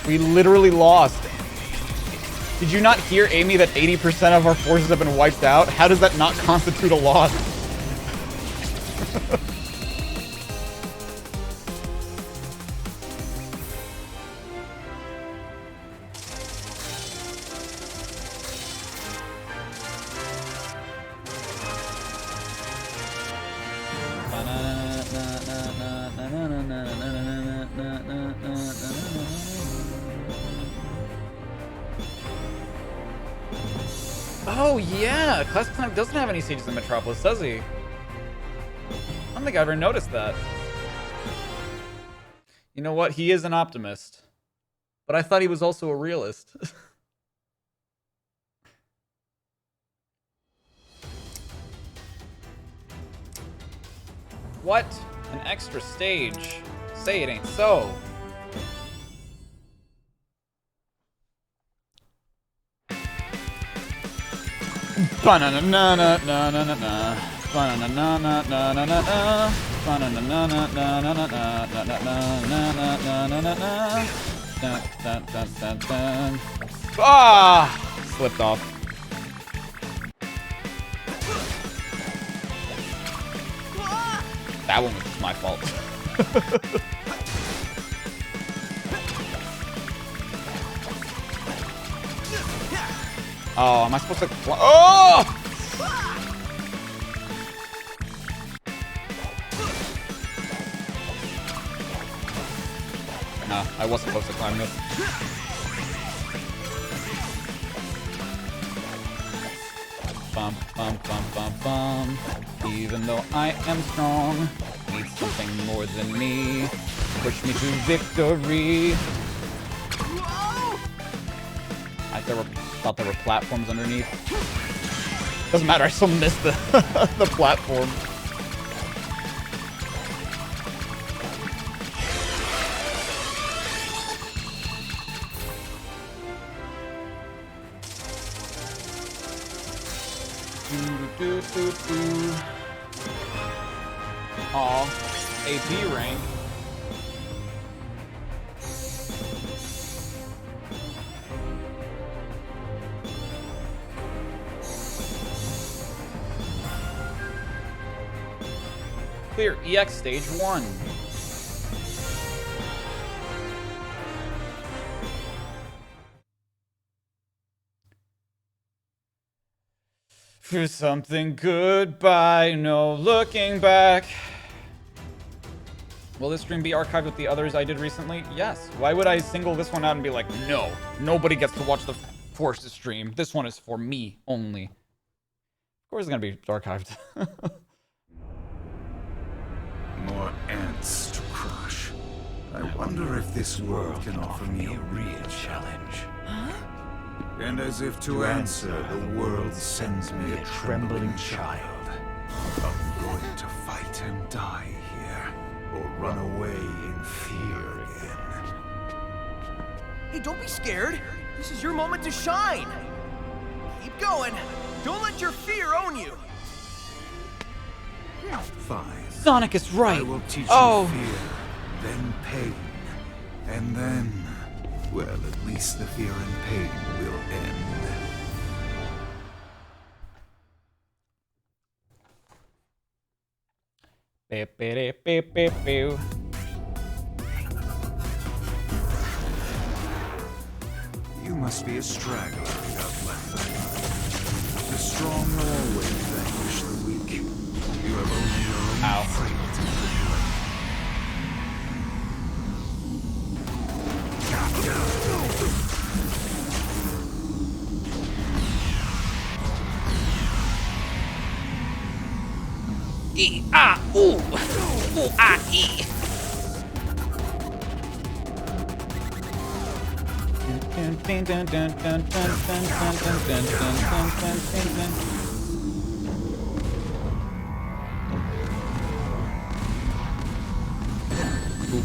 We literally lost. Did you not hear, Amy, that 80% of our forces have been wiped out? How does that not constitute a loss? Oh yeah, Class Clank doesn't have any sieges in Metropolis, does he? I don't think I ever noticed that. You know what? He is an optimist. But I thought he was also a realist. What? An extra stage. Say it ain't so. Ba-na-na-na-na-na-na-na. Ba-na-na-na-na-na-na-na. Ba-na-na-na-na-na-na-na-na-na-na-na-na-na. Dun-dun-dun-dun-dun. Ah! Slipped off. That one was my fault. Oh, am I supposed to... Oh! No, I wasn't supposed to climb this. Bum, bum, bum, bum, bum. Even though I am strong, need something more than me. Push me to victory. Thought there were platforms underneath. Doesn't matter, I still missed the the platform. Aw, a B rank. Clear EX stage 1. For something goodbye, no looking back. Will this stream be archived with the others I did recently? Yes. Why would I single this one out and be like, no, nobody gets to watch the Forces stream. This one is for me only. Of course it's gonna be archived. More ants to crush. I wonder if this world can offer me a real challenge. Huh? And as if to answer, the world sends me a trembling child. I'm going to fight and die here, or run away in fear again. Hey, don't be scared. This is your moment to shine. Keep going. Don't let your fear own you. Fine. Sonic is right. I will teach you fear, then pain, and then, well, at least the fear and pain will end. You must be a straggler without left. The strong always vanquish the weak. You have only your own frailty to E-ah-ooh-ooh-ah-ee. Ooh,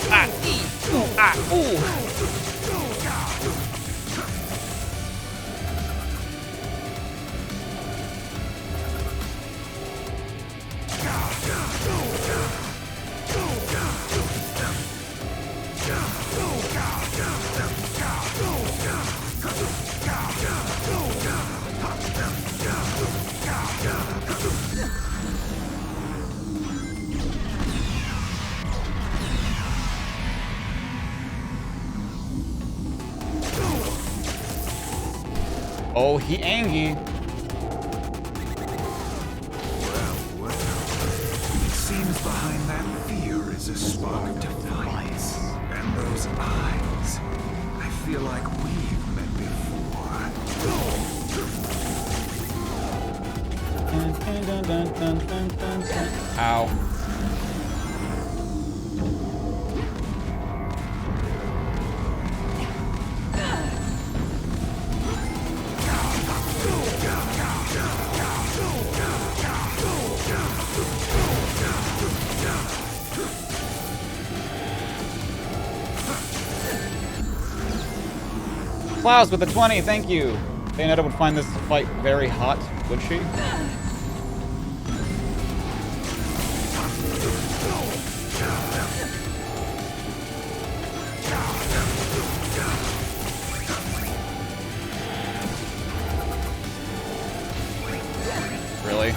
ah, ee. Ooh, ah, ooh. Oh, he angry. Well, it seems behind that fear is a spark of defiance. And those eyes, I feel like we've met before. Ow. Klaus with the 20, thank you. Bayonetta would find this fight very hot, would she? Really?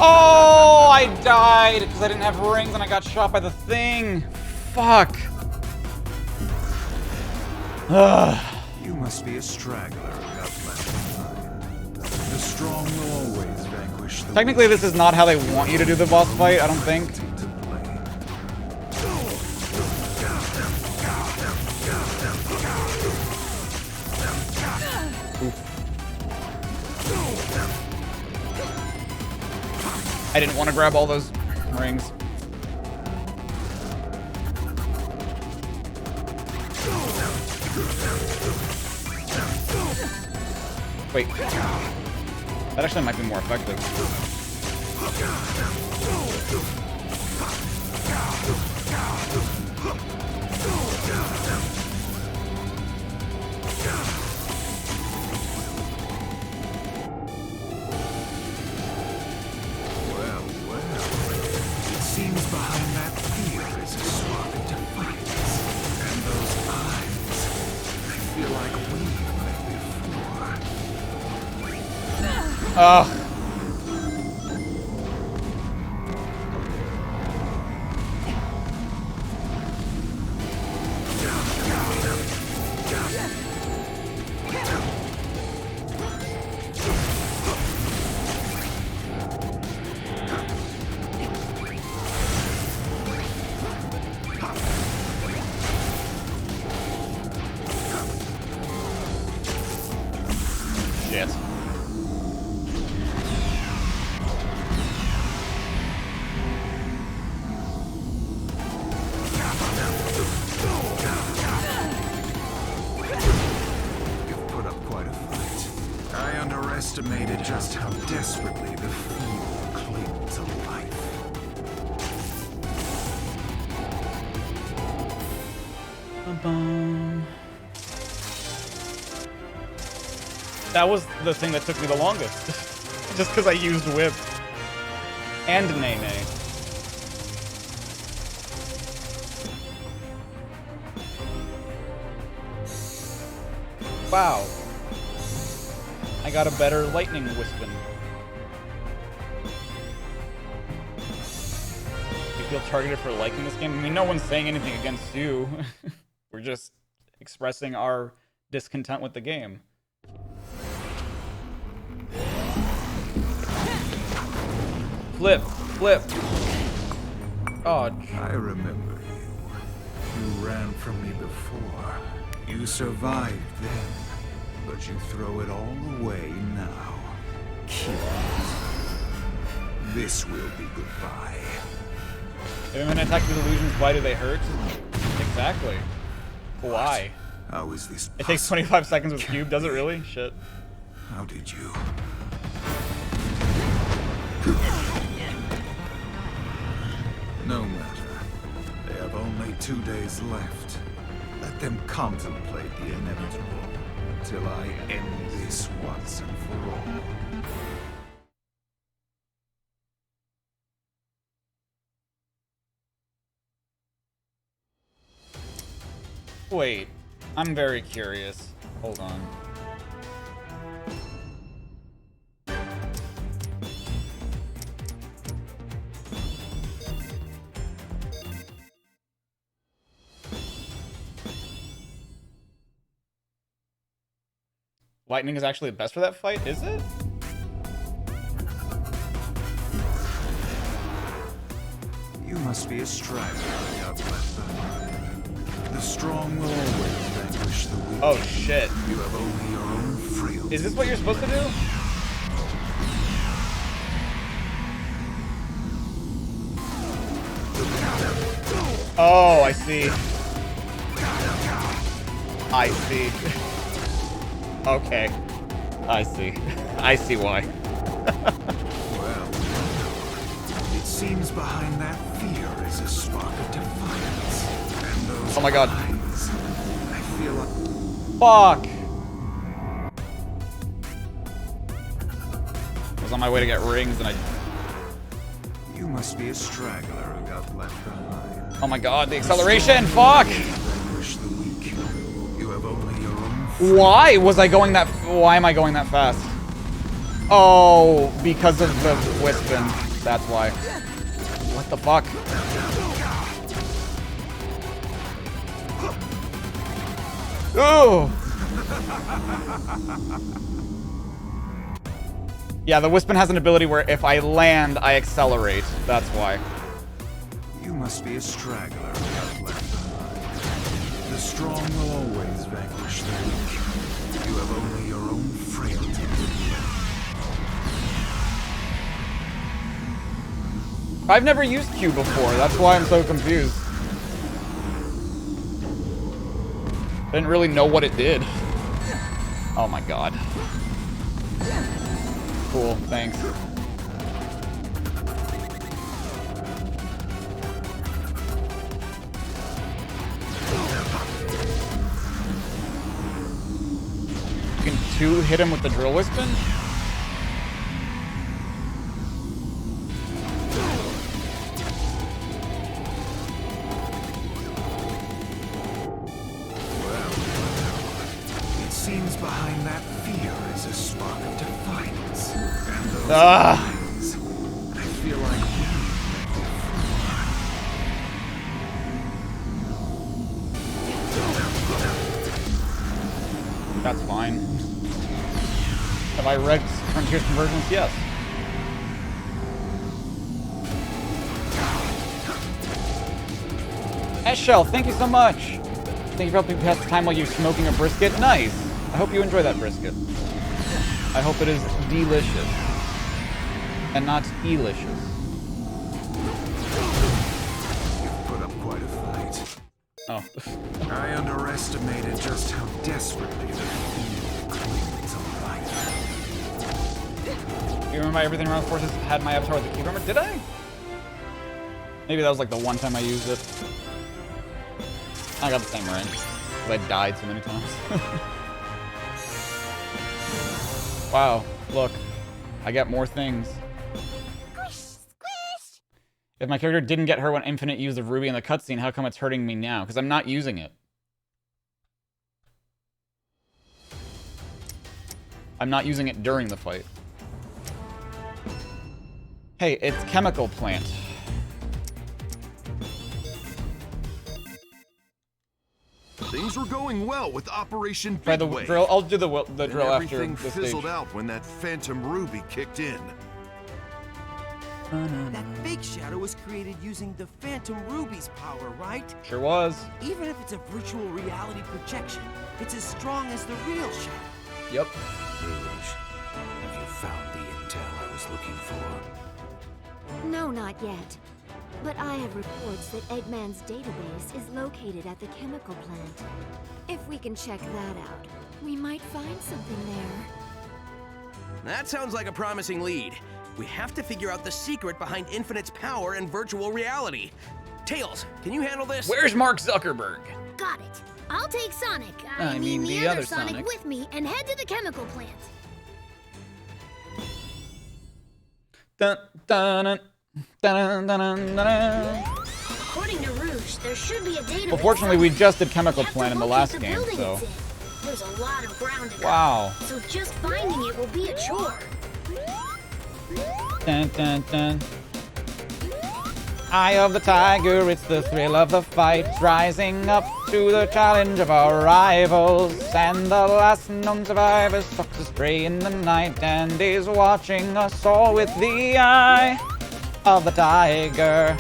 Oh, I died because I didn't have rings and I got shot by the thing. Fuck. You must be a straggler of Upland. The strong will always vanquish the Technically, this is not how they want you to do the boss fight, I don't think. I didn't want to grab all those rings. Wait. That actually might be more effective. Seems behind that fear is a swap of defiance. And those eyes, I feel like we've met before. Ugh. Shit. You've put up quite a fight. I underestimated just how desperately the feeble cling to life. That was the thing that took me the longest. Just because I used whip. And Nene. Wow. I got a better lightning wispin. You feel targeted for liking this game? I mean, no one's saying anything against you. We're just expressing our discontent with the game. Flip, flip. Oh, I remember you. You ran from me before. You survived then, but you throw it all away now. Killed. This will be goodbye. If I'm attack these illusions, why do they hurt? Exactly. Why? How is this It takes 25 seconds with Cube, does it really? Shit. How did you? No matter. They have only 2 days left. Let them contemplate the inevitable till I end this once and for all. Wait, I'm very curious. Hold on. Lightning is actually the best for that fight, is it? You must be a strider I got left behind. The strong will always vanquish the weak. Oh shit. You have only your own frailty. Is this what you're supposed to do? Oh, I see. I see. Okay. I see. I see why. Well, it seems behind that fear is a spark of defiance. And those Oh my god. eyes, I feel like... Fuck. I was on my way to get rings and I... You must be a straggler who got left behind. Oh my god, the acceleration! Fuck! Vanquish the weak. You have only your own... Why was I going that... Why am I going that fast? Oh, because of the Wispin. That's why. What the fuck? Ooh! Yeah, the Wispin has an ability where if I land, I accelerate. That's why. You must be a straggler who got left behind. The strong will always vanquish the weak. You have only your own frailty. I've never used Q before, that's why I'm so confused. I didn't really know what it did. Oh my god. Cool, thanks. You can 2 hit him with the drill wispin? It seems behind that fear is a spark of defiance. And those Ah. eyes, I feel like we That's fine. Have I read Frontiers Convergence? Yes. Eshell, thank you so much. Thank you for helping pass the time while you're smoking a brisket. Nice. I hope you enjoy that brisket. I hope it is delicious. And not elicious. You've put up quite a fight. Oh. I underestimated just how desperately the fiend cling to life. You remember everything around Forces had my avatar with the key remember? Did I? Maybe that was like the one time I used it. I got the same ring. Because I died so many times. Wow, look. I get more things. If my character didn't get her when Infinite used the ruby in the cutscene, how come it's hurting me now? Because I'm not using it. I'm not using it during the fight. Hey, it's chemical plant. Things were going well with Operation Try Big the Wave. drill. I'll do the Then drill after everything this fizzled stage. out when that Phantom Ruby kicked in. That fake shadow was created using the Phantom Ruby's power, right? Sure was. Even if it's a virtual reality projection, it's as strong as the real shadow. Yep. Rouge, have you found the intel I was looking for? No, not yet. But I have reports that Eggman's database is located at the chemical plant. If we can check that out, we might find something there. That sounds like a promising lead. We have to figure out the secret behind Infinite's power and virtual reality. Tails, can you handle this? Where's Mark Zuckerberg? Got it. I'll take Sonic, I mean the other Sonic with me and head to the chemical plant. Dun, dun, dun, dun, dun, dun, dun. According to Rouge, there should be a database. Well, fortunately, we just did chemical You have to plant in the locate last the game, building so. it's in. There's a lot of ground to cover. Wow. So just finding it will be a chore. Dun, dun, dun. Eye of the tiger, it's the thrill of the fight, rising up to the challenge of our rivals. And the last known survivor stalks his prey in the night, and is watching us all with the eye of the tiger.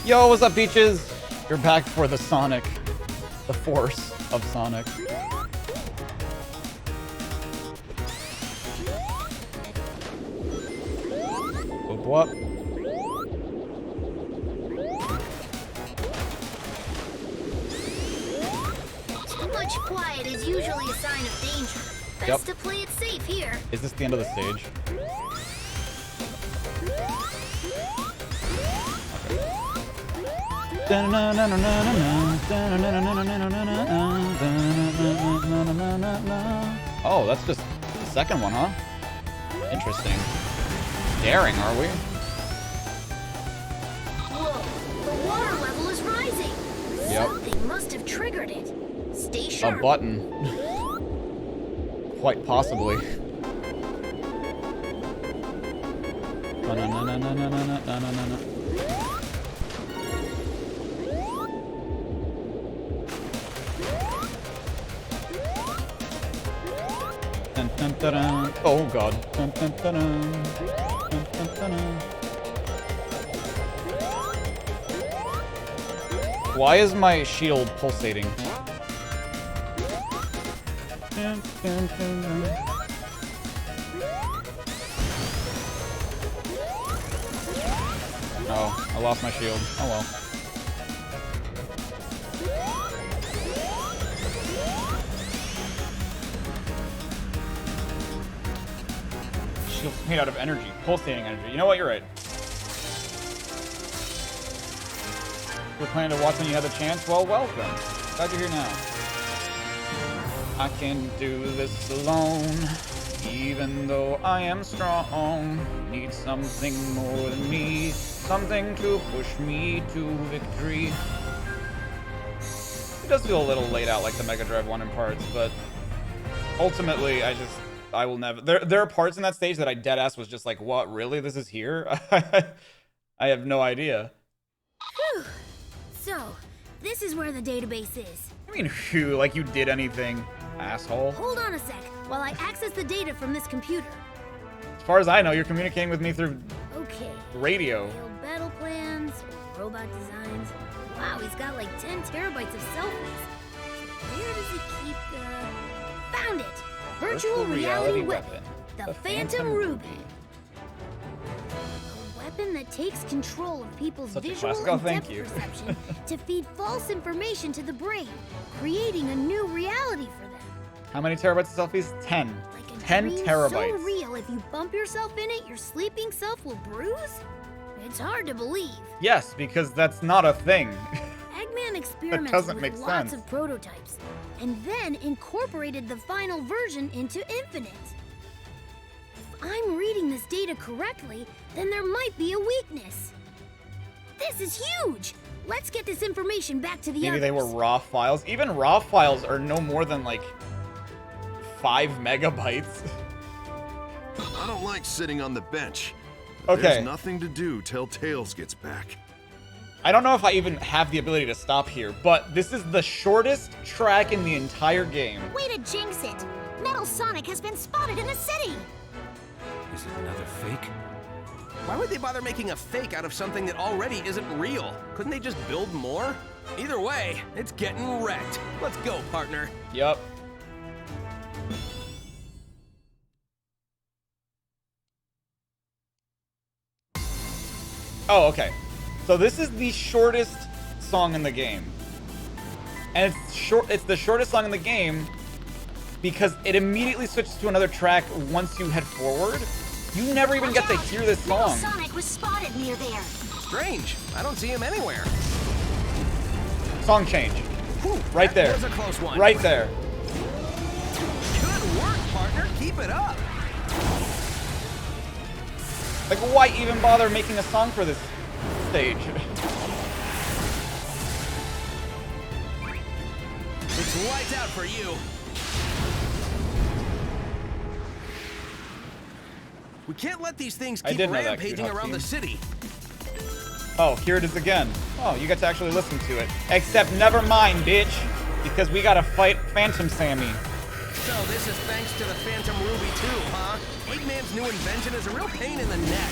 Yo, what's up, Peaches? You're back for the Sonic. The force of Sonic. Whoop, whoop. Too much quiet is usually a sign of danger. Best to play it safe here. Is this the end of the stage? Oh, that's just the second one, huh? Interesting. Daring, are we? Whoa, the water level is rising. Yep. Something must have triggered it. Stay sharp. A button. Quite possibly. Dun, dun, dun, dun. Oh god. Dun, dun, dun, dun. Dun, dun, dun, dun. Why is my shield pulsating? Dun, dun, dun, dun. Oh, I lost my shield. Oh well. Shield's made out of energy, pulsating energy. You know what? You're right. You're planning to watch when you have the chance? Well, welcome. Glad you're here now. I can do this alone, even though I am strong. Need something more than me, something to push me to victory. It does feel a little laid out like the Mega Drive 1 in parts, but ultimately, I will never. There are parts in that stage that I deadass was just like, what, really? This is here? I have no idea. Whew. So, this is where the database is. I mean, phew, like you did anything, asshole. Hold on a sec while I access the data from this computer. As far as I know, you're communicating with me through Okay. radio. Failed battle plans, robot designs. Wow, he's got like 10 terabytes of selfies. Where does he keep the... Found it! Virtual reality weapon. The Phantom Ruby. A weapon that takes control of people's Such a visual classic. Oh, and thank depth you. perception to feed false information to the brain, creating a new reality for them. How many terabytes of selfies? 10. Like a 10 dream terabytes. so real, if you bump yourself in it, your sleeping self will bruise? It's hard to believe. Yes, because that's not a thing. Eggman experimented doesn't with make lots sense. of prototypes, and then incorporated the final version into Infinite. If I'm reading this data correctly, then there might be a weakness. This is huge! Let's get this information back to the Maybe others. they were raw files. Even raw files are no more than like 5 megabytes. I don't like sitting on the bench. Okay. There's nothing to do till Tails gets back. I don't know if I even have the ability to stop here, but this is the shortest track in the entire game. Way to jinx it! Metal Sonic has been spotted in the city! Is it another fake? Why would they bother making a fake out of something that already isn't real? Couldn't they just build more? Either way, it's getting wrecked. Let's go, partner. Yup. Oh, okay. So this is the shortest song in the game. And it's short. It's the shortest song in the game because it immediately switches to another track once you head forward. You never even get to hear this song. Sonic was spotted near there. Strange. I don't see him anywhere. Song change. Whew, Right there. That was a close one. Right there. Good work, partner. Keep it up. Like, why even bother making a song for this stage? It's lights out for you. We can't let these things I keep did know that, rampaging Cute around the Team. city. Oh, here it is again. Oh, you get to actually listen to it. Except never mind, bitch. Because we gotta fight Phantom Sammy. So this is thanks to the Phantom Ruby too, huh? Eggman's new invention is a real pain in the neck.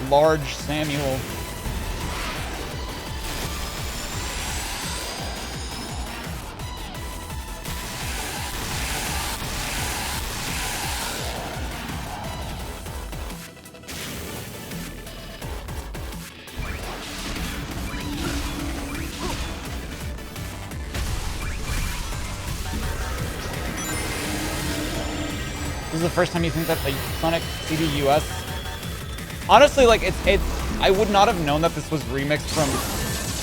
Large Samuel. This is the first time you think that the Sonic CD US. Honestly, like it's I would not have known that this was remixed from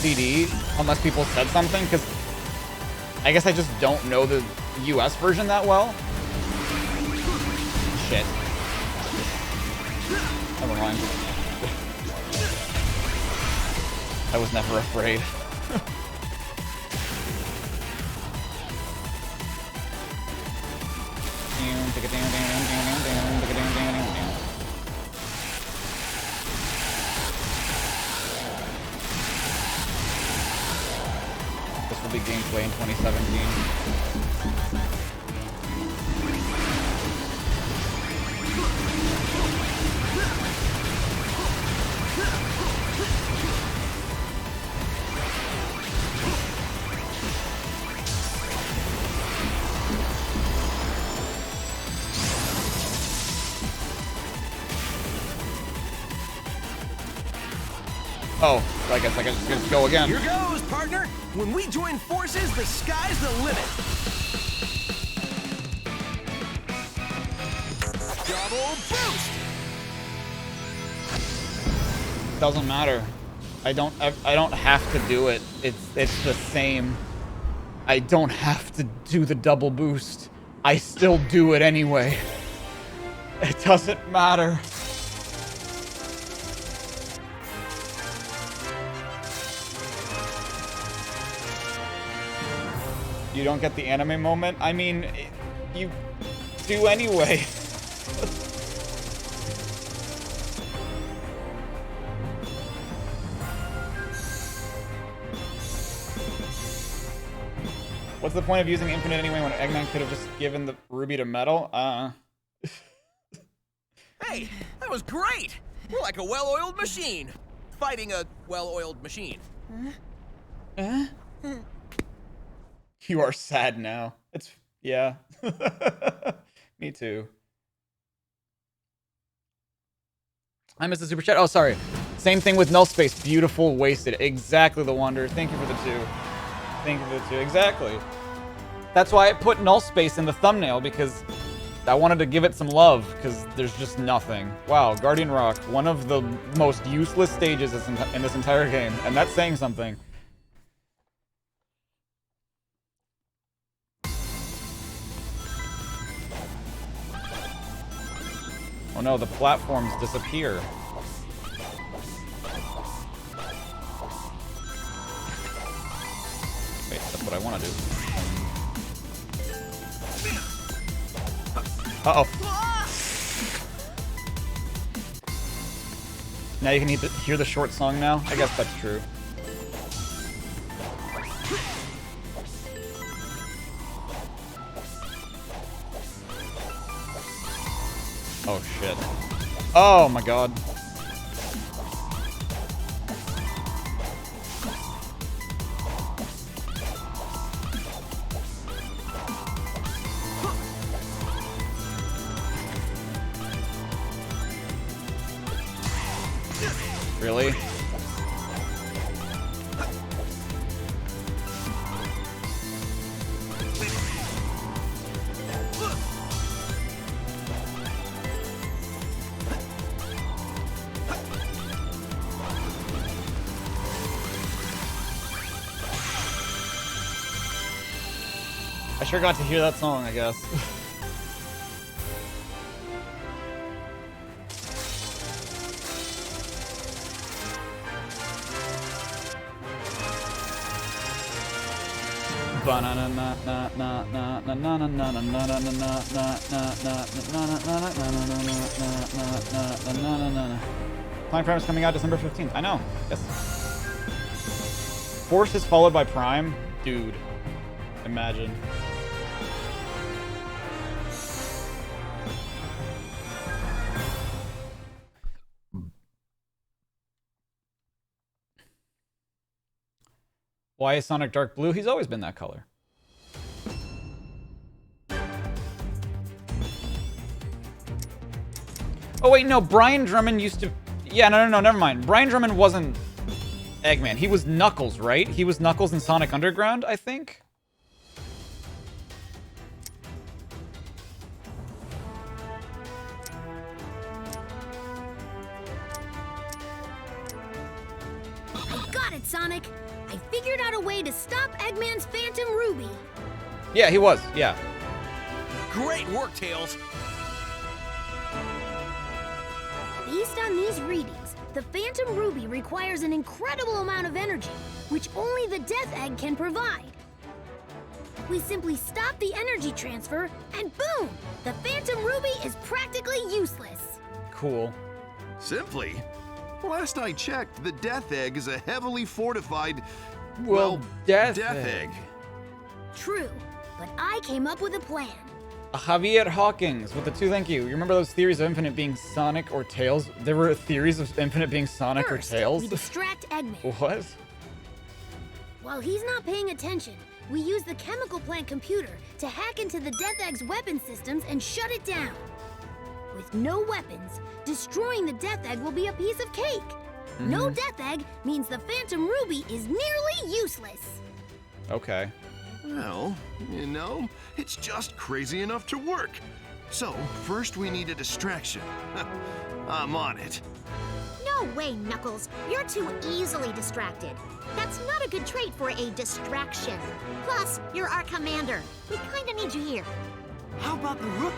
CD unless people said something, because I guess I just don't know the US version that well. Shit. Never mind. I was never afraid. This will be gameplay in 2017. Oh, I guess I can just go again. Here goes, partner. When we join forces, the sky's the limit. Double boost. Doesn't matter. I don't have to do it. It's the same. I don't have to do the double boost. I still do it anyway. It doesn't matter. You don't get the anime moment? I mean, you do anyway. What's the point of using Infinite anyway when Eggman could have just given the ruby to Metal? Hey, that was great. We're like a well-oiled machine. Fighting a well-oiled machine. You are sad now. It's yeah. Me too. I missed the super chat. Oh, sorry. Same thing with null space. Beautiful, wasted. Exactly the wonder. Thank you for the 2. Thank you for the 2. Exactly. That's why I put null space in the thumbnail, because I wanted to give it some love, because there's just nothing. Wow, Guardian Rock, one of the most useless stages in this entire game, and that's saying something. Oh no, the platforms disappear. Wait, that's what I want to do. Uh-oh. Now you can hear the short song now? I guess that's true. Oh shit. Oh my god. Really? I sure got to hear that song, I guess. Prime is coming out December 15th. I know. Yes. Force is followed by Prime? Dude. Imagine. Why is Sonic dark blue? He's always been that color. Oh wait, no, Brian Drummond used to... Yeah, no, never mind. Brian Drummond wasn't Eggman. He was Knuckles, right? He was Knuckles in Sonic Underground, I think? I got it, Sonic! I figured out a way to stop Eggman's Phantom Ruby. Yeah, he was, yeah. Great work, Tails! Based on these readings, the Phantom Ruby requires an incredible amount of energy, which only the Death Egg can provide. We simply stop the energy transfer, and boom! The Phantom Ruby is practically useless. Cool. Simply? Last I checked, the Death Egg is a heavily fortified... Death Egg. True, but I came up with a plan. Javier Hawkins with the 2 thank you. You remember those theories of Infinite being Sonic or Tails? There were theories of Infinite being Sonic First, or Tails? we distract Eggman. What? While he's not paying attention, we use the chemical plant computer to hack into the Death Egg's weapon systems and shut it down. With no weapons, destroying the Death Egg will be a piece of cake. No Death Egg means the Phantom Ruby is nearly useless. Okay. Well, you know, it's just crazy enough to work. So, first we need a distraction. I'm on it. No way, Knuckles. You're too easily distracted. That's not a good trait for a distraction. Plus, you're our commander. We kinda need you here. How about the rookie?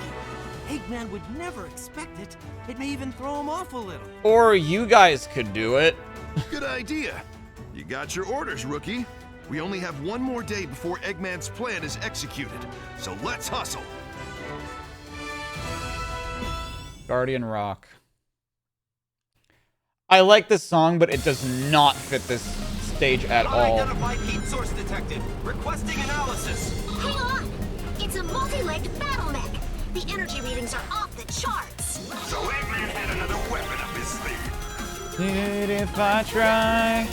Eggman would never expect it. It may even throw him off a little. Or you guys could do it. Good idea. You got your orders, rookie. We only have one more day before Eggman's plan is executed, so let's hustle. Guardian Rock. I like this song, but it does not fit this stage at all. Unidentified heat source detected. Requesting analysis. Hang on! It's a multi-legged battle mech. The energy readings are off the charts. So Eggman had another weapon up his sleeve. If I try.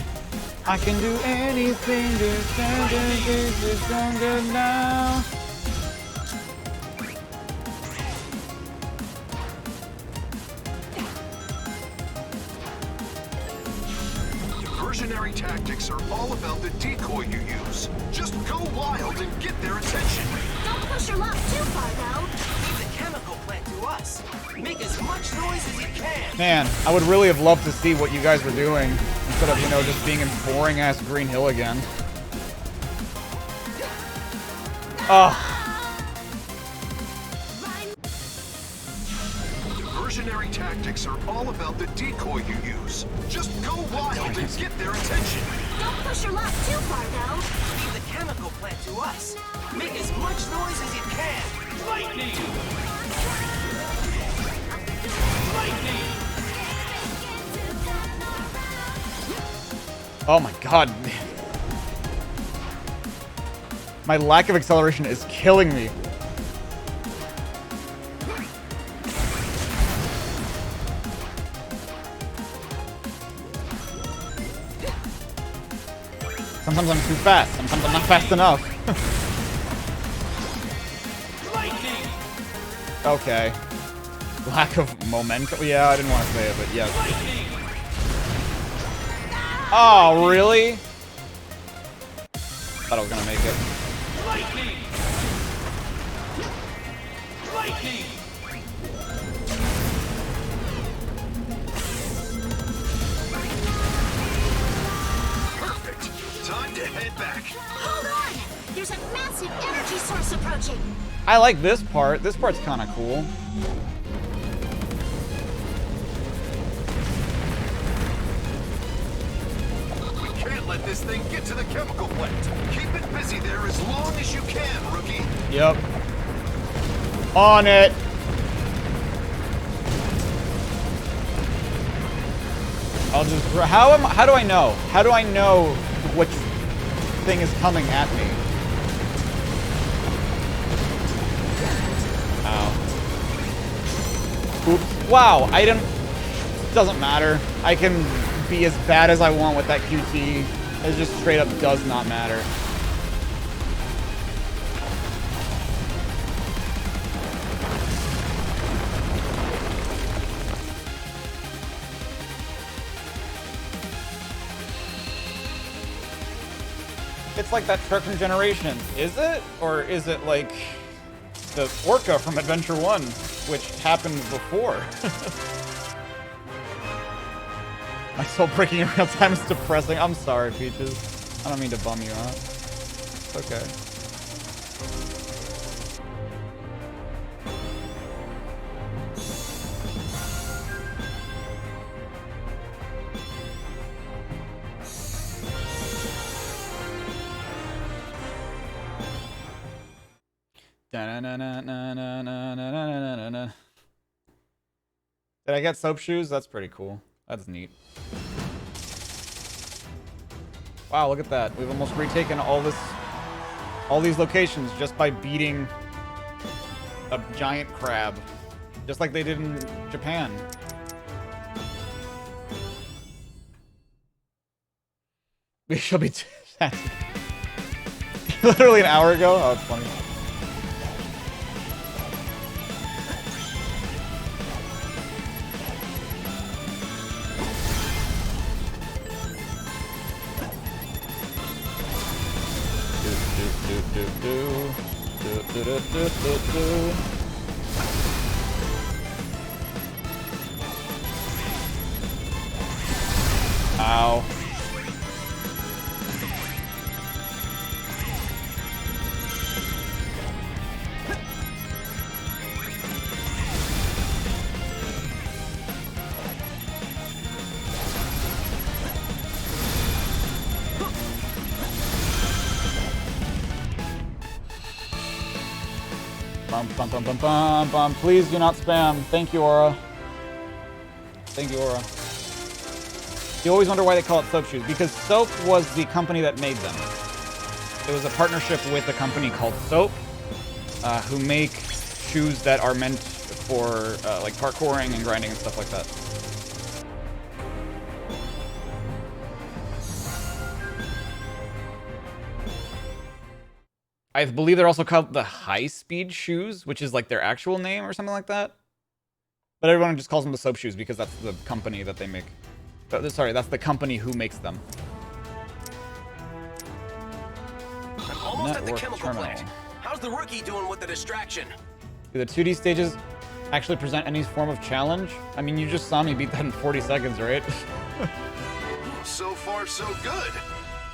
I can do anything to stand against this stronger now. Diversionary tactics are all about the decoy you use. Just go wild and get their attention. Don't push your luck too far, though. Leave the chemical plant to us. Make as much noise as you can. Man, I would really have loved to see what you guys were doing instead of, you know, just being in boring-ass Green Hill again. Oh. Diversionary tactics are all about the decoy you use. Just go wild and get their attention. Don't push your luck too far, though. Leave the chemical plant to us. Make as much noise as you can. Lightning! Lightning! Oh my god. My lack of acceleration is killing me. Sometimes I'm too fast. Sometimes I'm not fast enough. Okay. Lack of momentum. Yeah, I didn't want to say it, but yes. Oh, really? Thought I was gonna make it. Lightning! Lightning! Perfect. Time to head back. Hold on! There's a massive energy source approaching. I like this part. This part's kind of cool. We can't let this thing get to the chemical plant. Keep it busy there as long as you can, rookie. Yep. On it. I'll just. How do I know? How do I know which thing is coming at me? Ow. Oops. Wow. I didn't. Doesn't matter. I can be as bad as I want with that QT. It just straight up does not matter. It's like that truck from Generations. Is it? Or is it like the Orca from Adventure 1, which happened before? My soul breaking in real time is depressing. I'm sorry, Peaches. I don't mean to bum you out. It's okay. Did I get soap shoes? That's pretty cool. That's neat. Wow, look at that. We've almost retaken all these locations just by beating a giant crab. Just like they did in Japan. We shall be literally an hour ago? Oh, it's funny. Ow. Bum, bum, bum, bum, bum, bum. Please do not spam. Thank you, Aura. Thank you, Aura. You always wonder why they call it Soap Shoes. Because Soap was the company that made them. It was a partnership with a company called Soap, who make shoes that are meant for like parkouring and grinding and stuff like that. I believe they're also called the high-speed shoes, which is like their actual name or something like that. But everyone just calls them the soap shoes because that's the company that they make. Sorry, that's the company who makes them. I'm almost at the Network chemical terminal. plant. How's the rookie doing with the distraction? Do the 2D stages actually present any form of challenge? I mean, you just saw me beat that in 40 seconds, right? So far, so good.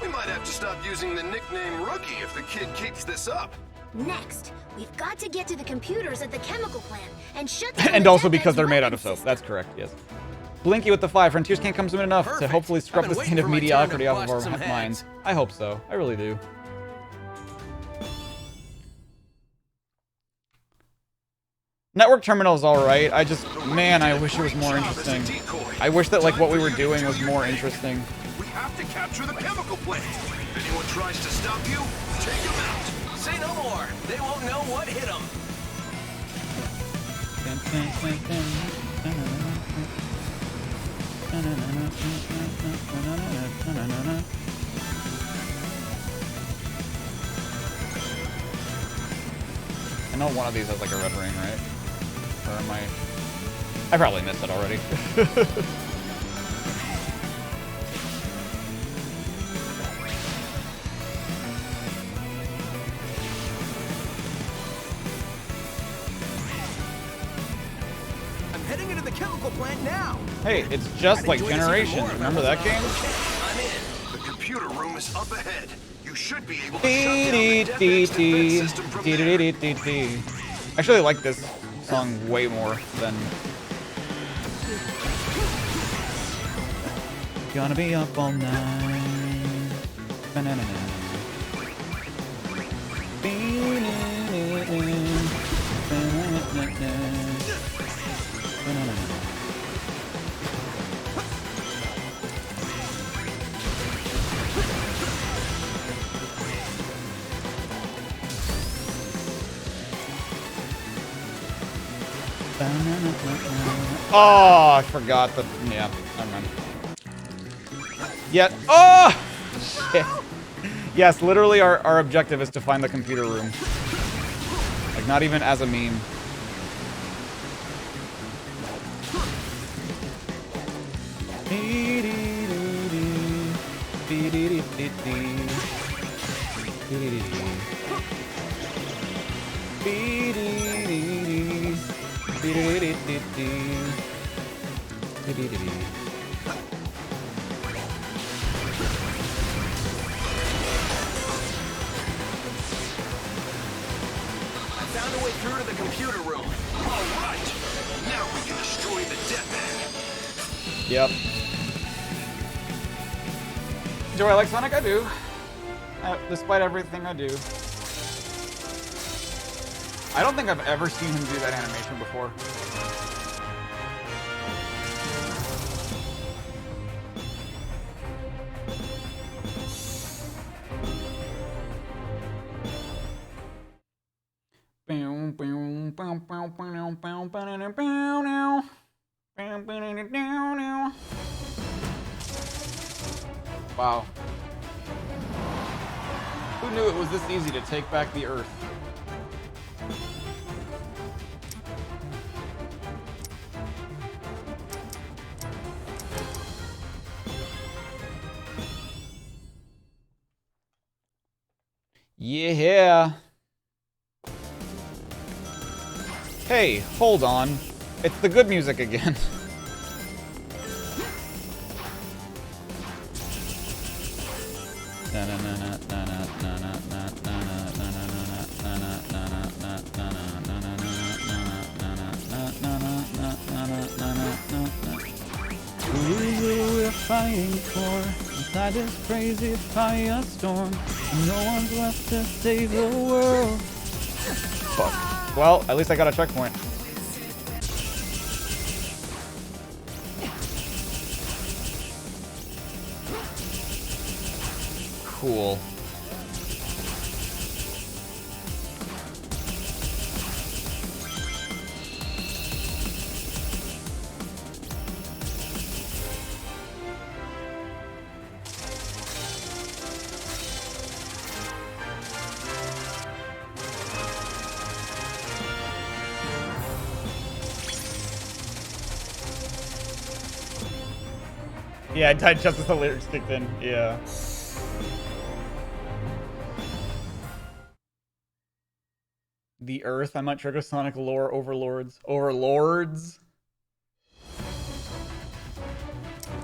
We might have to stop using the nickname Rookie if the kid keeps this up. Next, we've got to get to the computers at the chemical plant and shut down And the also Death because Edge they're made out weapon of soap. system. That's correct, yes. Blinky with the 5. Frontiers can't come soon enough to hopefully scrub this taint of mediocrity off of our minds. I hope so. I really do. Network terminal is alright. I just, man, I wish it was more interesting. I wish that, like, what we were doing was more interesting. We have to capture the chemical plant. If anyone tries to stop you, take them out. Say no more. They won't know what hit them. I know one of these has like a red ring, right? Or am I probably missed it already. I'm heading into the chemical plant now. Hey, it's just like Generations. Remember that game? I'm in. The computer room is up ahead. You should be able to Dee shut down dee the dee defense dee system from dee there. dee dee dee. I actually like this song way more than Gonna Be Up All Night. Banana. Oh, I forgot the. Yeah, never mind. Yet. Oh! Shit. Yes, literally, our objective is to find the computer room. Like, not even as a meme. I found a way through to the computer room. All right. Now we can destroy the Death Egg. Yep. Do I like Sonic? I do. Despite everything I do. I don't think I've ever seen him do that animation before. Wow. Who knew it was this easy to take back the Earth? Yeah. Hey, hold on. It's the good music again. Who we're fighting for inside this crazy firestorm. No one's left to save the world. Fuck. Well, at least I got a checkpoint. Cool. Yeah, I died just as the lyrics kicked in. Yeah. The Earth. I might trigger Sonic lore overlords. Overlords.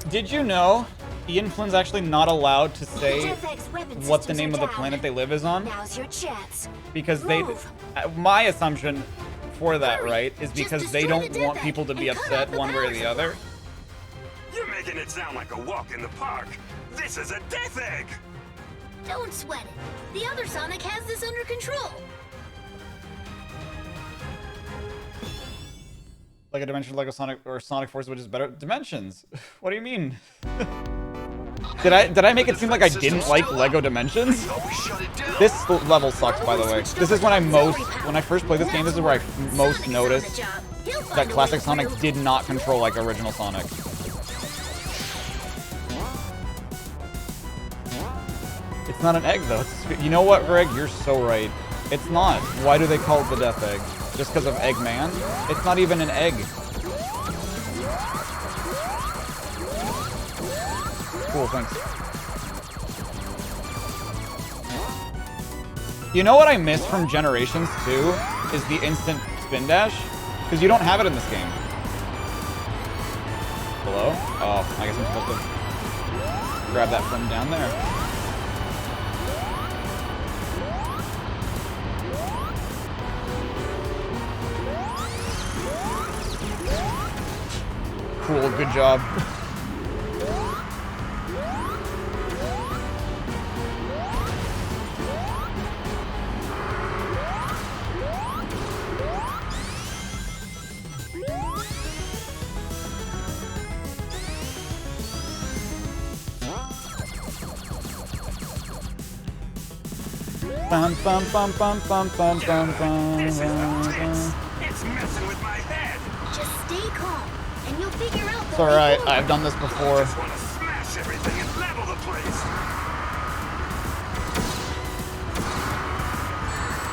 Did you know Ian Flynn's actually not allowed to say what the name of the planet they live is on? Now's your chance. Because they... my assumption for that, right, is because they don't want people to be upset one way or the other. You're making it sound like a walk in the park. This is a death egg. Don't sweat it. The other Sonic has this under control. Like a dimension Lego Sonic or Sonic Force, which is better. Dimensions. What do you mean? Did I make it seem like I didn't like Lego Dimensions? This level sucks, by the way. This is when I first played this game, this is where I most noticed that classic Sonic did not control like original Sonic. It's not an egg, though. You know what, Greg? You're so right. It's not. Why do they call it the Death Egg? Just because of Eggman? It's not even an egg. Cool, thanks. You know what I miss from Generations 2? Is the instant spin dash? Because you don't have it in this game. Hello? Oh, I guess I'm supposed to grab that from down there. Cool, good job. Bum bum bum bum bum bum bum bum. This is intense. It's messing with my head. Just stay calm, and you'll figure out the It's alright, I've done this before. I just want to smash everything and level the place.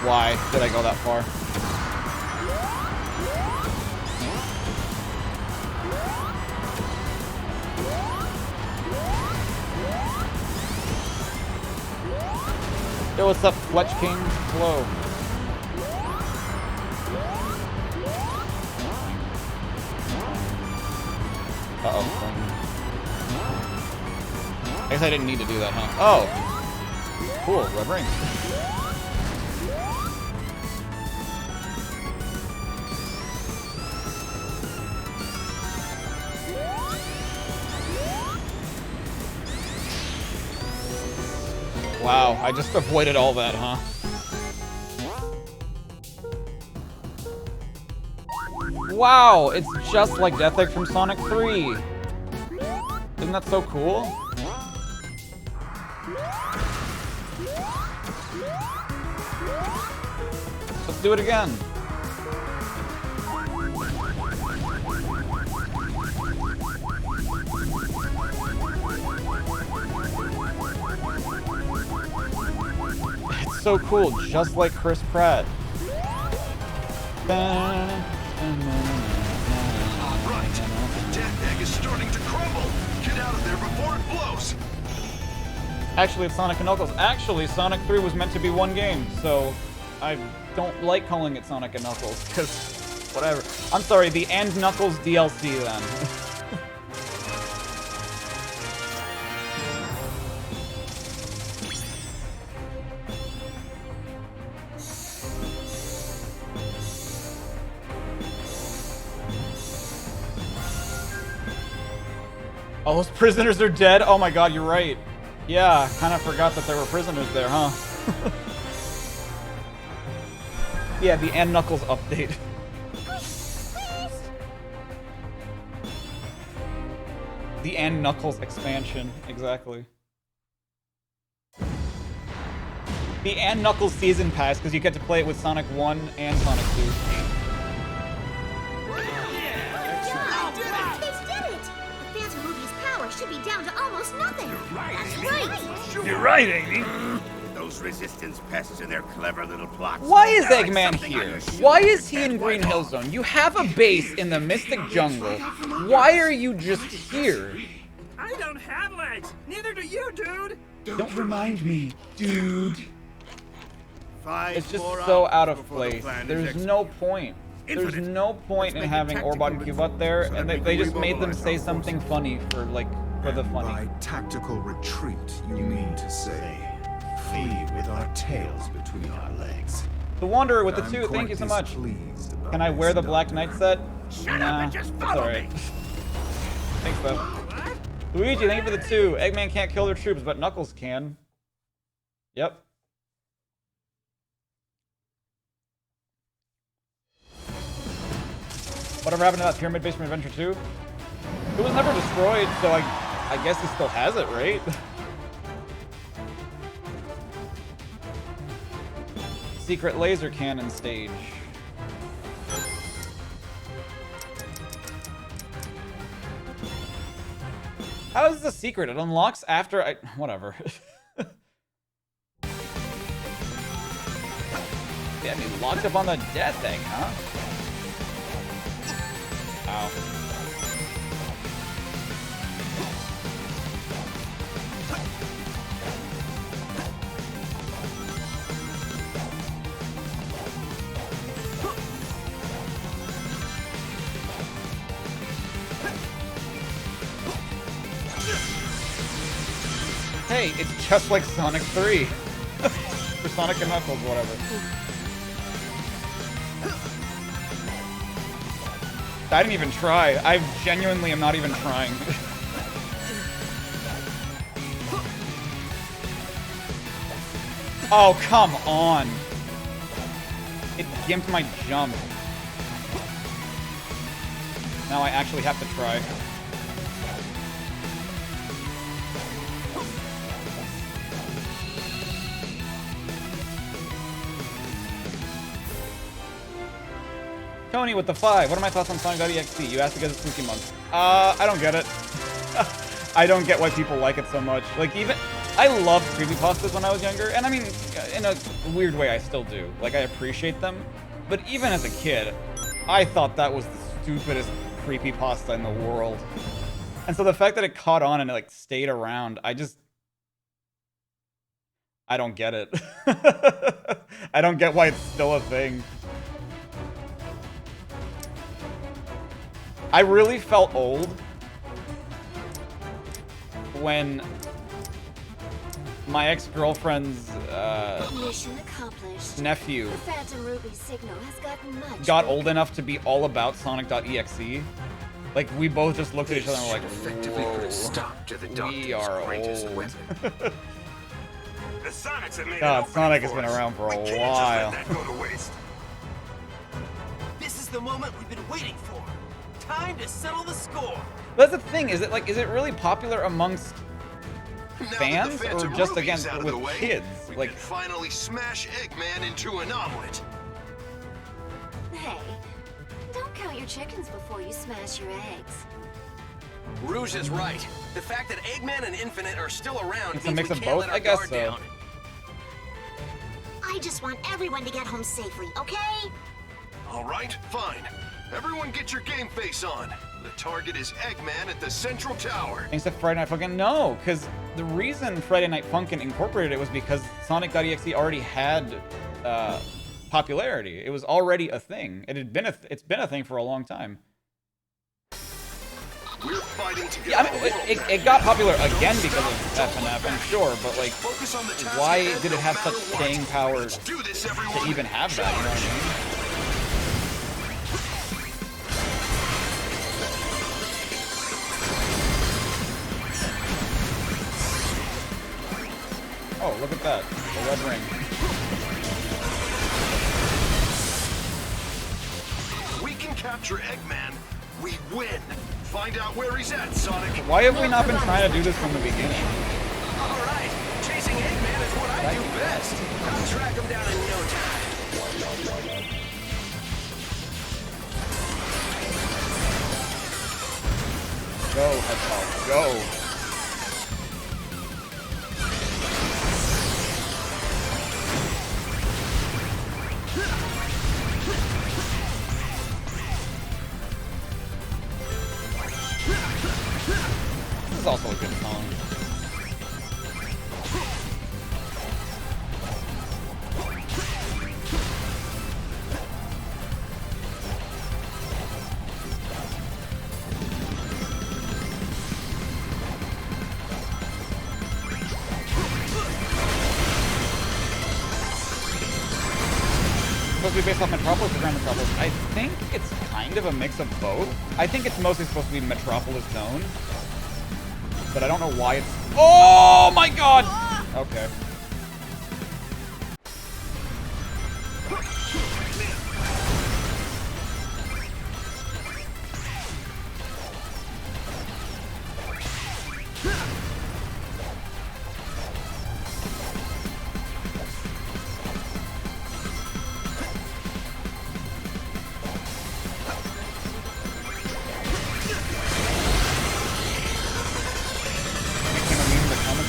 Why did I go that far? Yo, what's up, Fletch King? Hello. Uh-oh. I guess I didn't need to do that, huh? Oh! Cool, red ring. Wow, I just avoided all that, huh? Wow, it's just like Death Egg from Sonic 3. Isn't that so cool? Let's do it again. It's so cool, just like Chris Pratt. Right. The death egg is starting to crumble. Get out of there before it blows. Actually, it's Sonic and Knuckles. Actually, Sonic 3 was meant to be one game, so I don't like calling it Sonic and Knuckles, because whatever. I'm sorry, the And Knuckles DLC then. All those prisoners are dead? Oh my god, you're right. Yeah, kind of forgot that there were prisoners there, huh? Yeah, the And Knuckles update. The And Knuckles expansion, exactly. The And Knuckles Season Pass, because you get to play it with Sonic 1 and Sonic 2. Should be down to almost nothing. That's right. You're right, Amy. Those resistance pests and their clever little plots. Why is Eggman here? Why is he in Green Hill Zone? You have a base in the Mystic Jungle. Why are you just here? I don't have legs. Neither do you, dude. Don't remind me, dude. It's just so out of place. There's no point. There's no point in having Orbot and Cubot there, and they just made them say something funny for the funny. By tactical retreat, you mean to say flee with our tails between our legs. The Wanderer with the 2, thank you so much. Can I wear the Black Knight set? Nah, it's alright. Thanks, though. Luigi, thank you for the 2. Eggman can't kill their troops, but Knuckles can. Yep. Whatever happened to that Pyramid Basement Adventure 2? It was never destroyed, so I guess he still has it, right? Secret laser cannon stage. How is this a secret? It unlocks after I... Whatever. Yeah, I mean, locked up on the dead thing, huh? Ow. Hey, it's just like Sonic 3. For Sonic and Knuckles, whatever. I didn't even try. I genuinely am not even trying. Oh, come on. It gimped my jump. Now I actually have to try. Tony with the 5. What are my thoughts on Sonic.exe? You asked because it's Spooky Month. I don't get it. I don't get why people like it so much. Like, even... I loved creepypastas when I was younger, and I mean, in a weird way, I still do. Like, I appreciate them. But even as a kid, I thought that was the stupidest creepypasta in the world. And so the fact that it caught on and it, like, stayed around, I don't get it. I don't get why it's still a thing. I really felt old when my ex-girlfriend's Mission accomplished. nephew The Phantom Ruby signal has gotten much got bigger. old enough to be all about Sonic.exe. Like, we both just looked at each other and were like, effectively put a stop to the we are greatest old. weapon. The Sonics have made God, an Sonic has opening been for around us. for We a can't while. just let that go to waste. This is the moment we've been waiting for. Time to settle the score. That's the thing, is it really popular amongst fans or Phantom just Ruby's against out of with the way, kids? we Like, can finally smash Eggman into an omelet. Hey, don't count your chickens before you smash your eggs. Rouge is right. The fact that Eggman and Infinite are still around it's a means mix we of can't both? let our I guess guard so. down. I just want everyone to get home safely, okay? All right, fine. Everyone get your game face on. The target is Eggman at the Central Tower. Thanks to Friday Night Funkin'? No, because the reason Friday Night Funkin' incorporated it was because Sonic.exe already had popularity. It was already a thing. It's been a thing for a long time. We're fighting to get Yeah, I mean, it got popular again because of FNF, I'm sure, but like, why did it have such staying power to even have that, you know what I mean? Oh, look at that. The red ring. We can capture Eggman. We win. Find out where he's at, Sonic. Why have we not been trying to do this from the beginning? All right, chasing Eggman is what I do best. I'll track him down in no time. Go, Hedgehog, go. This is also a good supposed to be based off Metropolis or Grand Metropolis? I think it's kind of a mix of both. I think it's mostly supposed to be Metropolis Zone. But I don't know why it's... Oh my god! Okay.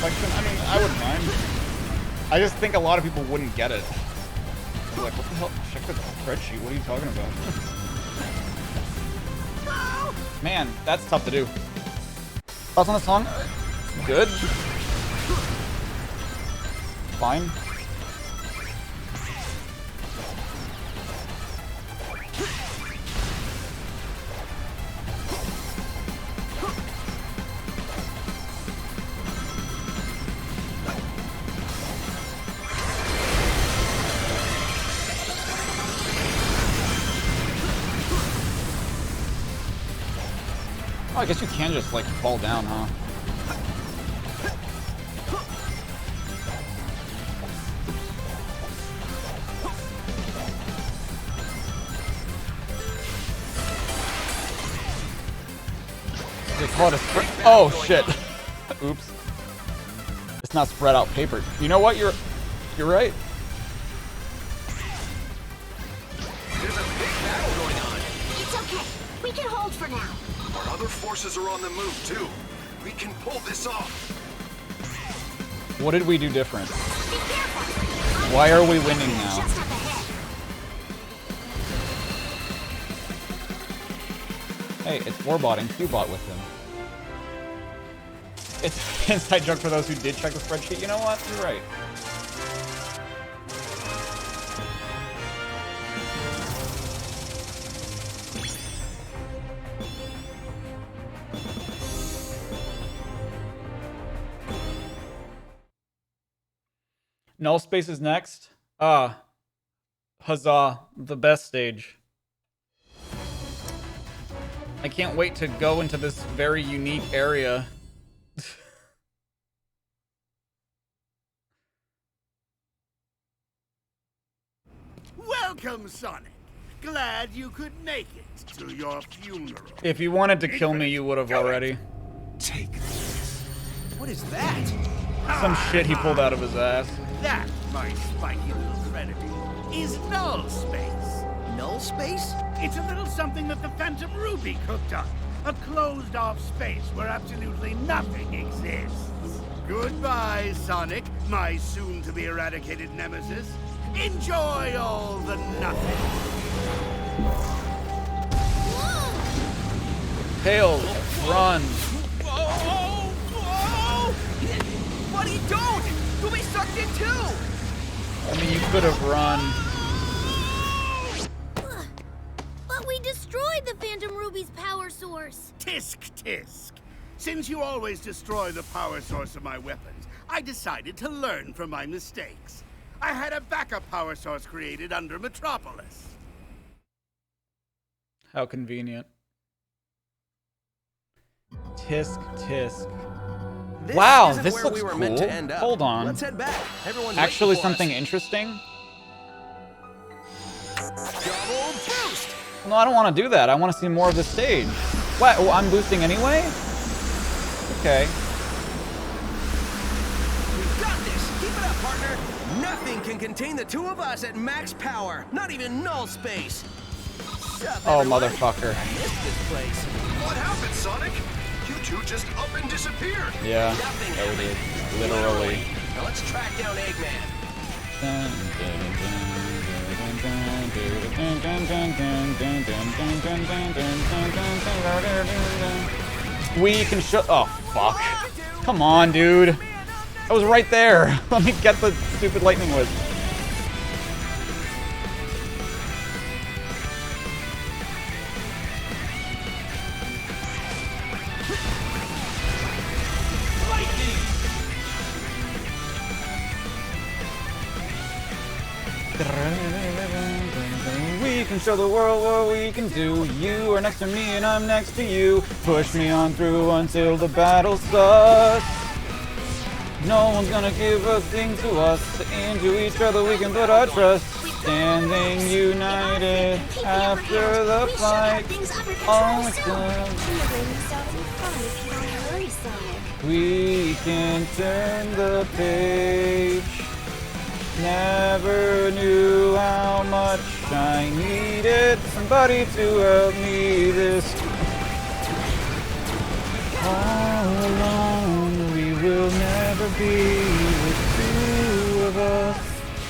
I mean, I wouldn't mind. I just think a lot of people wouldn't get it. They're like, what the hell? Check the spreadsheet. What are you talking about? Man, that's tough to do. Thoughts on the song? Good. Fine. Oh, I guess you can just, like, fall down, huh? They call it a spread. Oh, shit. Oops. It's not spread out paper. You know what? You're right. There's a big battle going on. It's okay. We can hold for now. Our other forces are on the move, too. We can pull this off. What did we do different? Be careful. Why are we winning now? Just up ahead. Hey, it's Warbot and Qbot with him. It's an inside joke for those who did check the spreadsheet. You know what? You're right. Null Space is next. Huzzah, the best stage. I can't wait to go into this very unique area. Welcome, Sonic. Glad you could make it to your funeral. If you wanted to kill me, you would have already. Take this. What is that? Some shit he pulled out of his ass. That, my spiky little trinity, is null space. Null space? It's a little something that the Phantom Ruby cooked up. A closed-off space where absolutely nothing exists. Goodbye, Sonic, my soon-to-be eradicated nemesis. Enjoy all the nothing. Tails, run. Buddy, don't! You'll be sucked in too! I mean, you could have run. But we destroyed the Phantom Ruby's power source. Tisk tisk. Since you always destroy the power source of my weapons, I decided to learn from my mistakes. I had a backup power source created under Metropolis. How convenient. Tisk tisk. Wow, this where looks we were cool. meant to end up. Hold on. Let's head back. Everyone's Actually, waiting for something us. interesting. Double boost! No, I don't want to do that. I want to see more of the stage. What? Oh, I'm boosting anyway? Okay. We've got this! Keep it up, partner! Nothing can contain the two of us at max power. Not even null space. Sup, Oh, everyone? motherfucker. I missed this place. What happened, Sonic? You two just up and disappeared. Yeah, Nothing that we did. happened. Literally. Now let's track down Eggman. We can show. Oh, fuck. Come on, dude. I was right there. Let me get the stupid lightning whiz. We can show the world what we can do. You are next to me and I'm next to you. Push me on through until the battle starts. No one's gonna give a thing to us. Into each other we can put our trust. Standing united after the fight. All it's done. We can turn the page. Never knew how much I needed somebody to help me this. All alone we will never be. The two of us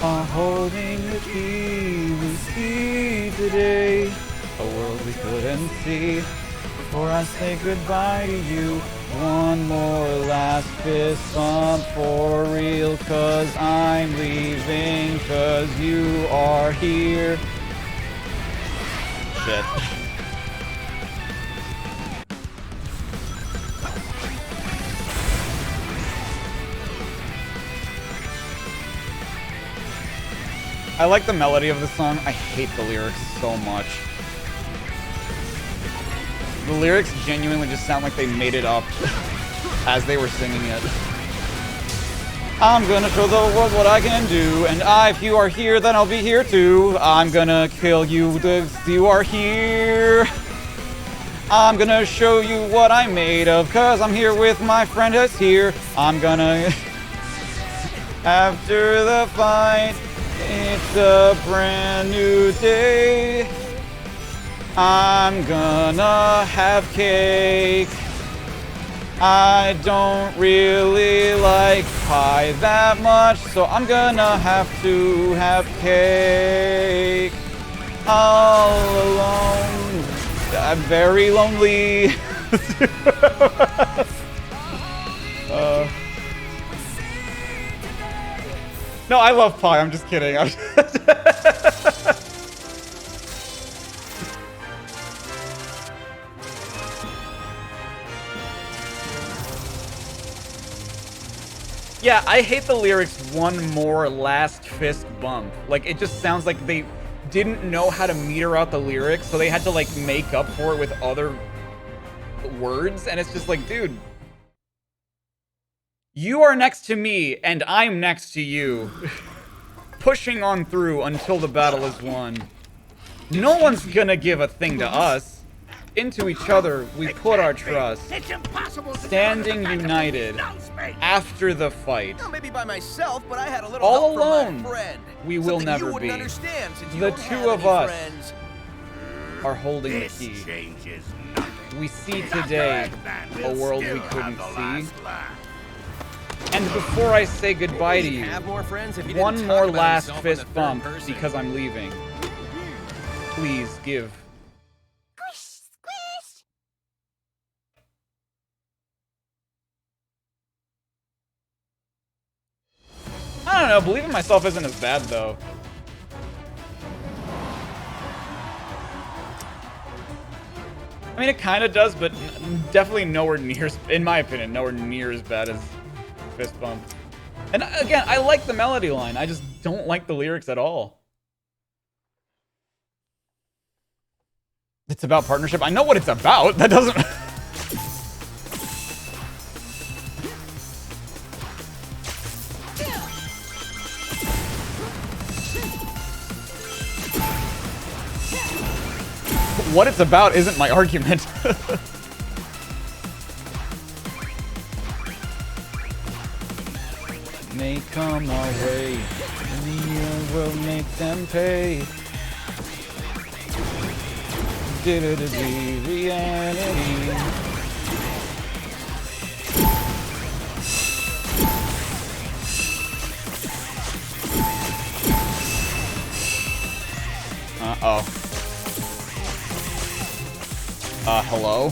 are holding the key. We see today a world we couldn't see. Before I say goodbye to you, one more last fist bump for real, 'cause I'm leaving, 'cause you are here. Shit. I like the melody of the song. I hate the lyrics so much. The lyrics genuinely just sound like they made it up as they were singing it. I'm gonna show the world what I can do, and if you are here, then I'll be here too. I'm gonna kill you if you are here. I'm gonna show you what I'm made of, 'cause I'm here with my friend who's here. I'm gonna... After the fight, it's a brand new day. I'm gonna have cake. I don't really like pie that much, so I'm gonna have to have cake. All alone. I'm very lonely. No, I love pie. I'm just kidding. Yeah, I hate the lyrics, one more last fist bump. Like, it just sounds like they didn't know how to meter out the lyrics, so they had to, like, make up for it with other words, and it's just like, dude, you are next to me, and I'm next to you. Pushing on through until the battle is won. No one's gonna give a thing to us. Into each other, we put our trust. Standing united after the fight. Well, maybe by myself, but I had a little all help alone, from my friend. we will Something you never wouldn't be. understand since you The don't two have of any us friends. are holding the key. We see today a world we couldn't see. And before I say goodbye to you, one more last fist bump because I'm leaving. Please give. I don't know, believe in myself isn't as bad though. I mean, it kind of does, but definitely nowhere near, in my opinion, nowhere near as bad as Fist Bump. And again, I like the melody line. I just don't like the lyrics at all. It's about partnership. I know what it's about. That doesn't... What it's about isn't my argument. May come our way, and the year will make them pay. Did it be reality? Uh-oh. Hello?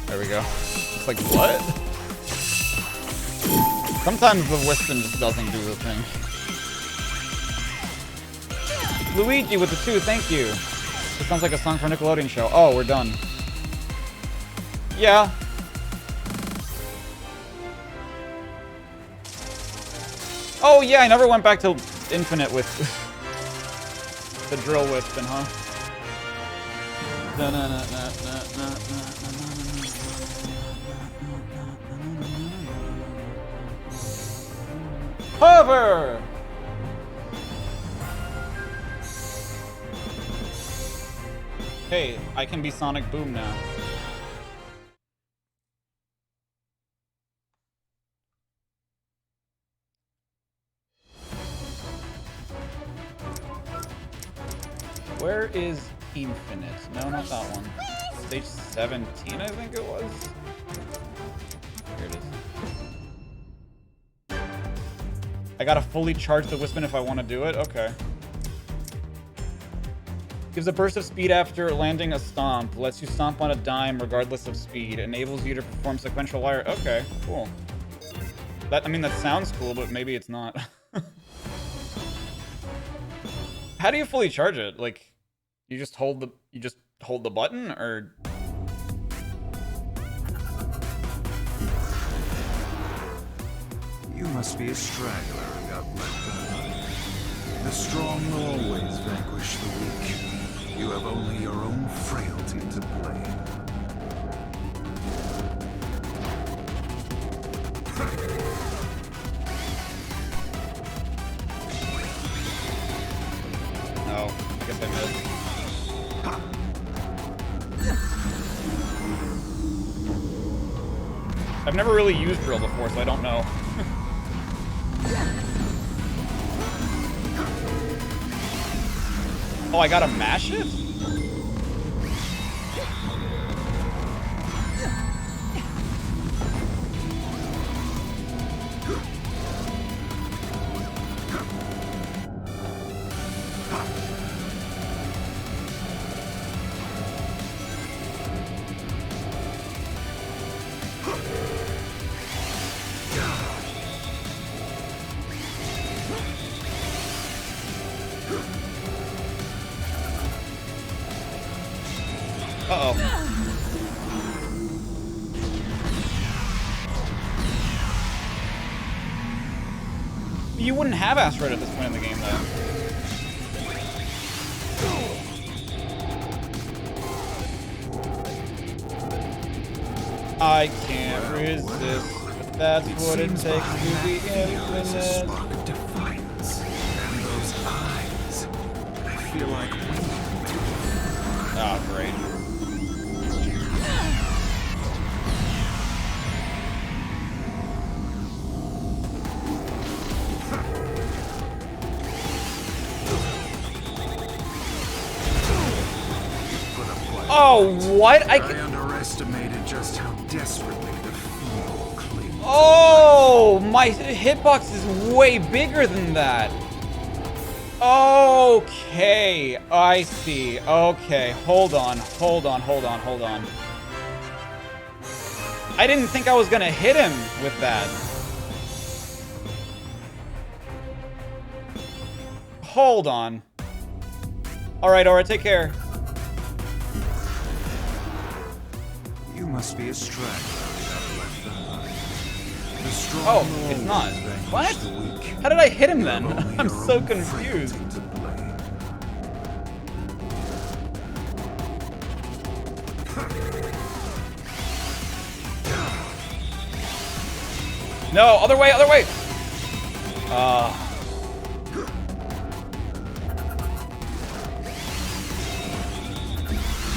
There we go. It's like, what? Sometimes the Wisdom just doesn't do the thing. Luigi with the 2, thank you. This sounds like a song for a Nickelodeon show. Oh, we're done. Yeah. Oh, yeah, I never went back to Just infinite with the drill whip, and huh? Hover! Hey, I can be Sonic Boom now. Where is Infinite? No, not that one. Stage 17, I think it was. Here it is. I gotta fully charge the Wispin if I want to do it? Okay. Gives a burst of speed after landing a stomp. Lets you stomp on a dime regardless of speed. Enables you to perform sequential wire. Okay, cool. I mean, that sounds cool, but maybe it's not. How do you fully charge it? Like, you just hold the button, or? You must be a straggler and got left behind. The strong always vanquish the weak. You have only your own frailty to blame. No, I guess I missed. I've never really used drill before, so I don't know. Oh, I gotta mash it? Uh-oh. You wouldn't have Asteroid at this point in the game, though. I can't resist, but that's what it takes to be infinite. Defiance. And those eyes. I feel like Oh, great. Oh, what? I underestimated just how desperately the feeble cling. Oh, my hitbox is way bigger than that. Okay, I see. Okay, hold on. I didn't think I was gonna hit him with that. Hold on. Alright, take care. You must be a straggler that left behind. The strong Oh, it's not. What? How did I hit him then? I'm so confused. No, other way.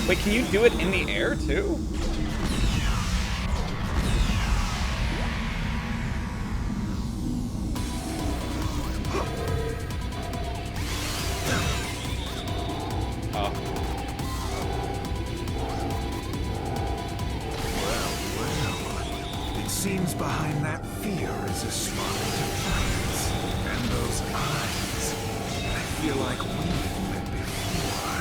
Wait, can you do it in the air too? Seems behind that fear is a spark of defiance. And those eyes, I feel like we've met before.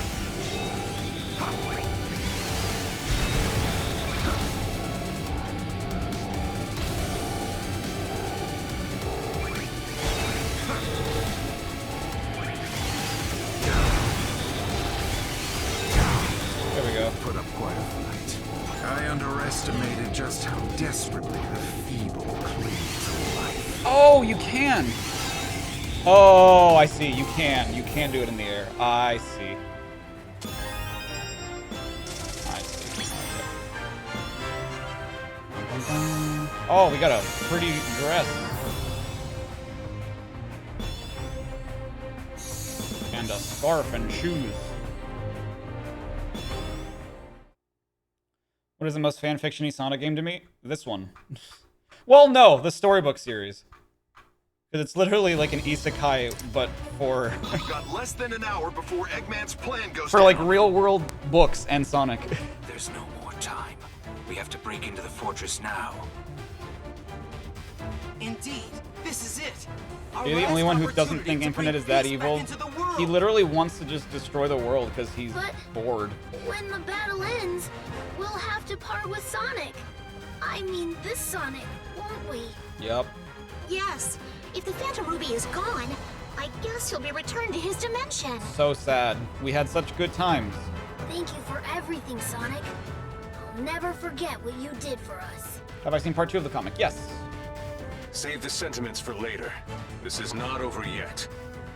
There we go. Put up quite a fight. I underestimated just how desperately the feeble cling to life. Oh, you can. Oh, I see. You can. You can do it in the air. I see. I see. Okay. Oh, we got a pretty dress. And a scarf and shoes. What is the most fanfiction-y Sonic game to me? This one. Well, no, the storybook series. Because it's literally like an isekai, but for... We've got less than an hour before Eggman's plan goes for, down. like, real-world books and Sonic. There's no more time. We have to break into the fortress now. Indeed, this is it. You're the only one who doesn't think Infinite is that evil. He literally wants to just destroy the world because he's bored. When the battle ends, we'll have to part with Sonic. I mean, this Sonic, won't we? Yep. Yes. If the Phantom Ruby is gone, I guess he'll be returned to his dimension. So sad. We had such good times. Thank you for everything, Sonic. I'll never forget what you did for us. Have I seen part 2 of the comic? Yes. Save the sentiments for later. This is not over yet.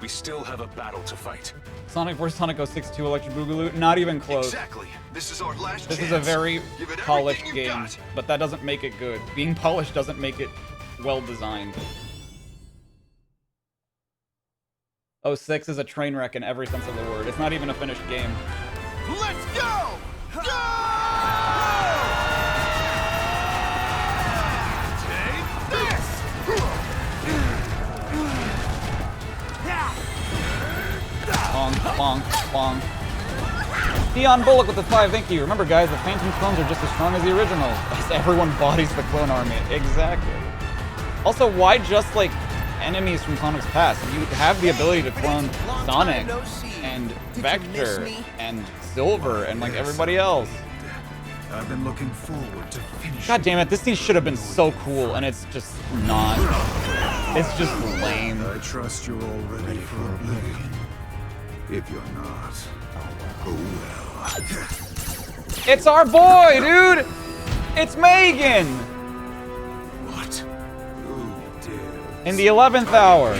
We still have a battle to fight. Sonic vs. Sonic 06-2 Electric Boogaloo? Not even close. Exactly. This is our last This chance. is a very Give it polished everything you game, got. but that doesn't make it good. Being polished doesn't make it well designed. 06 is a train wreck in every sense of the word. It's not even a finished game. Let's go! Go! Take this! Bonk, bonk, bonk. Neon Bullock with the 5, thank you. Remember guys, the Phantom clones are just as strong as the originals. As everyone bodies the clone army. Exactly. Also, why just like enemies from Sonic's past? You have the ability to clone Sonic and Vector and Silver and like everybody else. I've been looking forward to finishing. God damn it, this scene should have been so cool and it's just not. It's just lame. I trust you're all ready for oblivion. If you're not, oh well. It's our boy, dude! It's Megan! What? Who dare? In the 11th hour.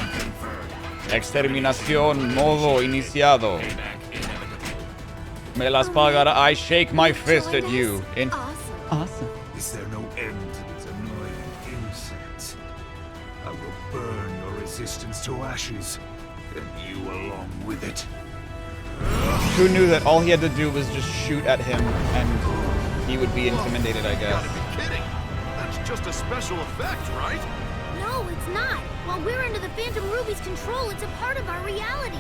Exterminación modo iniciado. Me las pagará. I shake my fist at you. Awesome. Is there no end to this annoying insect? I will burn your resistance to ashes, and you along with it. Who knew that all he had to do was just shoot at him and he would be intimidated, I guess. Kidding. That's just a special effect, right? No, it's not. While we're under the Phantom Ruby's control, it's a part of our reality.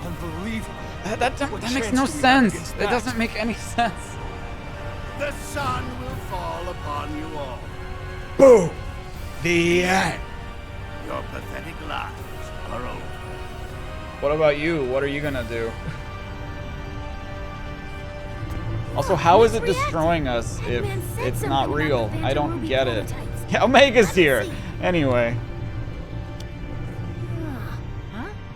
Unbelievable. That makes no sense. It doesn't make any sense. The sun will fall upon you all. Boom! The end. Your pathetic lives are over. What about you? What are you gonna do? Also, how is it destroying us if it's not real? I don't get it. Yeah, Omega's here. Anyway.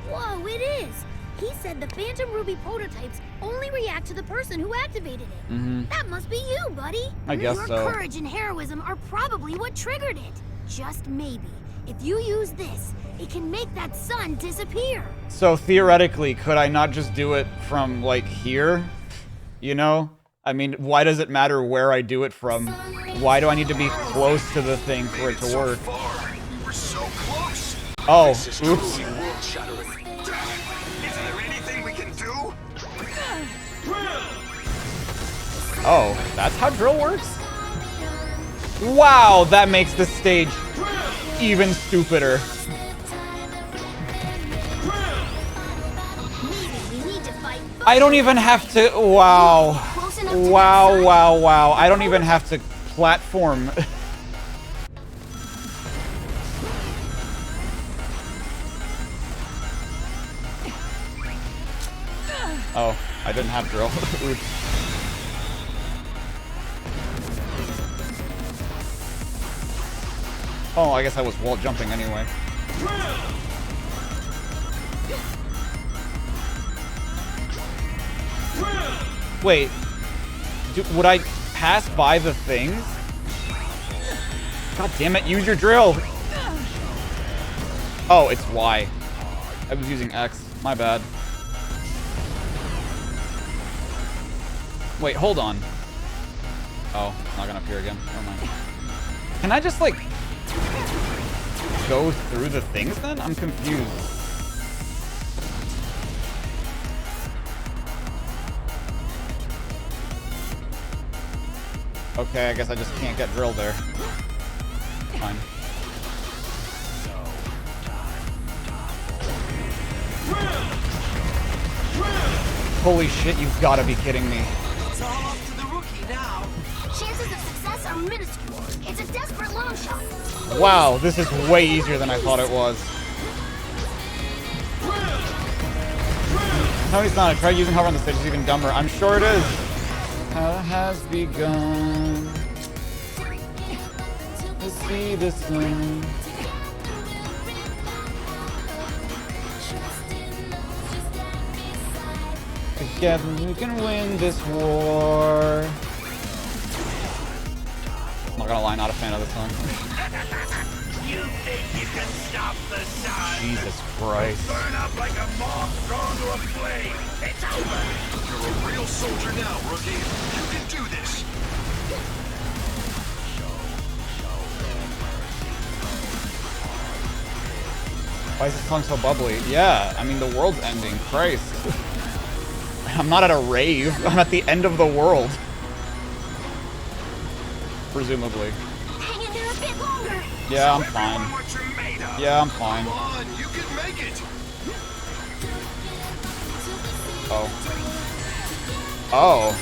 Whoa, it is! He said the Phantom Ruby prototypes only react to the person who activated it. That must be you, buddy. I guess Your so. courage and heroism are probably what triggered it. Just maybe, if you use this, it can make that sun disappear. So theoretically, could I not just do it from like here? You know? I mean, why does it matter where I do it from? Why do I need to be close to the thing for it to work? We were so close. Oh, This is oops. truly world-shattering. Is there anything we can do? Oh, that's how drill works? Wow, that makes the stage even stupider. I don't even have to. Wow. Wow, wow, wow. I don't even have to platform. Oh, I didn't have drill. Oops. Oh, I guess I was wall jumping anyway. Wait, would I pass by the things? God damn it, use your drill! Oh, it's Y. I was using X. My bad. Wait, hold on. Oh, not gonna appear again. Never mind. Can I just, like, go through the things then? I'm confused. Okay, I guess I just can't get drilled there. Fine. Holy shit, you've gotta be kidding me. It's all up to the rookie now. Chances of success are minuscule. It's a desperate long shot. Wow, this is way easier than I thought it was. No, he's not. I tried using hover on the stage. It's even dumber. I'm sure it is. How has begun to see the sun. Together we can win this war. I'm not gonna lie, not a fan of this song. You think you can stop the sun? Jesus Christ. Burn up like a moth drawn to a flame. It's over. You're a real soldier now, rookie. You can do this. Why is this song so bubbly? Yeah, I mean, the world's ending. Christ. I'm not at a rave. I'm at the end of the world. Presumably. Hang in there a bit longer. Yeah, I'm fine. Yeah, I'm fine. Come on, you can make it. Oh. Oh.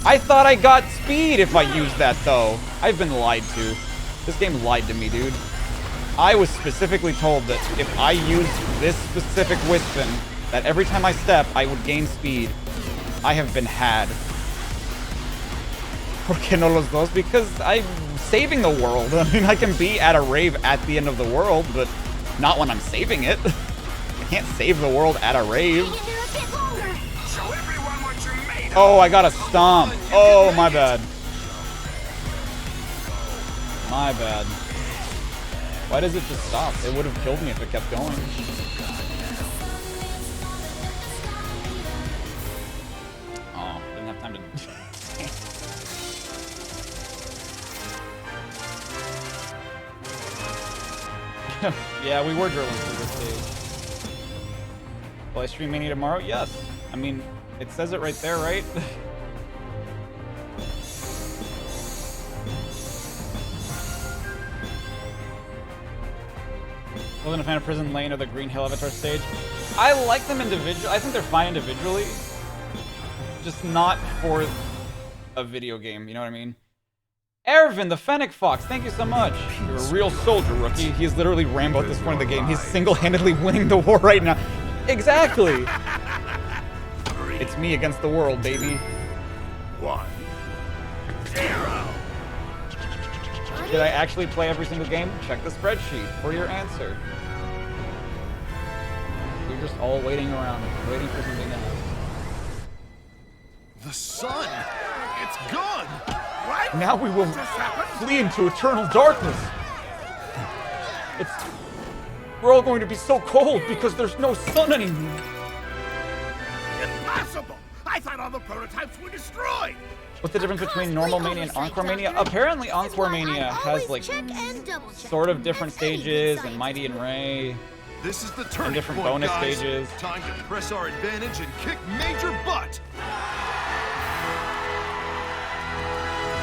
I thought I got speed if I used that, though. I've been lied to. This game lied to me, dude. I was specifically told that if I used this specific Wispin, that every time I step, I would gain speed. I have been had. ¿Por qué no los dos? Because I'm saving the world. I mean, I can be at a rave at the end of the world, but not when I'm saving it. I can't save the world at a rave. Oh, I got a stomp. Oh, my bad. My bad. Why does it just stop? It would have killed me if it kept going. Oh, didn't have time to... Yeah, we were drilling through this stage. Will I stream Mania tomorrow? Yes. I mean, it says it right there, right? Wasn't a fan of Prison Lane or the Green Hill Avatar stage. I like them individually. I think they're fine individually. Just not for a video game, you know what I mean? Ervin, the Fennec Fox, thank you so much. You're a real soldier, rookie. He's literally Rambo at this point in the game. He's single-handedly winning the war right now. Exactly. It's me against the world, baby. 1, 0. Did I actually play every single game? Check the spreadsheet for your answer. We're just all waiting around, waiting for something to happen. The sun! It's gone! What? Now we will flee into eternal darkness. We're all going to be so cold because there's no sun anymore. Impossible! I thought all the prototypes were destroyed! What's the difference between Normal Mania and Encore Mania? Apparently Encore Mania has like sort of different stages and Mighty and Ray. This is the turning and different point, bonus guys. stages. Time to press our advantage and kick major butt.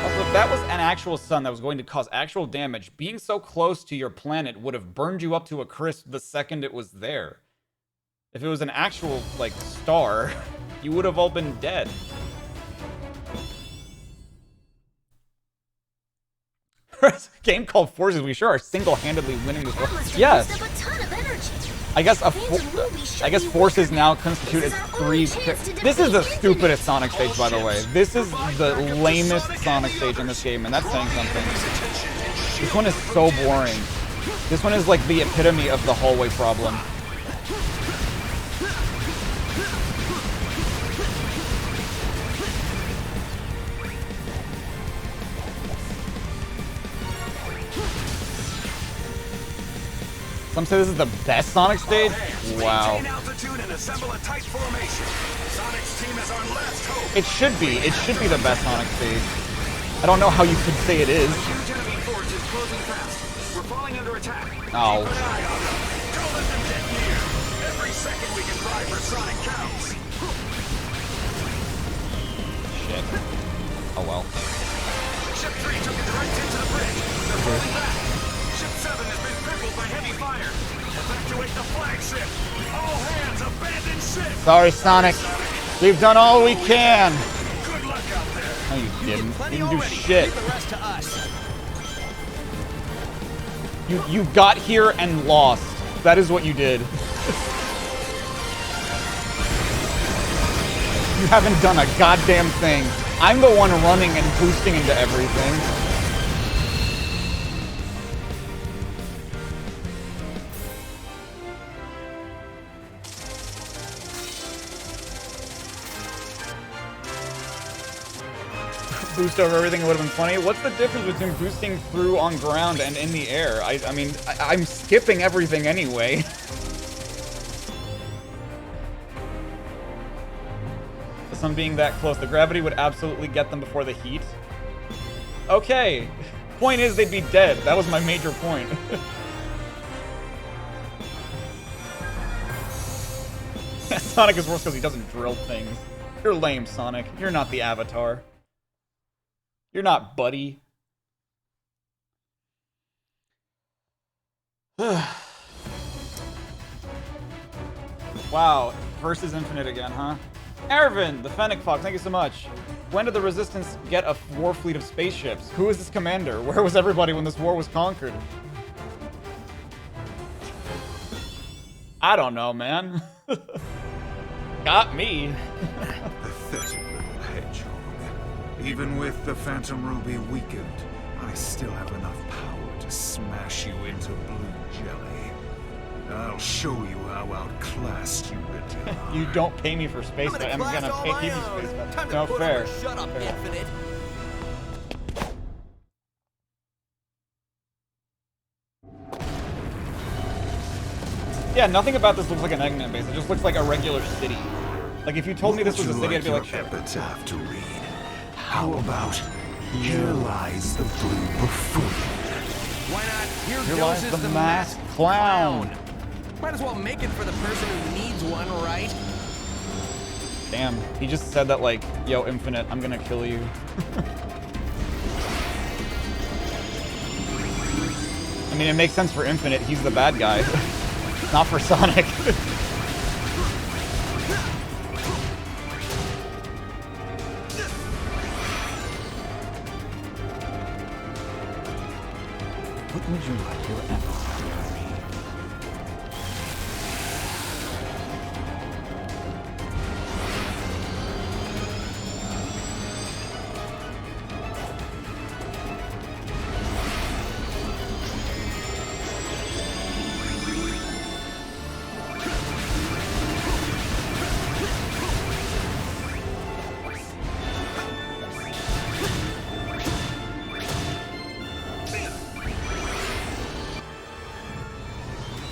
Also, if that was an actual sun that was going to cause actual damage, being so close to your planet would have burned you up to a crisp the second it was there. If it was an actual, like, star, you would have all been dead. Game called Forces, we sure are single-handedly winning this war. Yes. I guess Forces now constitute its 3 picks. This is the stupidest Sonic stage, by the way. This is the lamest Sonic stage in this game, and that's saying something. This one is so boring. This one is like the epitome of the hallway problem. Some say this is the best Sonic stage? Wow. Altitude and assemble a tight formation. Sonic's team is our last hope. It should be. It should be the best Sonic stage. I don't know how you could say it is. Huge enemy force is closing fast. We're falling under attack. Oh. Keep an eye on them. Don't let them get near. Every second we can buy for Sonic counts. Shit. Oh well. Ship 3 took a direct hit to the bridge. They're falling back. Ship 7 has been crippled by heavy fire. Evacuate the flagship. All hands abandon ship. Sorry, Sonic. We've done all we can. Good luck out there. No, you didn't. You didn't do shit. Leave the rest to us. You got here and lost. That is what you did. You haven't done a goddamn thing. I'm the one running and boosting into everything. Boost over everything would have been funny. What's the difference between boosting through on ground and in the air? I mean, I'm skipping everything anyway. The sun being that close, the gravity would absolutely get them before the heat. Okay. Point is, they'd be dead. That was my major point. Sonic is worse because he doesn't drill things. You're lame, Sonic. You're not the Avatar. You're not Buddy. Wow. Versus Infinite again, huh? Ervin, the Fennec Fox, thank you so much. When did the Resistance get a war fleet of spaceships? Who is this commander? Where was everybody when this war was conquered? I don't know, man. Got me. Pathetic little hedgehog. Even with the Phantom Ruby weakened, I still have enough power to smash you into blue jelly. I'll show you how outclassed you really are. You don't pay me for space, but I'm gonna pay you space. Time to No, put fair. up or shut up, Fair. Infinite. Yeah, nothing about this looks like an Eggman base. It just looks like a regular city. Like, if you told me this was a city, I'd be like, your epitaph to read? How about here lies the blue buffoon? Why not? Here Here lies goes the the masked masked clown. Might as well make it for the person who needs one, right? Damn, he just said that like, yo, Infinite, I'm gonna kill you. I mean, it makes sense for Infinite. He's the bad guy. Not for Sonic. What would you like your avatar to be?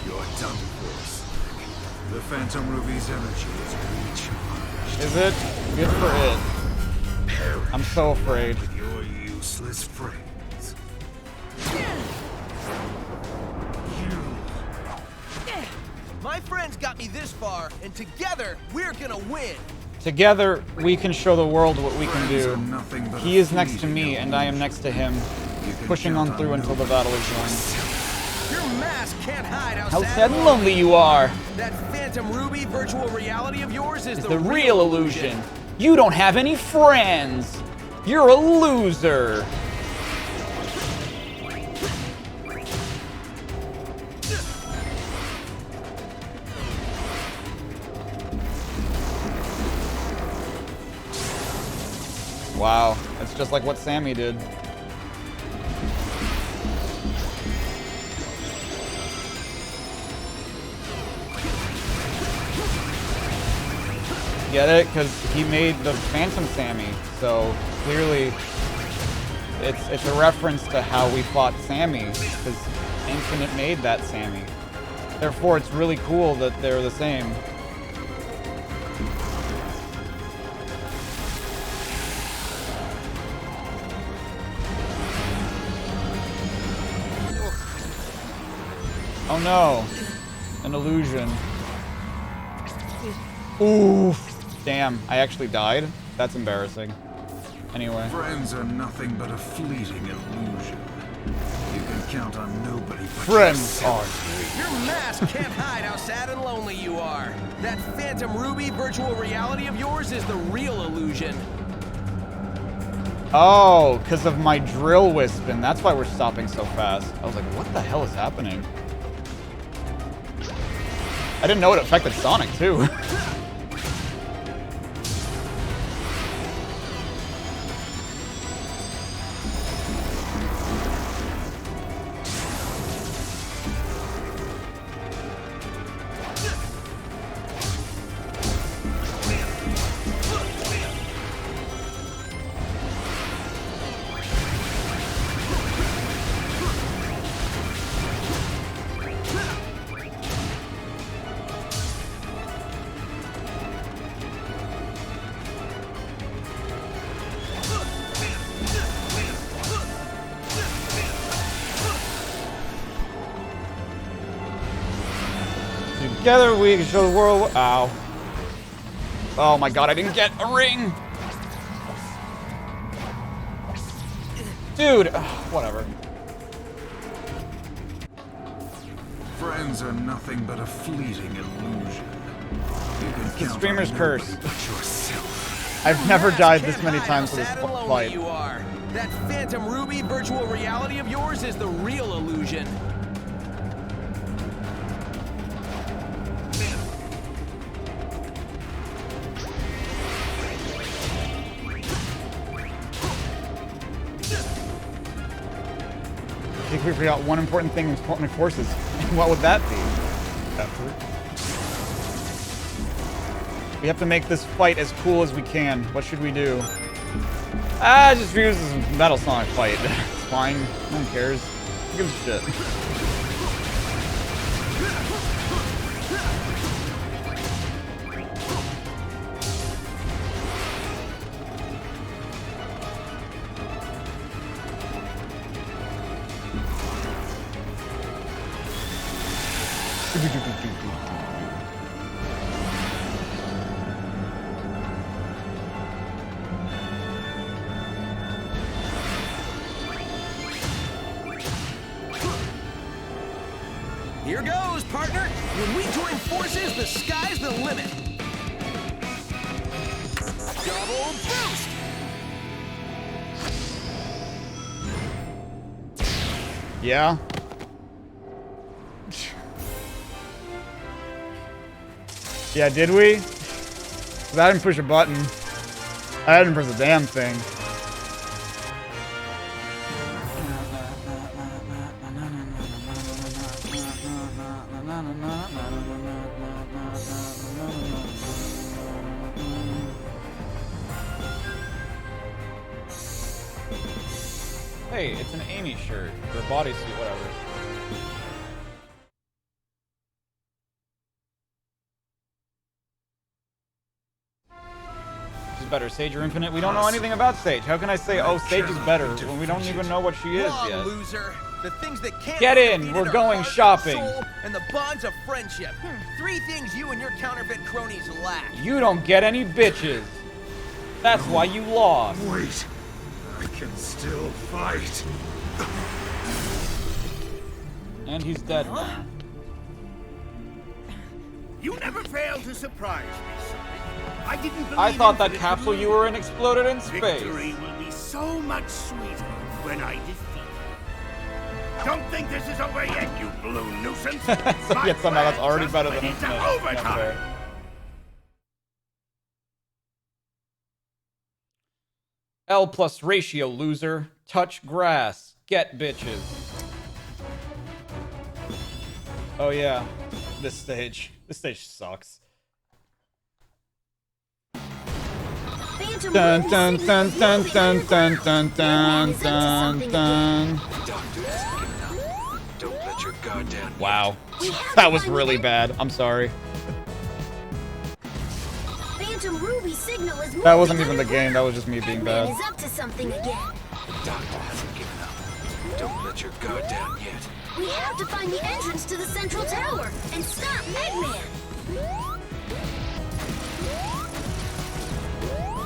You're done for. The Phantom Ruby's energy is recharged. Is it? Good for it. I'm so afraid. With your useless friends. My friends got me this far, and together we're gonna win. Together, we can show the world what we can do. He is next to me, and I am next to him, pushing on through until the battle is won. Your mask can't hide How sad and lonely you are! That Phantom Ruby virtual reality of yours is The real illusion. You don't have any friends. You're a loser. Wow, that's just like what Sammy did. Get it? Because he made the Phantom Sammy, so clearly it's a reference to how we fought Sammy, because Infinite made that Sammy. Therefore, it's really cool that they're the same. Oh no. An illusion. Oof. Damn, I actually died? That's embarrassing. Anyway. Friends are nothing but a fleeting illusion. You can count on nobody but friends are. Your mask can't hide how sad and lonely you are. That Phantom Ruby virtual reality of yours is the real illusion. Oh, because of my drill wisping. That's why we're stopping so fast. I was like, what the hell is happening? I didn't know it affected Sonic, too. Together we can show the world. Ow. Oh my god, I didn't get a ring. Dude, whatever. Friends are nothing but a fleeting illusion. You can The count streamer's on curse. nobody but yourself. I've never died this many times for this Sad and lonely fight. you are. That Phantom Ruby virtual reality of yours is the real illusion. I think we forgot one important thing in Sonic Forces. What would that be? We have to make this fight as cool as we can. What should we do? Just use this Metal Sonic fight. It's fine. No one cares. Who gives a shit? Here goes, partner. When we join forces, the sky's the limit. Double boost. Yeah. Yeah, did we? 'Cause I didn't push a button. I didn't press a damn thing. Hey, it's an Amy shirt or bodysuit, whatever. She's better, Sage or Infinite? We don't know anything about Sage. How can I say, oh, Sage is better when we don't even know what she is Wrong, yet? loser. The things that can't Get be in, defeated we're are going heart, shopping. soul, and the bonds of friendship. Three things you and your counterfeit cronies lack. You don't get any bitches. That's why you lost. Wait. I can still fight. And he's dead. You never fail to surprise me, Sonic. I didn't believe I thought that Infinite capsule would you were in exploded in space. Victory will be so much sweeter when I defeat you. Don't think this is over yet, you blue nuisance. So yet somehow that's already better than It's Infinite. overtime. L plus ratio, loser. Touch grass. Get bitches. Oh yeah, this stage. This stage sucks. Dun dun dun dun dun dun dun dun dun dun. Don't let your guard down. Wow. That was really bad. I'm sorry. Phantom Ruby signal is That wasn't even the game. That was just me being Eggman bad. is up to something again. Doctor hasn't given up. Don't let your guard down yet. We have to find the entrance to the central tower and stop Eggman.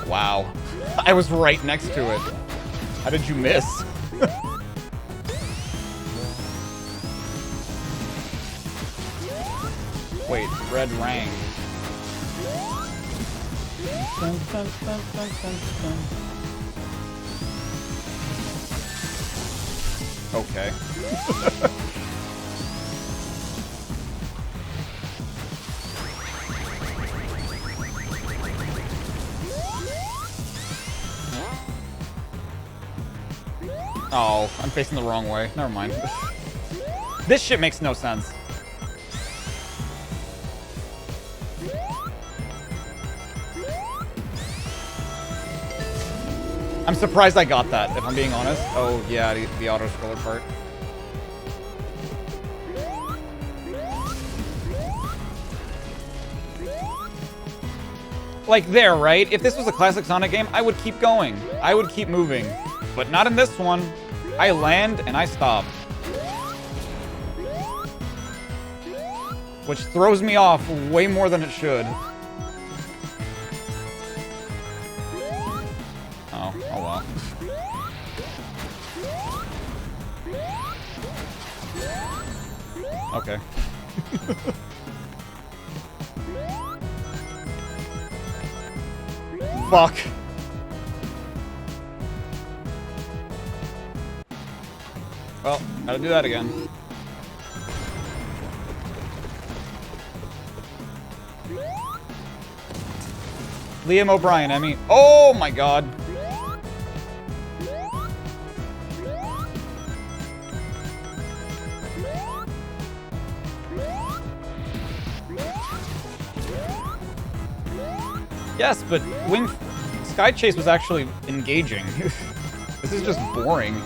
Wow. I was right next to it. How did you miss? Wait, red rang. Okay. Oh, I'm facing the wrong way. Never mind. This shit makes no sense. I'm surprised I got that, if I'm being honest. Oh, yeah, the auto-scroller part. Like there, right? If this was a classic Sonic game, I would keep going. I would keep moving. But not in this one. I land and I stop. Which throws me off way more than it should. Oh well. Okay. Fuck. Well, gotta do that again. Liam O'Brien, I mean. Oh my god. Yes, but Sky Chase was actually engaging. This is just boring.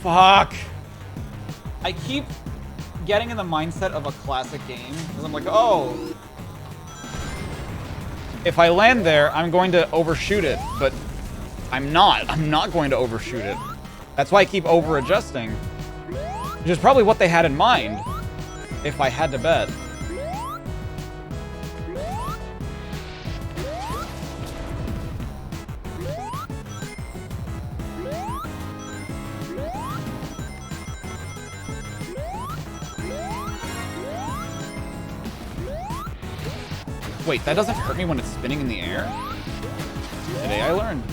Fuck. I keep getting in the mindset of a classic game because I'm like, oh, if I land there, I'm going to overshoot it, but I'm not. I'm not going to overshoot it. That's why I keep over-adjusting, which is probably what they had in mind, if I had to bet. Wait, that doesn't hurt me when it's spinning in the air? Today I learned.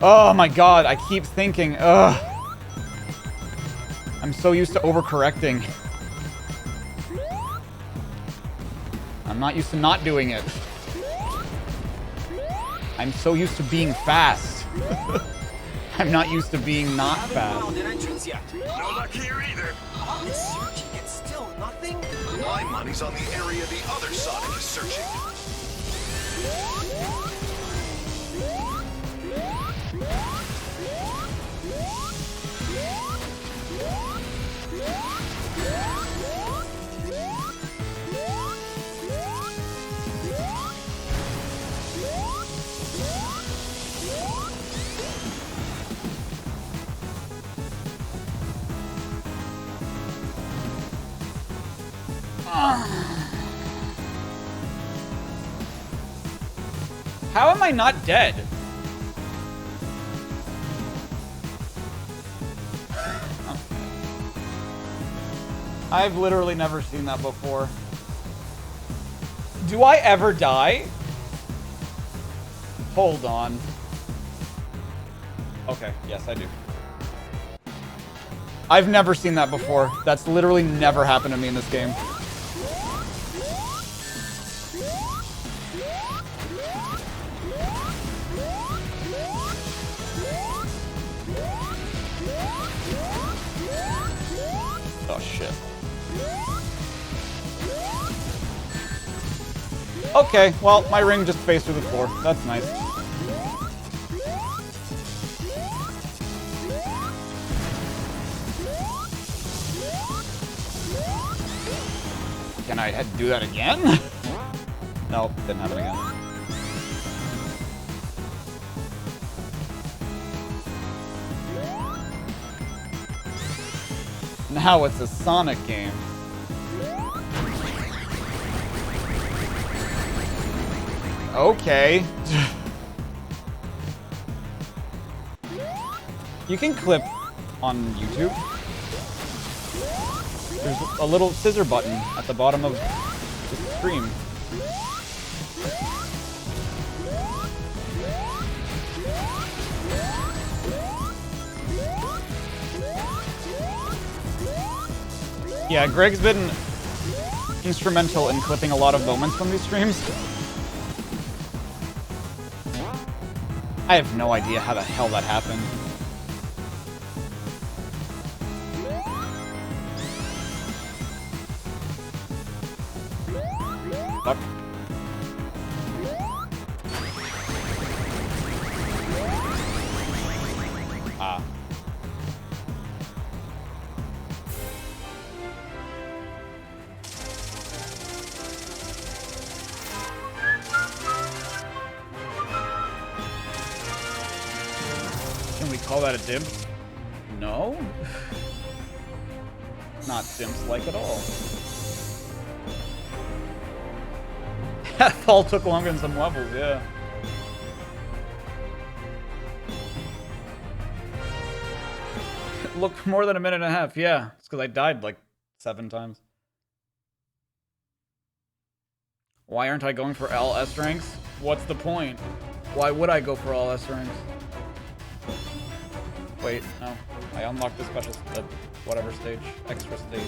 Oh my god, I keep thinking, ugh. I'm so used to overcorrecting. I'm not used to not doing it. I'm so used to being fast. I'm not used to being not fast. No luck here either. All this searching and still nothing? My money's on the area the other Sonic is searching. How am I not dead? Oh. I've literally never seen that before. Do I ever die? Hold on. Okay, yes, I do. I've never seen that before. That's literally never happened to me in this game. Okay, well, my ring just phased through the floor. That's nice. Can I do that again? Nope, didn't happen again. Now it's a Sonic game. Okay. You can clip on YouTube. There's a little scissor button at the bottom of the stream. Yeah, Greg's been instrumental in clipping a lot of moments from these streams. I have no idea how the hell that happened. Fuck. Ah. Can we call that a dim? No? Not Sims-like at all. That fall took longer than some levels, yeah. It looked more than a minute and a half, yeah. It's because I died like 7 times. Why aren't I going for all S ranks? What's the point? Why would I go for all S ranks? Wait, no. I unlocked the special, whatever stage, extra stage.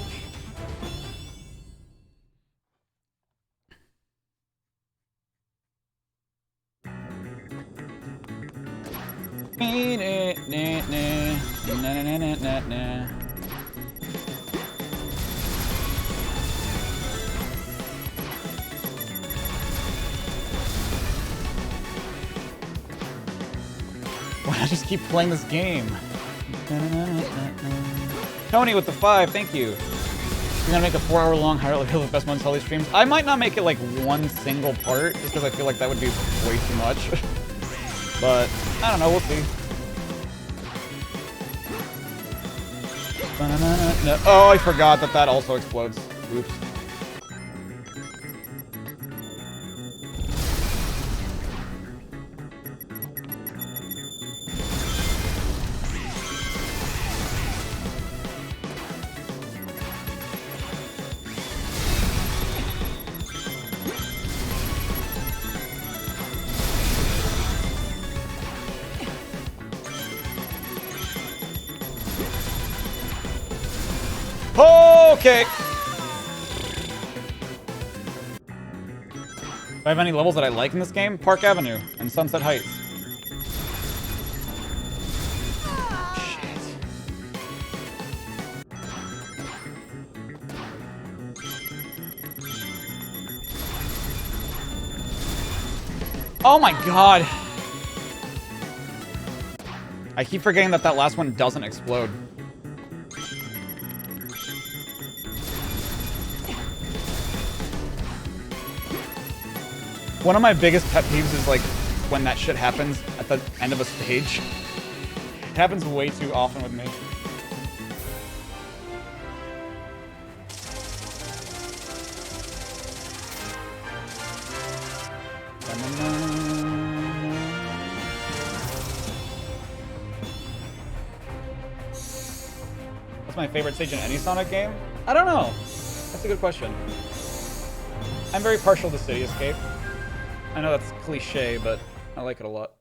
Why not just keep playing this game? Tony with the 5, thank you. You're gonna make a 4-hour-long highlight reel of best moments of all these streams. I might not make it like one single part, just because I feel like that would be way too much. But I don't know, we'll see. Oh, I forgot that that also explodes. Oops. Okay. Do I have any levels that I like in this game? Park Avenue and Sunset Heights. Shit. Oh my god. I keep forgetting that that last one doesn't explode. One of my biggest pet peeves is like when that shit happens at the end of a stage. It happens way too often with me. What's my favorite stage in any Sonic game? I don't know. That's a good question. I'm very partial to City Escape. I know that's cliche, but I like it a lot.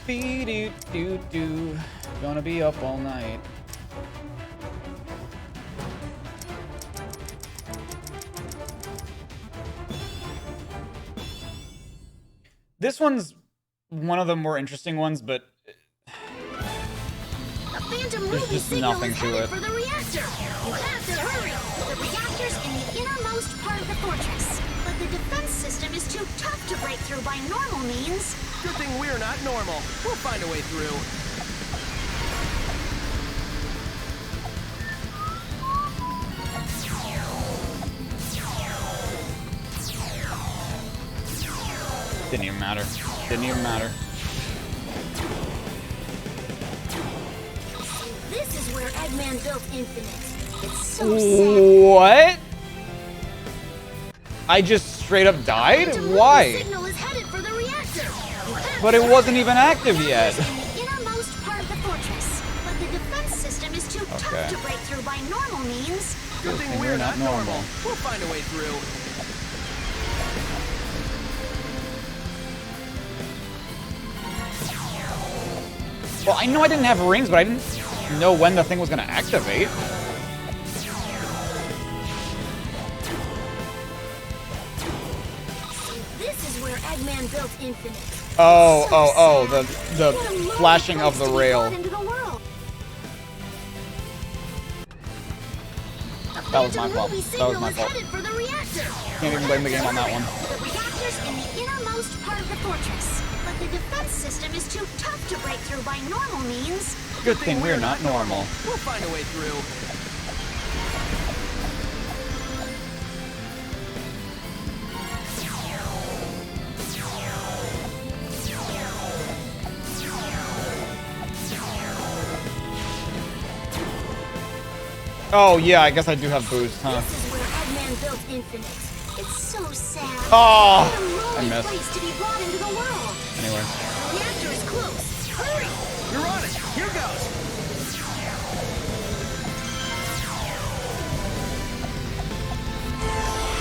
Be-do-do-do. Gonna be up all night. This one's one of the more interesting ones, but Phantom There's Ruby just signal nothing is to headed it. for the reactor. You have to hurry. The reactor's in the innermost part of the fortress, but the defense system is too tough to break through by normal means. Good thing we're not normal. We'll find a way through. Didn't even matter. Didn't even matter. This is where Eggman built Infinite. It's so sad. What? I just straight up died? Why? Signal is headed for the reactor. But it wasn't even active yet. In the innermost part of the fortress, but the defense system is too tough to break through by normal means. Good thing we're not normal. We'll find a way through. Well, I know I didn't have rings, but I didn't know when the thing was gonna activate. This is where Eggman built Infinite. Oh, the flashing of the rail. That was my fault. That was my fault. Can't even blame the game on that one. The reactor's in the innermost part of the fortress, but the defense system is too tough to break through by normal means. Good thing we're not normal. We'll find a way through. Oh yeah, I guess I do have boost, huh? This is where Eggman built Infinite. It's so sad. Oh, What a I lonely missed. place to be brought into the world. Anyway. The reactor is close. Hurry! You're on it. Here goes.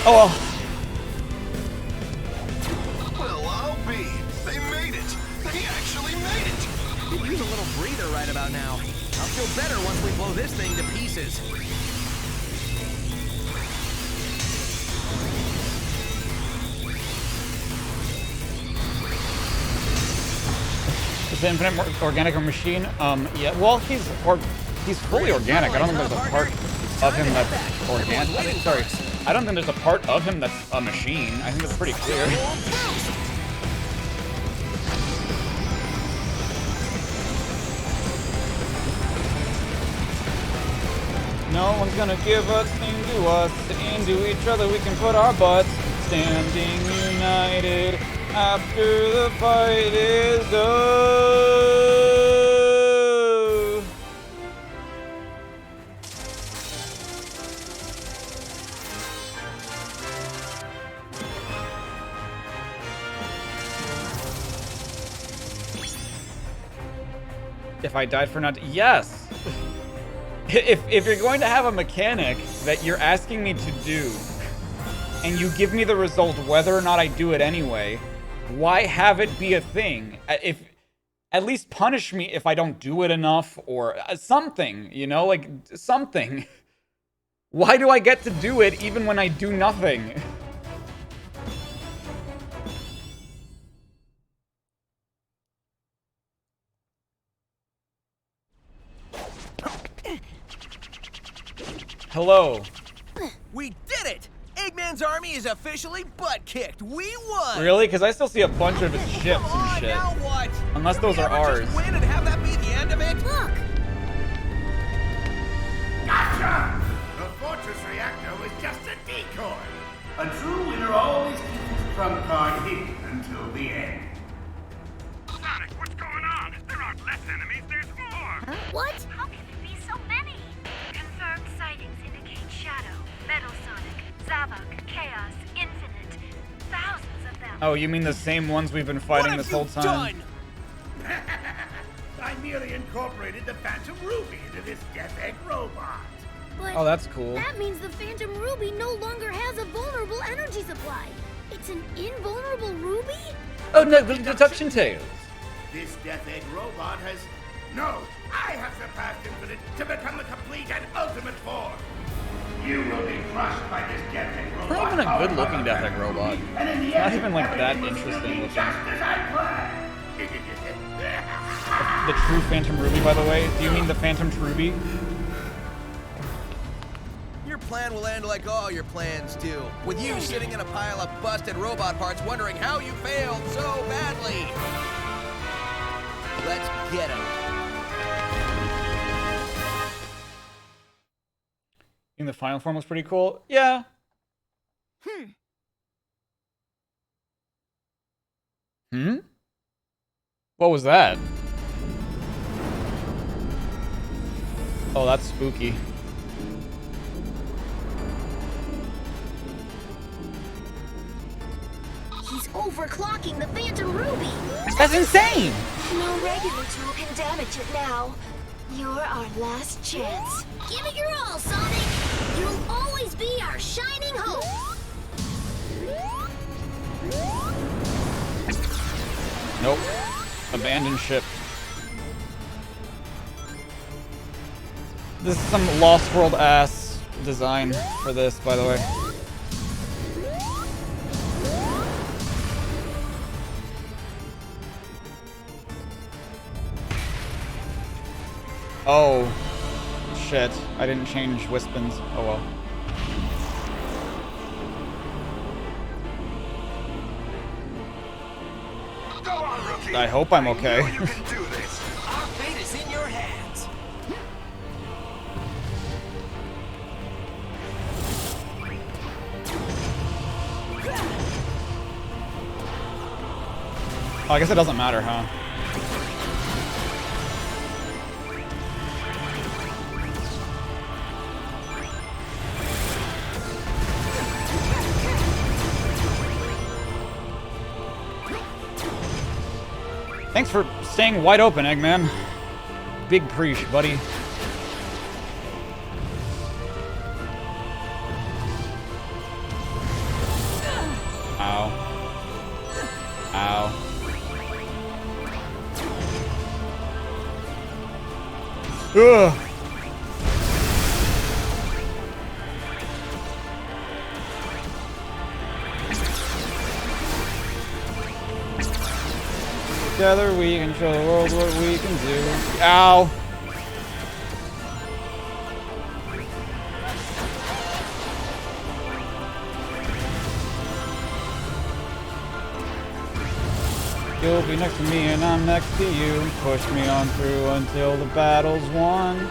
Oh well. Well, I'll be. They made it. They actually made it. Could use a little breather right about now. I'll feel better once we blow this thing to pieces. Is the infinite organic or machine? Yeah. Well, he's fully organic. I don't think there's a part of him that's organic. I mean, sorry. I don't think there's a part of him that's a machine. I think it's pretty clear. No one's gonna give a thing to us. Into each other we can put our butts. Standing united after the fight is over. If I died for not, yes. If you're going to have a mechanic that you're asking me to do, and you give me the result whether or not I do it anyway, why have it be a thing? If at least punish me if I don't do it enough or something, you know, like something. Why do I get to do it even when I do nothing? Hello. We did it! Eggman's army is officially butt-kicked. We won! Really? Because I still see a bunch of his ships and shit. Now what? Unless those are ours. Just win and have that be the end of it? Look! Gotcha! The fortress reactor was just a decoy. A true winner always keeps his trump card hidden until the end. Sonic, what's going on? There aren't less enemies, there's more! What? How can it be so many? Confirmed sightings indicate Shadow, Metal Sonic, Zavok, Chaos, Infinite. Thousands of them. Oh, you mean the same ones we've been fighting this whole time? I merely incorporated the Phantom Ruby into this Death Egg robot. But Oh, that's cool. that means the Phantom Ruby no longer has a vulnerable energy supply. It's an invulnerable ruby? Oh no, the deduction tails. This Death Egg robot has... No! I have surpassed Infinite to become the complete and ultimate form! You will be crushed by this Death Egg robot. Not even a good looking Death Egg robot. And in the Not end, even like that everything will still interesting be looking. just as I planned! The true Phantom Ruby, by the way. Do you mean the Phantom Truby? Your plan will end like all your plans do, with you sitting in a pile of busted robot parts wondering how you failed so badly. Let's get him. I think the final form was pretty cool. Yeah. What was that? Oh, that's spooky. He's overclocking the Phantom Ruby. That's insane! No regular tool can damage it now. You're our last chance. Give it your all, Sonic. You'll always be our shining hope. Nope. Abandoned ship. This is some Lost World ass design for this, by the way. Oh, shit. I didn't change Wispins. Oh well. I hope I'm okay. Our fate is in your hands. Oh, I guess it doesn't matter, huh? Thanks for staying wide open, Eggman. Big preach, buddy. Ow. Ow. Ugh. Together we can show the world what we can do. Ow! You'll be next to me and I'm next to you. Push me on through until the battle's won.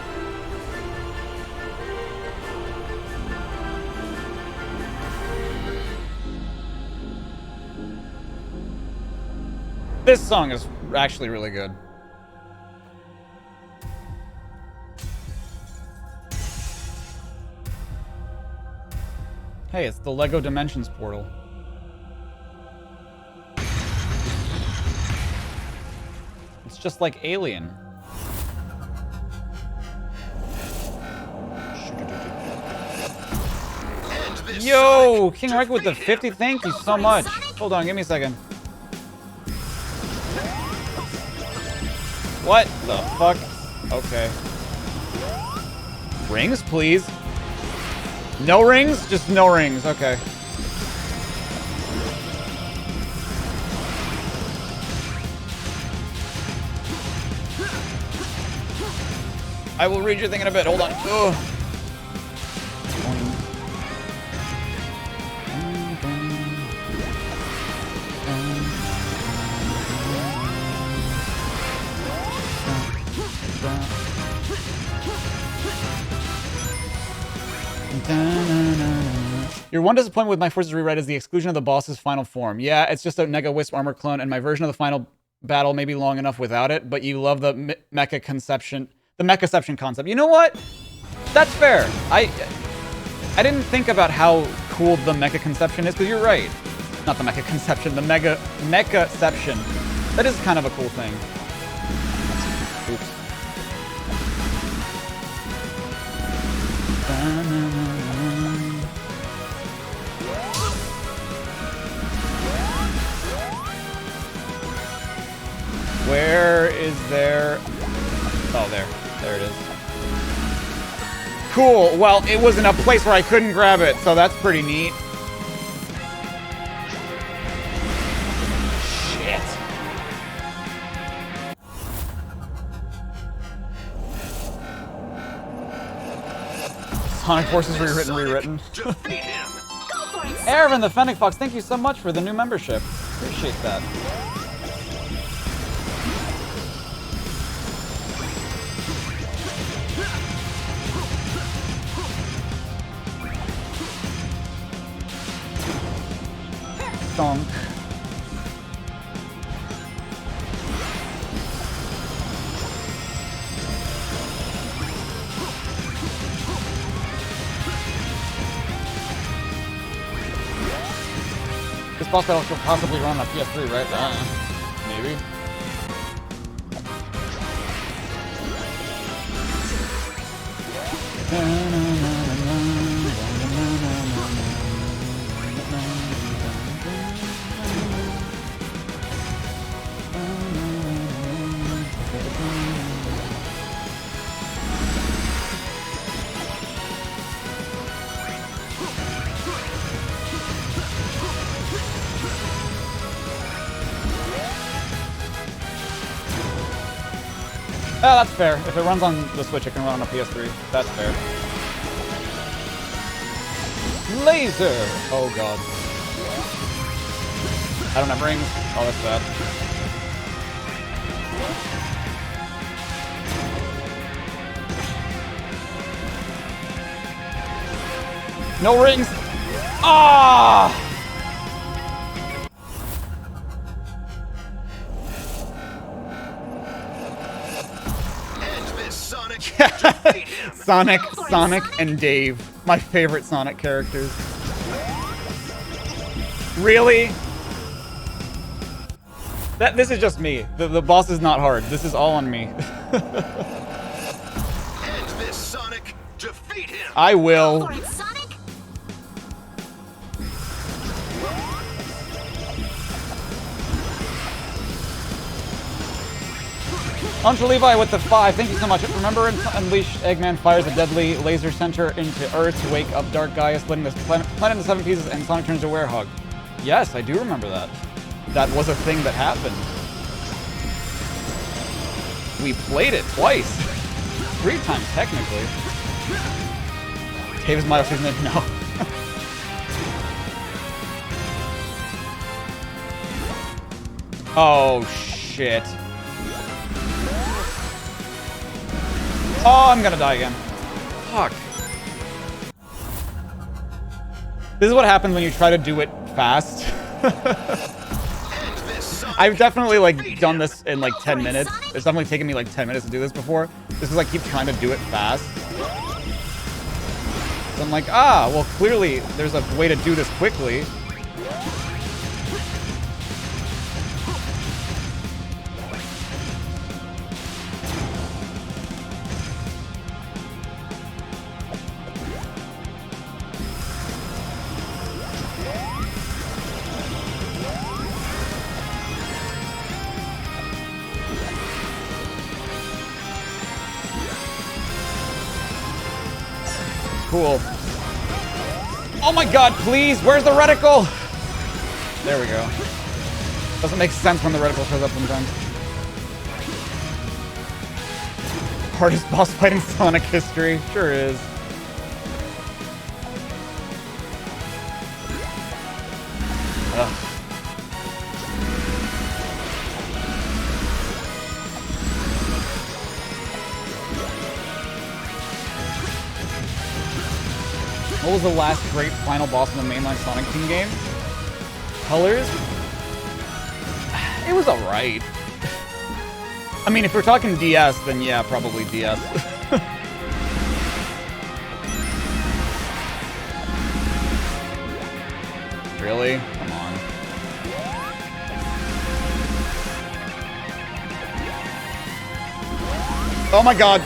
This song is actually really good. Hey, it's the LEGO Dimensions portal. It's just like Alien. Yo, King Reich with the 50, thank you so much. Hold on, give me a second. What the fuck? Okay. Rings, please. No rings? Just no rings. Okay. I will read your thing in a bit. Hold on. Ugh. Your one disappointment with my Forces rewrite is the exclusion of the boss's final form. Yeah, it's just a Nega Wisp armor clone, and my version of the final battle may be long enough without it, but you love the mecha conception, the mechaception concept. You know what? That's fair. I didn't think about how cool the mecha conception is, because you're right. Not the mecha conception, the mechaception. That is kind of a cool thing. Oops. Where is there? Oh, there. There it is. Cool. Well, it was in a place where I couldn't grab it, so that's pretty neat. Shit. Sonic Forces rewritten. Ervin the Fennec Fox, thank you so much for the new membership. Appreciate that. Stonk. This boss battle could possibly run on PS3, right? Maybe. Oh, that's fair. If it runs on the Switch, it can run on a PS3. That's fair. Laser! Oh god. I don't have rings. Oh, that's bad. No rings! Ah! Sonic, and Dave. My favorite Sonic characters. Really? This is just me. The boss is not hard. This is all on me. I will. Uncle Levi with the 5, thank you so much. Remember in Unleash, Eggman fires a deadly laser center into Earth to wake up Dark Gaia, splitting this planet into 7 pieces, and Sonic turns to a werehog. Yes, I do remember that. That was a thing that happened. We played it twice. 3 times, technically. Dave's my season, no. Oh, shit. Oh, I'm gonna die again. Fuck. This is what happens when you try to do it fast. I've definitely, like, done this in, like, 10 minutes. It's definitely taken me, like, 10 minutes to do this before. Just because I keep trying to do it fast. So I'm like, ah, well, clearly there's a way to do this quickly. Cool. Oh my god, please! Where's the reticle? There we go. Doesn't make sense when the reticle shows up sometimes. Hardest boss fight in Sonic history. Sure is. Ugh. What was the last great final boss in the mainline Sonic Team game? Colors? It was alright. I mean, if we're talking DS, then yeah, probably DS. Really? Come on. Oh my god!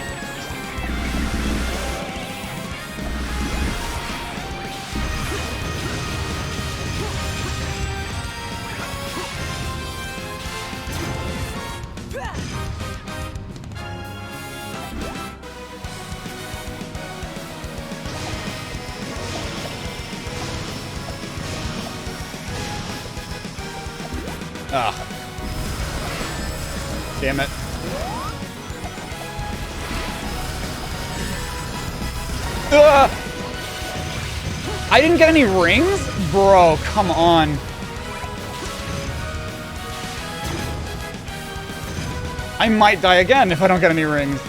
Ah. Damn it. Ah! I didn't get any rings? Bro, come on. I might die again if I don't get any rings.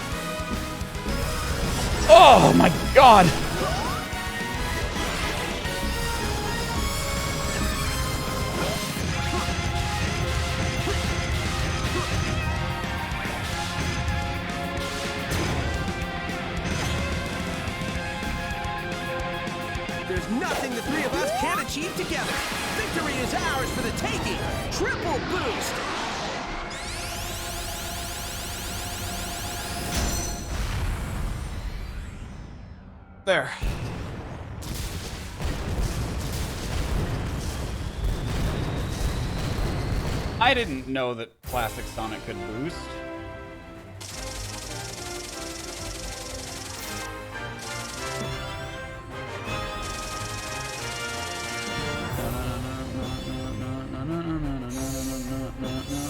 Oh my god. There's nothing the three of us can't achieve together. Victory is ours for the taking. Triple boost. There. I didn't know that Classic Sonic could boost.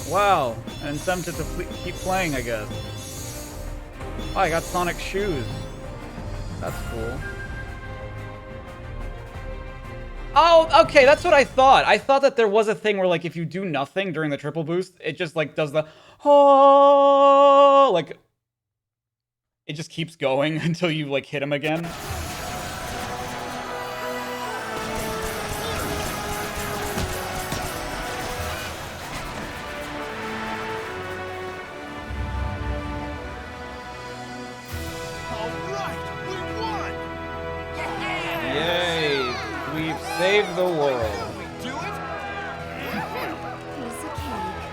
Wow, an incentive to keep playing, I guess. Oh, I got Sonic shoes. That's cool. Oh, okay, that's what I thought. I thought that there was a thing where, like, if you do nothing during the triple boost, it just, like, does the... Oh, like... It just keeps going until you, like, hit him again. Save the world. We do it? Piece of cake.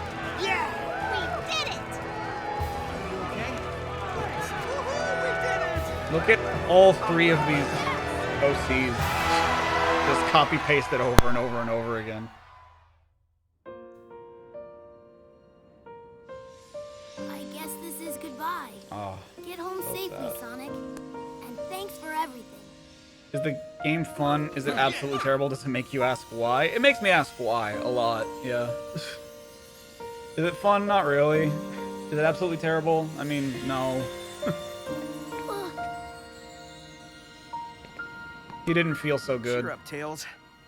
Yeah! We did it! Are you okay? Woohoo! We did it! Look at all three of these OCs. Just copy paste it over and over and over again. I guess this is goodbye. Oh, Get home so safely, sad. Sonic. And thanks for everything. Is the game fun? Is it absolutely terrible? Does it make you ask why? It makes me ask why a lot, yeah. Is it fun? Not really. Is it absolutely terrible? I mean, no. He didn't feel so good. Cheer up, Tails.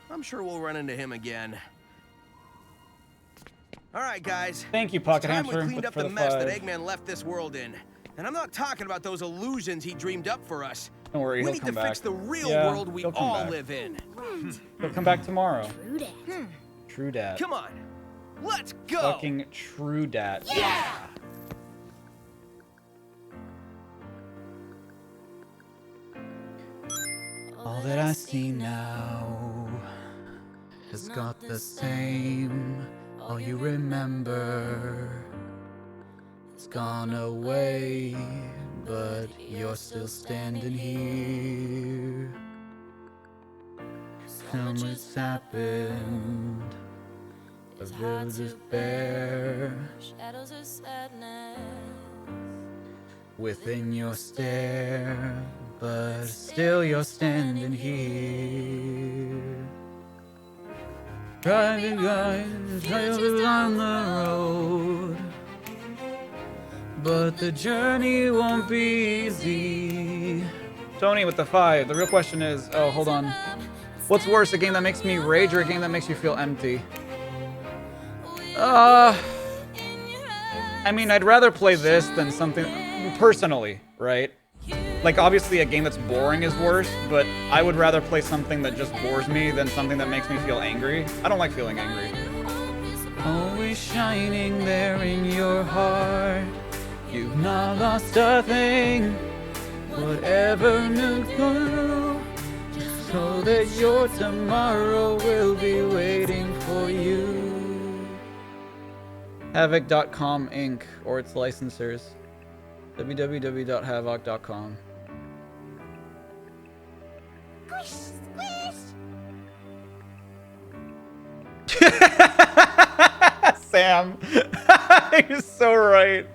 I'm sure we'll run into him again. All right, guys. Thank you, Pocket It's time Hamster, we cleaned up for the the mess that 5. Eggman left this world in. And I'm not talking about those illusions he dreamed up for us. Don't worry, We he'll need come to back. fix the real Yeah, world we he'll come all back. live in. He'll come back tomorrow. True dat. True dat. Come on, let's go. Fucking true dat. Yeah. All that I see now has got the same. All you remember has gone away, but you're still standing here. So much happened. A village of bare Shadows of sadness. within your stare, but still you're standing here. Driving guys, trails on the road, but the journey won't be easy. Tony with the 5. The real question is, oh, hold on. What's worse, a game that makes me rage or a game that makes you feel empty? I mean, I'd rather play this than something, personally, right? Like, obviously a game that's boring is worse, but I would rather play something that just bores me than something that makes me feel angry. I don't like feeling angry. Always shining there in your heart. You've not lost a thing. Whatever new clue, so that your tomorrow will be waiting for you. Havoc.com Inc. or its licensors. www.havoc.com. Sam. You're so right.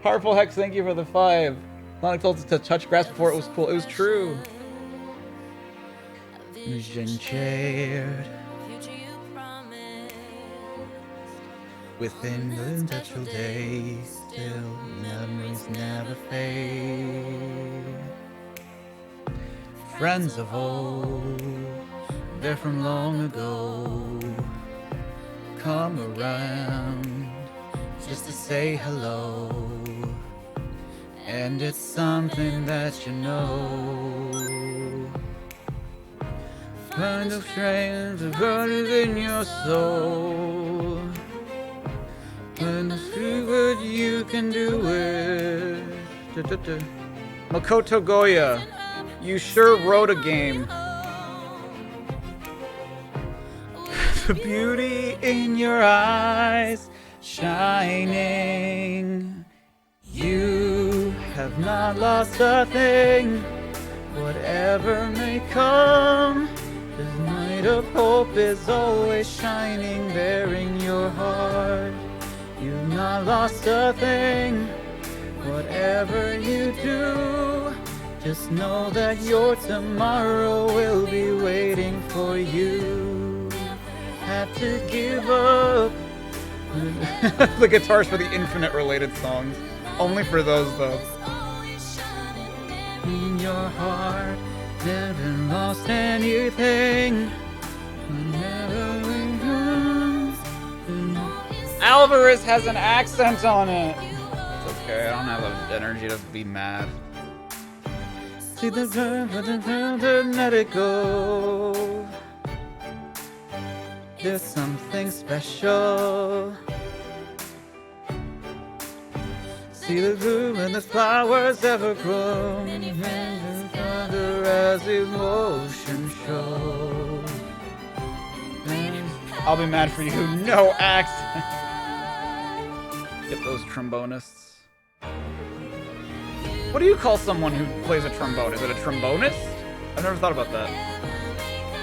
Harpful Hex, thank you for the 5. Sonic told us to touch grass before it was cool. It was true. Shared within the untouchable days, still memories never fade. friends of old, they're from long ago. Come around just to say hello, and it's something that you know. Find the strength that burns in your soul, and see what you can do with. Makoto Goya, you sure wrote a game. The beauty in your eyes shining. You have not lost a thing. Whatever may come, the light of hope is always shining there in your heart. You've not lost a thing. Whatever you do, just know that your tomorrow will be waiting for you. Have to give up. The guitars for the Infinite related songs. Only for those though. In your heart, never lost anything. Alvarez has an accent on it. It's okay, I don't have the energy to be mad. See the let it go. There's something special. See the bloom and the flowers ever grow. Wonder as emotion shows. I'll be mad for you. No accent. Get those trombonists. What do you call someone who plays a trombone? Is it a trombonist? I've never thought about that.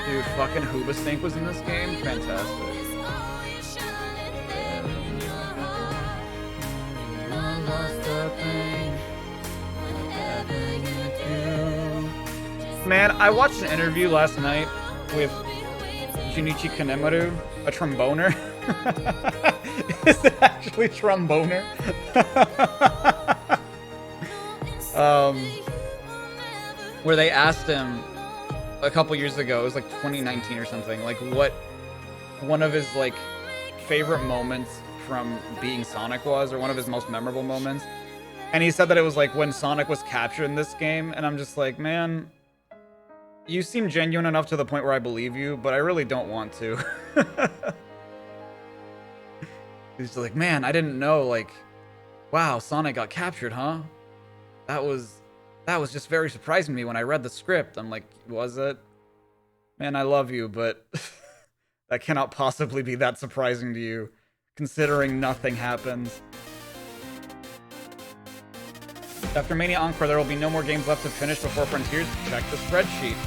Dude, fucking Hoobastank was in this game. Fantastic. Man, I watched an interview last night with Junichi Kanemaru, a tromboner. Is it actually tromboner? Where they asked him a couple years ago, it was like 2019 or something, like what one of his like favorite moments from being Sonic was, or one of his most memorable moments. And he said that it was like when Sonic was captured in this game, and I'm just like, man, you seem genuine enough to the point where I believe you, but I really don't want to. He's like, man, I didn't know, like, wow, Sonic got captured, huh? That was just very surprising to me when I read the script. I'm like, was it? Man, I love you, but that cannot possibly be that surprising to you, considering nothing happens. After Mania Encore, there will be no more games left to finish before Frontiers. Check the spreadsheet.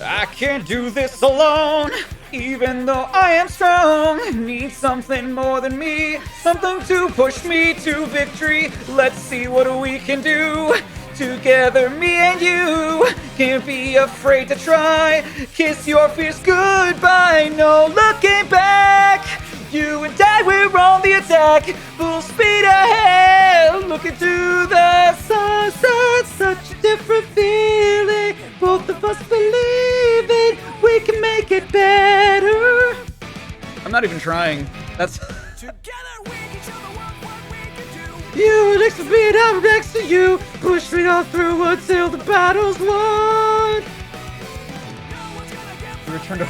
I can't do this alone, even though I am strong. Need something more than me, something to push me to victory. Let's see what we can do. Together, me and you, can't be afraid to try. Kiss your fears goodbye, no looking back. You and I, we're on the attack, full speed ahead. Looking to the sunset, such a different feeling. Both of us believe it, we can make it better. I'm not even trying. That's. You next to me and I'm next to you. Push me on through until the battle's won. Return to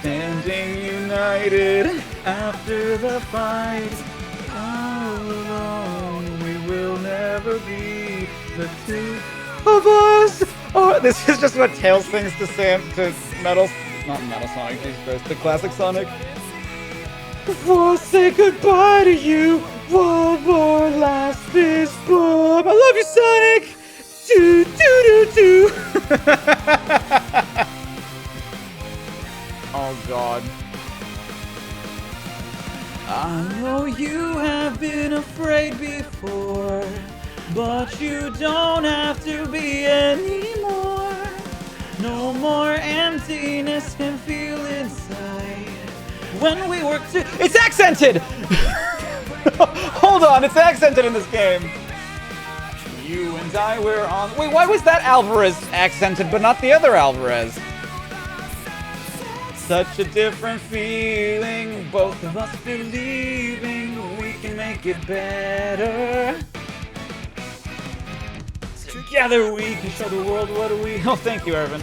standing united after the fight. All alone, we will never be the two of us. Oh, this is just what Tails sings to Metal, not Metal Sonic, Jesus Christ, the classic Sonic. Before I say goodbye to you, one more last fist bump. I love you, Sonic! Do, do, do, do. Oh, God. I know you have been afraid before, but you don't have to be anymore. No more emptiness can feel inside when we work together. It's accented! Hold on, it's accented in this game. You and I were on... Wait, why was that Alvarez accented, but not the other Alvarez? Such a different feeling, both of us believing we can make it better. Together we can show the world what do we... Oh, thank you, Irvin.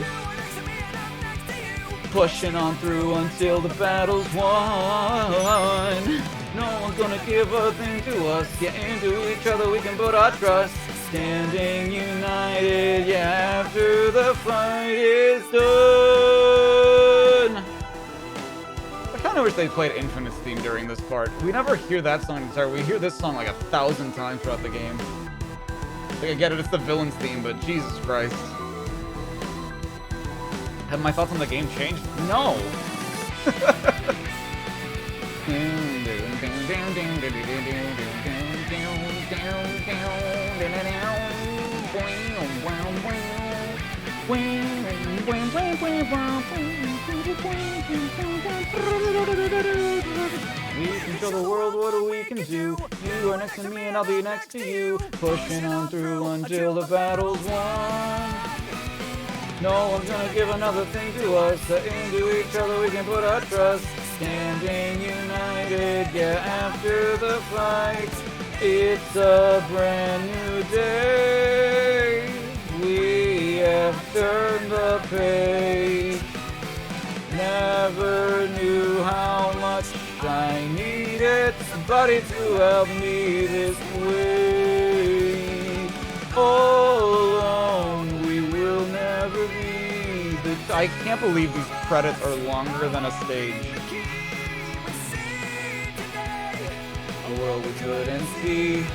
Pushing on through until the battle's won. No one's gonna give a thing to us. Get into each other, we can put our trust. Standing united, yeah, after the fight is done. I kind of wish they played Infinite's theme during this part. We never hear that song entire. We hear this song like 1,000 times throughout the game. Like, I get it, it's the villain's theme, but Jesus Christ. Have my thoughts on the game changed? No! We can show the world what we can do. You are next to me and I'll be next to you. Pushing on through until the battle's won. No one's gonna give another thing to us. Into each other we can put our trust. Standing united, yeah, after the fight. It's a brand new day. We have turned the page. Never knew how much I needed somebody to help me this way. All alone, we will never be. I can't believe these credits are longer than a stage. A world we couldn't see.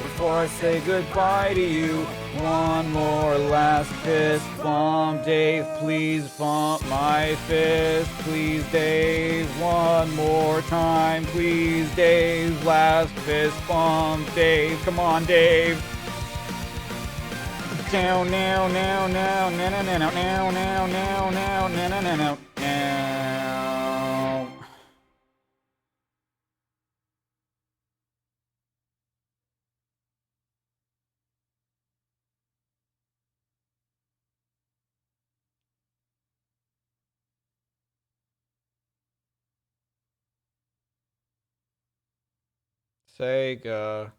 Before I say goodbye to you, one more last fist bump. Dave, please bump my fist. Please, Dave, one more time. Please, Dave, last fist bump. Dave, come on, Dave. Down, now, now, now, now, now, now, now, now, now, now, now, now, now, now. Sega.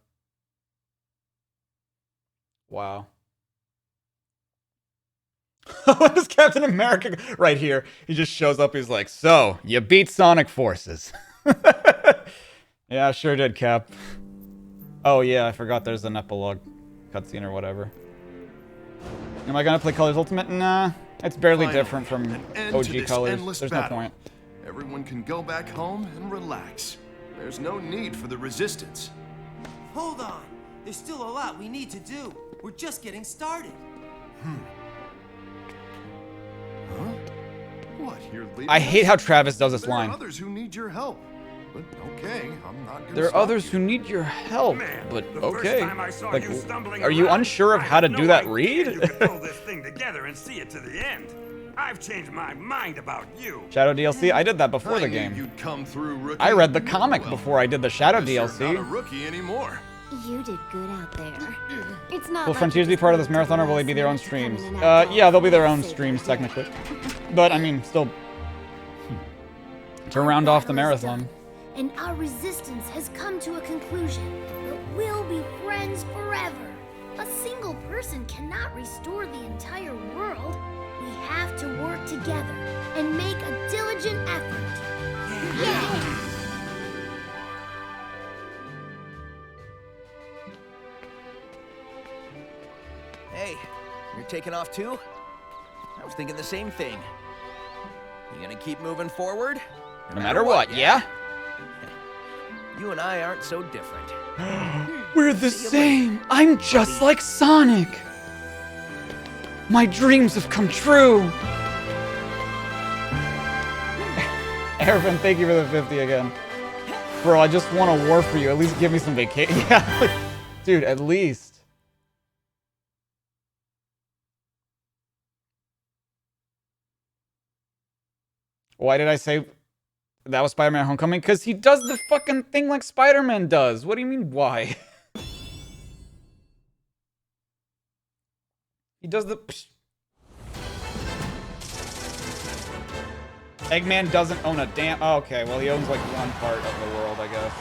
Wow. What is Captain America right here? He just shows up. He's like, "So you beat Sonic Forces?" Yeah, I sure did, Cap. Oh yeah, I forgot there's an epilogue cutscene or whatever. Am I gonna play Colors Ultimate? Nah, it's barely different from OG Colors. There's no point. Everyone can go back home and relax. There's no need for the resistance. Hold on. There's still a lot we need to do. We're just getting started. Huh? What? You're leaving I hate us? how Travis does this line. There are others who need your help. But okay, I'm not gonna There are stop others you. who need your help, but okay. time I saw Like, you stumbling are you around, unsure of how to do that read? You could pull this thing together and see it to the end. I've changed my mind about you. Shadow DLC? I did that before the I knew game. you'd come through, rookie. I read the comic before I did the Shadow Guess you're DLC. not a rookie anymore. You did good out there. It's not Will like Frontiers you be just part of this went to marathon, or will they last be their own minute to streams? come in and act Yeah, all they'll be their own fancy streams, and technically. But, I mean, still... To round off the marathon. And our resistance has come to a conclusion. But we'll be friends forever. A single person cannot restore the entire world. We have to work together and make a diligent effort. Yeah. Hey, you're taking off too? I was thinking the same thing. You gonna keep moving forward? No matter what, yeah? You and I aren't so different. We're the same. I'm just like Sonic. My dreams have come true. Ervin, thank you for the 50 again. Bro, I just want a war for you. At least give me some vacation. Yeah, like, dude, at least. Why did I say That was Spider-Man Homecoming? Because he does the fucking thing like Spider-Man does. What do you mean, why? He does the... Eggman doesn't own a damn... Oh, okay, well, he owns, like, one part of the world, I guess.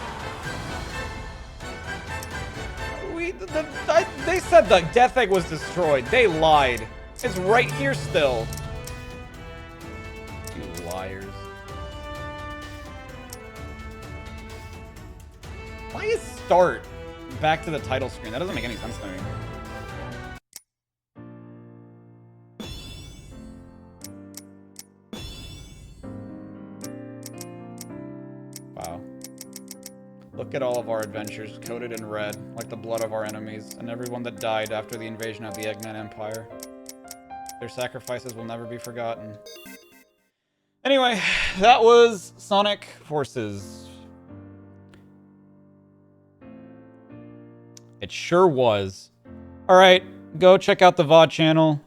They said the Death Egg was destroyed. They lied. It's right here still. You liars. Why is start back to the title screen? That doesn't make any sense to me. Wow. Look at all of our adventures coated in red, like the blood of our enemies, and everyone that died after the invasion of the Eggman Empire. Their sacrifices will never be forgotten. Anyway, that was Sonic Forces. It sure was. Alright, go check out the VOD channel.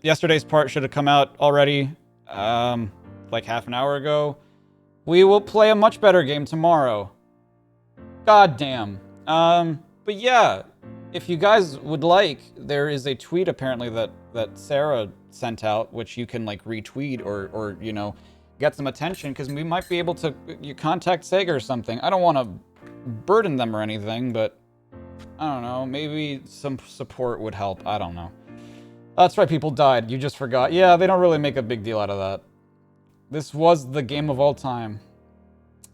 Yesterday's part should have come out already, like half an hour ago. We will play a much better game tomorrow. God damn. But yeah, if you guys would like, there is a tweet apparently that Sarah sent out, which you can like retweet or you know, get some attention, because we might be able to contact Sega or something. I don't want to burden them or anything, but I don't know, maybe some support would help. I don't know. That's right, people died. You just forgot. Yeah, they don't really make a big deal out of that. This was the game of all time.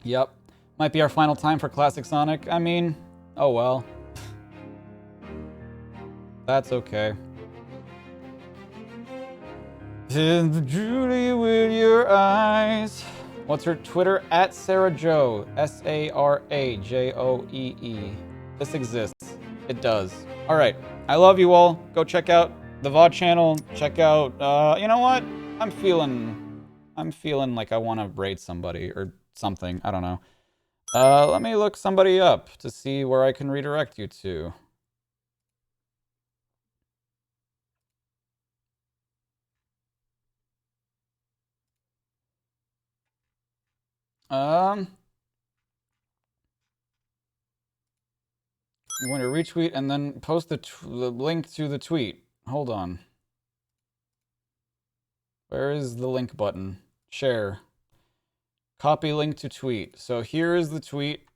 Yep. Might be our final time for Classic Sonic. I mean, oh well. That's okay. Julie with your eyes. What's her Twitter? At Sarah Joe. SARAJOEE. This exists. It does. Alright. I love you all. Go check out the VOD channel. Check out, you know what? I'm feeling like I want to raid somebody or something. I don't know. Let me look somebody up to see where I can redirect you to. I'm going to retweet and then post the link to the tweet. Hold on. Where is the link button? Share. Copy link to tweet. So here is the tweet.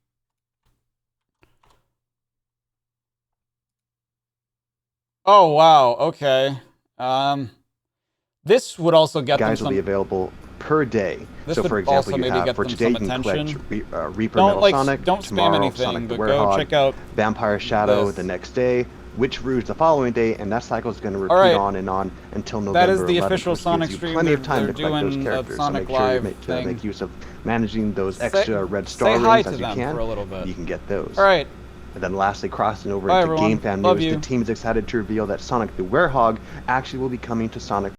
Oh, wow. Okay. This would also get guys them some... will be available per day. This so, would for example, also you maybe have get for them today some you can collect attention. Reaper Don't, Metal Sonic. don't spam Tomorrow, anything, Sonic the but go Werehog, check out Vampire Shadow this. the next day, Witch Rouge the following day, and that cycle is going to repeat Alright. on and on until November That is the 11th, official which Sonic gives you stream. plenty of time They're to collect those doing a characters. Sonic so make sure you Live make use of managing those Say- extra red star say hi rings to as you them can. for a little bit. You can get those. Alright. And then lastly, crossing over Bye, into everyone. Game Fan Love news, you. the team is excited to reveal that Sonic the Werehog actually will be coming to Sonic